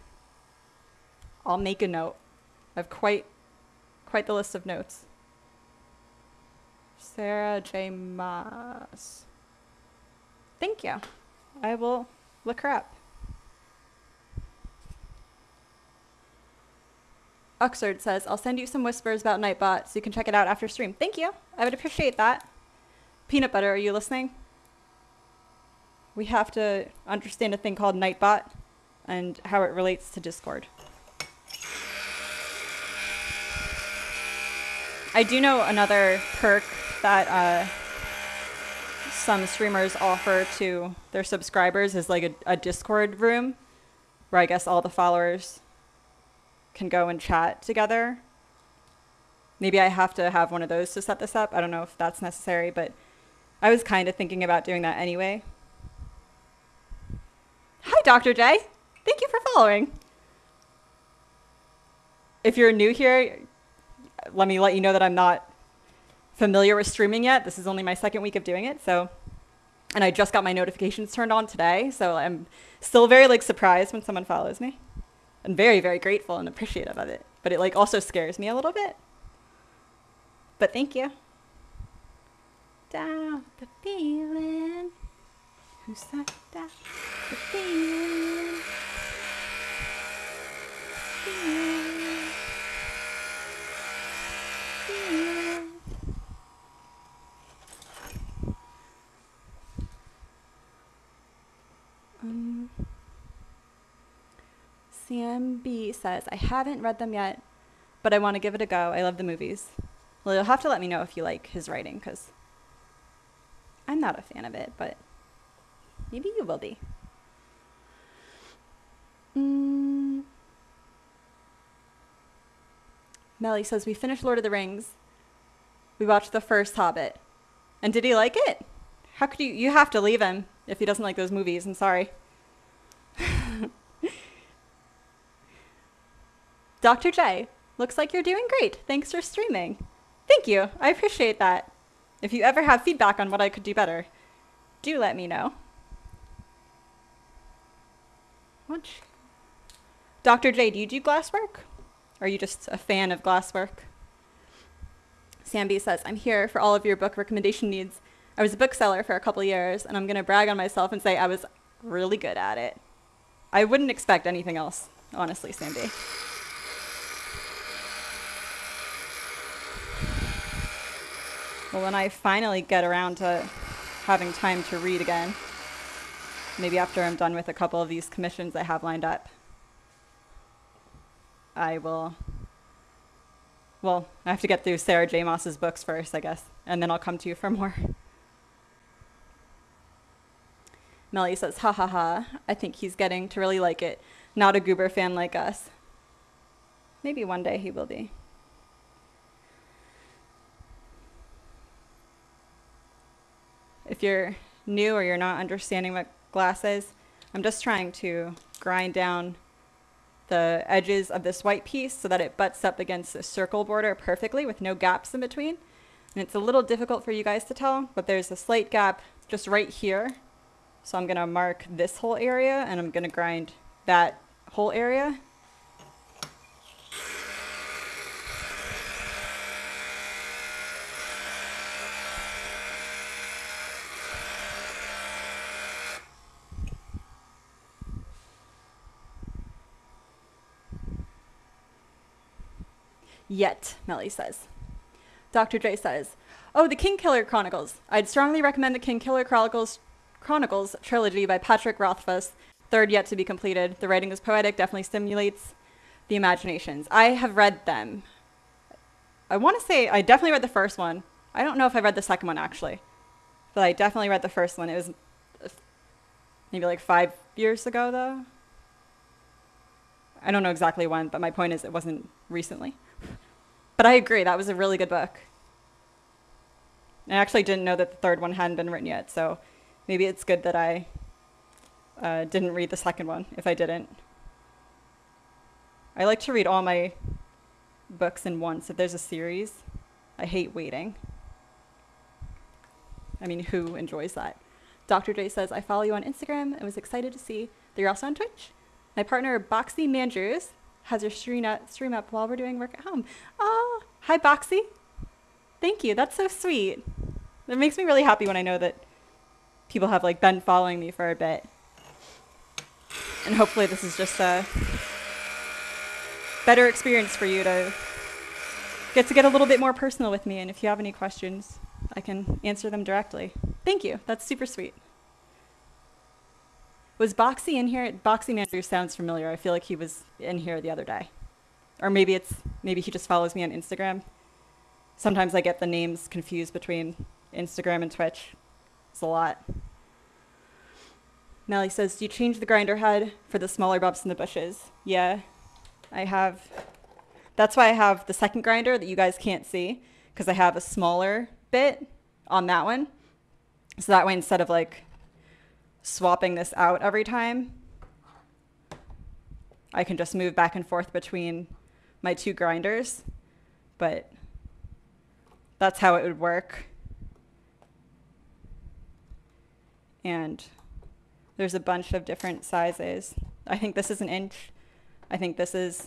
I'll make a note. I have quite the list of notes. Sarah J. Maas. Thank you. I will look her up. Uxard says, I'll send you some whispers about Nightbot so you can check it out after stream. Thank you. I would appreciate that. Peanut Butter, are you listening? We have to understand a thing called Nightbot and how it relates to Discord. I do know another perk that some streamers offer to their subscribers is like a Discord room where I guess all the followers can go and chat together. Maybe I have to have one of those to set this up. I don't know if that's necessary, but I was kind of thinking about doing that anyway. Hi, Dr. J. Thank you for following. If you're new here, let me let you know that I'm not familiar with streaming yet. This is only my second week of doing it, so, and I just got my notifications turned on today, so I'm still very surprised when someone follows me. I'm very, very grateful and appreciative of it, but it also scares me a little bit. But thank you. Down the feeling. Who sucked out the feeling? Feeling. Feeling. CMB says, I haven't read them yet, but I want to give it a go. I love the movies. Well, you'll have to let me know if you like his writing, because I'm not a fan of it, but maybe you will be. Melly says, we finished Lord of the Rings. We watched the first Hobbit. And did he like it? How could you have to leave him if he doesn't like those movies. I'm sorry. Dr. J, looks like you're doing great. Thanks for streaming. Thank you. I appreciate that. If you ever have feedback on what I could do better, do let me know. Dr. J, do you do glasswork? Or are you just a fan of glasswork? Samby says, I'm here for all of your book recommendation needs. I was a bookseller for a couple years, and I'm going to brag on myself and say I was really good at it. I wouldn't expect anything else, honestly, Samby. Well, when I finally get around to having time to read again, maybe after I'm done with a couple of these commissions I have lined up, I will, well, I have to get through Sarah J. Maas's books first, I guess, and then I'll come to you for more. Melly says, ha ha ha, I think he's getting to really like it. Not a Goober fan like us. Maybe one day he will be. If you're new or you're not understanding what glass is, I'm just trying to grind down the edges of this white piece so that it butts up against the circle border perfectly with no gaps in between. And it's a little difficult for you guys to tell, but there's a slight gap just right here. So I'm going to mark this whole area and I'm going to grind that whole area. Yet, Melly says. Dr. J says, oh, the Kingkiller Chronicles. I'd strongly recommend the Kingkiller Chronicles trilogy by Patrick Rothfuss, third yet to be completed. The writing is poetic, definitely stimulates the imaginations. I have read them. I want to say I definitely read the first one. I don't know if I read the second one, actually. But I definitely read the first one. It was maybe like 5 years ago, though. I don't know exactly when, but my point is it wasn't recently. But I agree, that was a really good book. I actually didn't know that the third one hadn't been written yet, so Maybe it's good that I didn't read the second one, if I didn't. I like to read all my books in once. If there's a series, I hate waiting. I mean, who enjoys that? Dr. J says, I follow you on Instagram and was excited to see that you're also on Twitch. My partner, Boxy Mandrews, has your stream up while we're doing work at home. Oh, hi, Boxy. Thank you. That's so sweet. It makes me really happy when I know that people have like been following me for a bit. And hopefully this is just a better experience for you to get a little bit more personal with me. And if you have any questions, I can answer them directly. Thank you. That's super sweet. Was Boxy in here? Boxy Manager sounds familiar. I feel like he was in here the other day. Or maybe he just follows me on Instagram. Sometimes I get the names confused between Instagram and Twitch. It's a lot. Melly says, do you change the grinder head for the smaller bumps in the bushes? Yeah, I have. That's why I have the second grinder that you guys can't see, because I have a smaller bit on that one. So that way, instead of like swapping this out every time, I can just move back and forth between my two grinders. But that's how it would work. And there's a bunch of different sizes. I think this is 1 inch. I think this is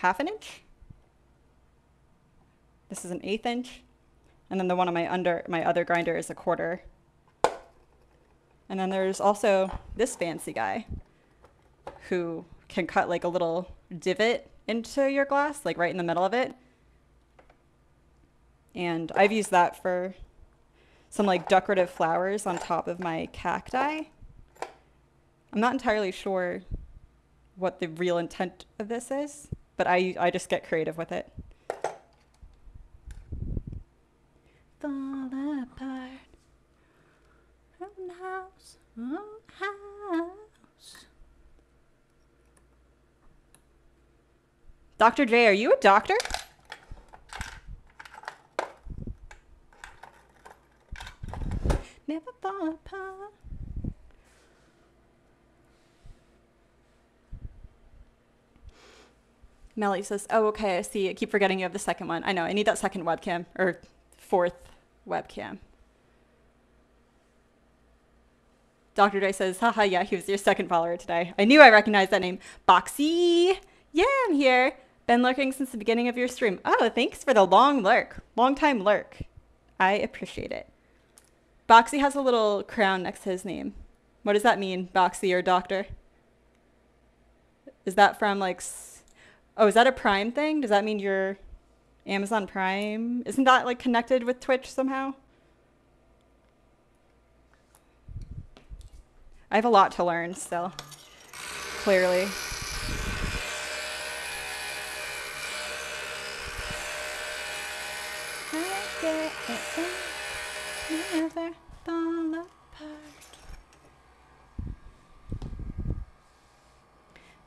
1/2 inch. This is 1/8 inch. And then the one on my other grinder is 1/4. And then there's also this fancy guy who can cut like a little divot into your glass, like right in the middle of it. And I've used that for some like decorative flowers on top of my cacti. I'm not entirely sure what the real intent of this is, but I just get creative with it. Fall apart from house, house. Dr. J, are you a doctor? Never fall apart. Melly says, oh, okay, I see. I keep forgetting you have the second one. I know, I need that second webcam, or fourth webcam. Dr. J says, haha, yeah, he was your second follower today. I knew I recognized that name. Boxy! Yeah, I'm here. Been lurking since the beginning of your stream. Oh, thanks for the long lurk. Long time lurk. I appreciate it. Boxy has a little crown next to his name. What does that mean, Boxy or Doctor? Is that from like... Oh, is that a Prime thing? Does that mean you're Amazon Prime? Isn't that like connected with Twitch somehow? I have a lot to learn still, clearly. Never fall apart.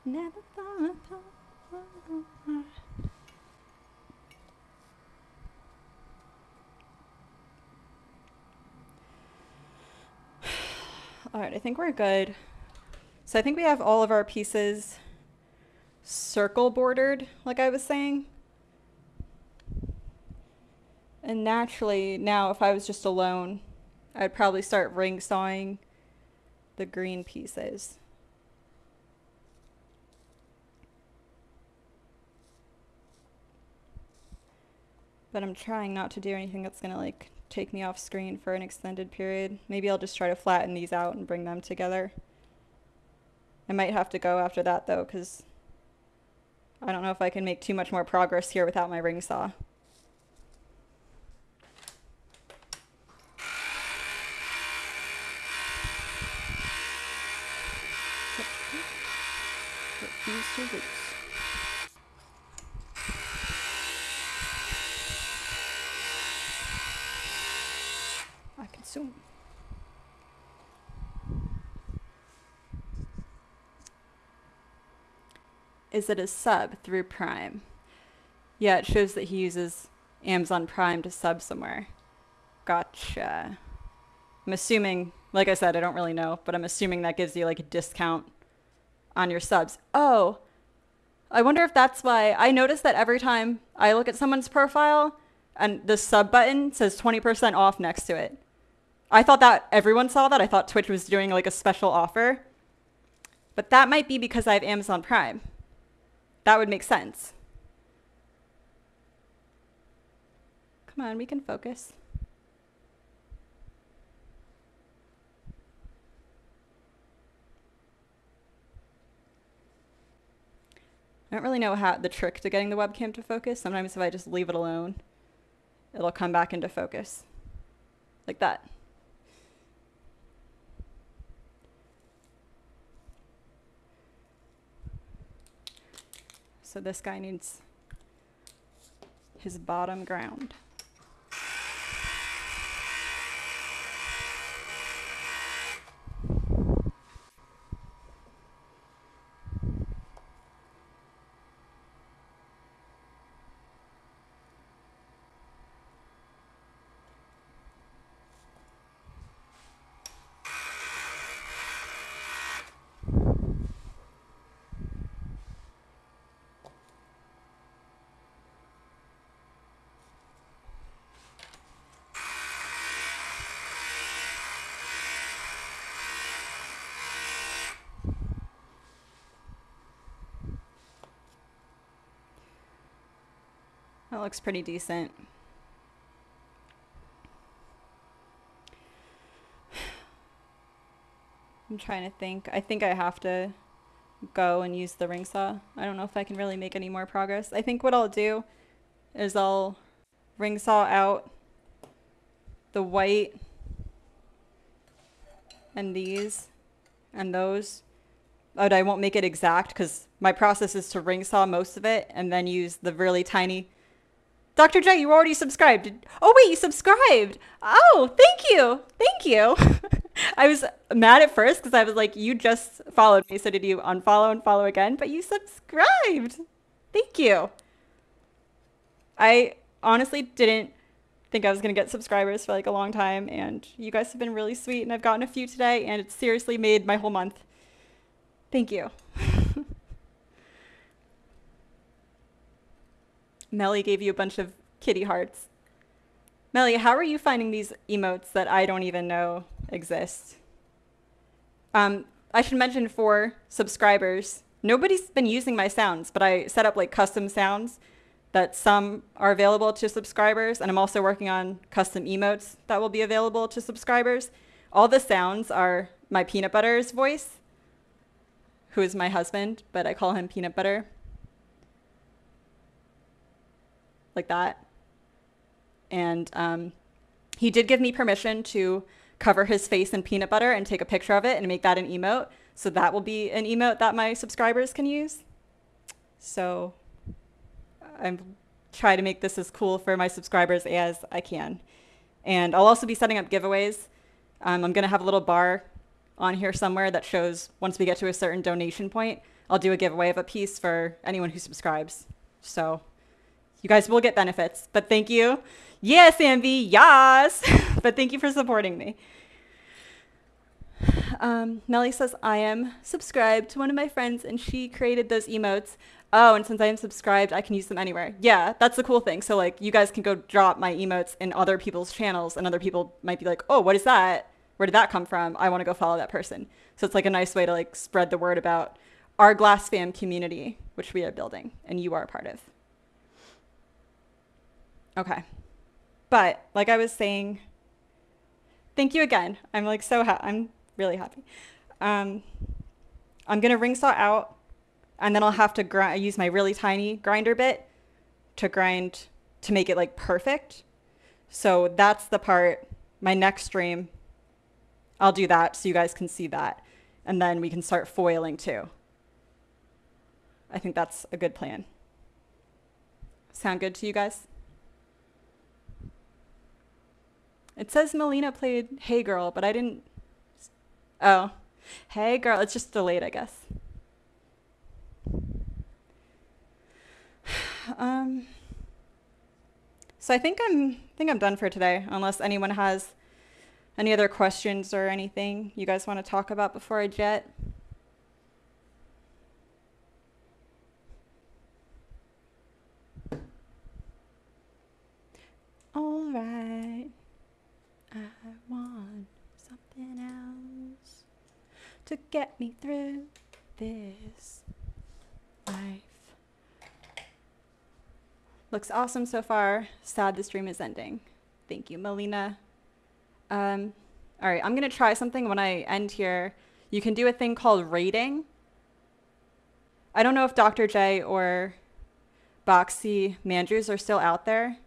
Never fall apart. All right, I think we're good. So I think we have all of our pieces circle bordered, like I was saying. And naturally, now if I was just alone, I'd probably start ring sawing the green pieces. But I'm trying not to do anything that's gonna like take me off screen for an extended period. Maybe I'll just try to flatten these out and bring them together. I might have to go after that though, because I don't know if I can make too much more progress here without my ring saw. I consume. Is it a sub through Prime? Yeah, it shows that he uses Amazon Prime to sub somewhere. Gotcha. I'm assuming Like I said, I don't really know, but I'm assuming that gives you like a discount on your subs. Oh, I wonder if that's why I noticed that every time I look at someone's profile and the sub button says 20% off next to it. I thought that everyone saw that. I thought Twitch was doing like a special offer. But that might be because I have Amazon Prime. That would make sense. Come on, we can focus. I don't really know how the trick to getting the webcam to focus. Sometimes if I just leave it alone, it'll come back into focus. Like that. So this guy needs his bottom ground. That looks pretty decent. I'm trying to think. I think I have to go and use the ring saw. I don't know if I can really make any more progress. I think what I'll do is I'll ring saw out the white and these and those. But I won't make it exact because my process is to ring saw most of it and then use the really tiny. Dr. J, you already subscribed. Oh, wait, you subscribed. Oh, thank you. Thank you. I was mad at first because I was like, you just followed me. So did you unfollow and follow again? But you subscribed. Thank you. I honestly didn't think I was going to get subscribers for like a long time. And you guys have been really sweet. And I've gotten a few today. And it's seriously made my whole month. Thank you. Melly gave you a bunch of kitty hearts. Melly, how are you finding these emotes that I don't even know exist? I should mention for subscribers, nobody's been using my sounds, but I set up like custom sounds that some are available to subscribers, and I'm also working on custom emotes that will be available to subscribers. All the sounds are my peanut butter's voice, who is my husband, but I call him Peanut Butter. Like that. And he did give me permission to cover his face in peanut butter and take a picture of it and make that an emote. So that will be an emote that my subscribers can use. So I'm trying to make this as cool for my subscribers as I can. And I'll also be setting up giveaways. I'm going to have a little bar on here somewhere that shows once we get to a certain donation point, I'll do a giveaway of a piece for anyone who subscribes. So you guys will get benefits, but thank you. Yes, Ambi, yes. But thank you for supporting me. Melly says, I am subscribed to one of my friends and she created those emotes. Oh, and since I am subscribed, I can use them anywhere. Yeah, that's the cool thing. So like you guys can go drop my emotes in other people's channels and other people might be like, oh, what is that? Where did that come from? I want to go follow that person. So it's like a nice way to like spread the word about our Glass fam community, which we are building and you are a part of. Okay. But like I was saying, thank you again. I'm like I'm really happy. I'm going to ring saw out and then I'll have to use my really tiny grinder bit to grind to make it like perfect. So that's the part, my next stream, I'll do that so you guys can see that. And then we can start foiling too. I think that's a good plan. Sound good to you guys? It says Melina played Hey Girl, but I didn't. Oh, Hey Girl. It's just delayed, I guess. So I think I'm done for today, unless anyone has Any other questions or anything you guys want to talk about before I jet? All right. I want something else to get me through this life. Looks awesome so far. Sad the stream is ending. Thank you, Melina. All right, I'm gonna try something when I end here. You can do a thing called rating. I don't know if Dr. J or Boxy Mandrews are still out there,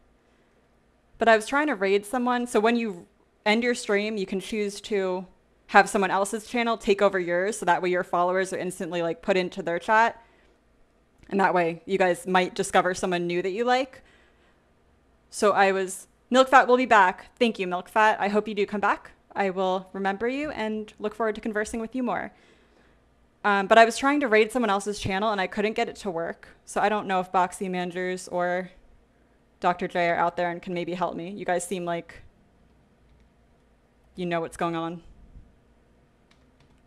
but I was trying to raid someone. So when you end your stream, you can choose to have someone else's channel take over yours, so that way your followers are instantly like put into their chat. And that way you guys might discover someone new that you like. So Milkfat will be back. Thank you, Milkfat. I hope you do come back. I will remember you and look forward to conversing with you more. But I was trying to raid someone else's channel and I couldn't get it to work. So I don't know if Boxy Mandrews or Dr. J are out there and can maybe help me. You guys seem like you know what's going on.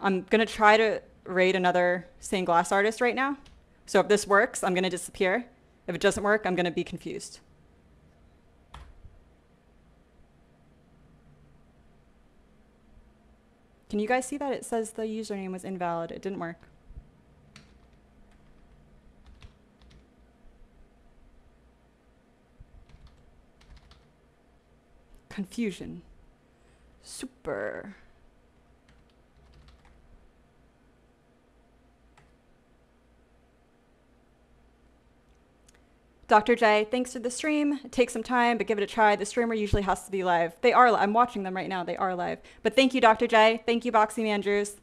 I'm gonna try to raid another stained glass artist right now. So if this works, I'm gonna disappear. If it doesn't work, I'm gonna be confused. Can you guys see that? It says the username was invalid. It didn't work. Confusion. Super. Dr. J, thanks for the stream. It takes some time, but give it a try. The streamer usually has to be live. They are. I'm watching them right now. They are live. But thank you, Dr. J. Thank you, Boxy Mandrews.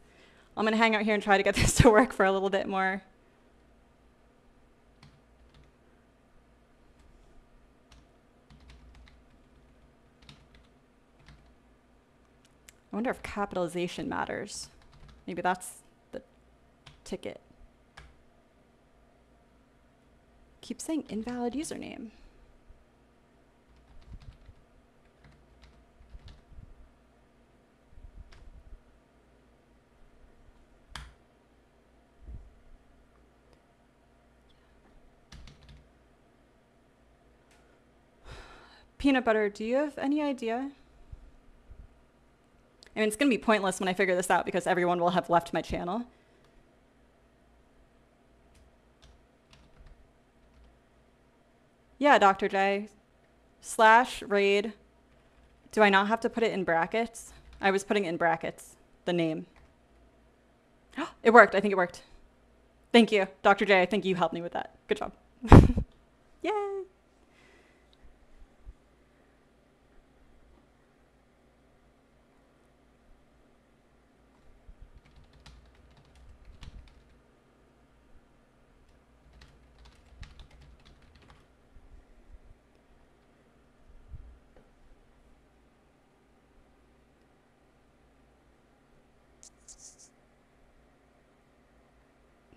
I'm going to hang out here and try to get this to work for a little bit more. I wonder if capitalization matters. Maybe that's the ticket. Keep saying invalid username. Peanut butter, do you have any idea? I mean, it's going to be pointless when I figure this out because everyone will have left my channel. Yeah, Dr. J. /raid. Do I not have to put it in brackets? I was putting it in brackets, the name. It worked. I think it worked. Thank you, Dr. J. I think you helped me with that. Good job. Yay.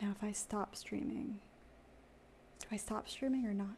Now if I stop streaming, do I stop streaming or not?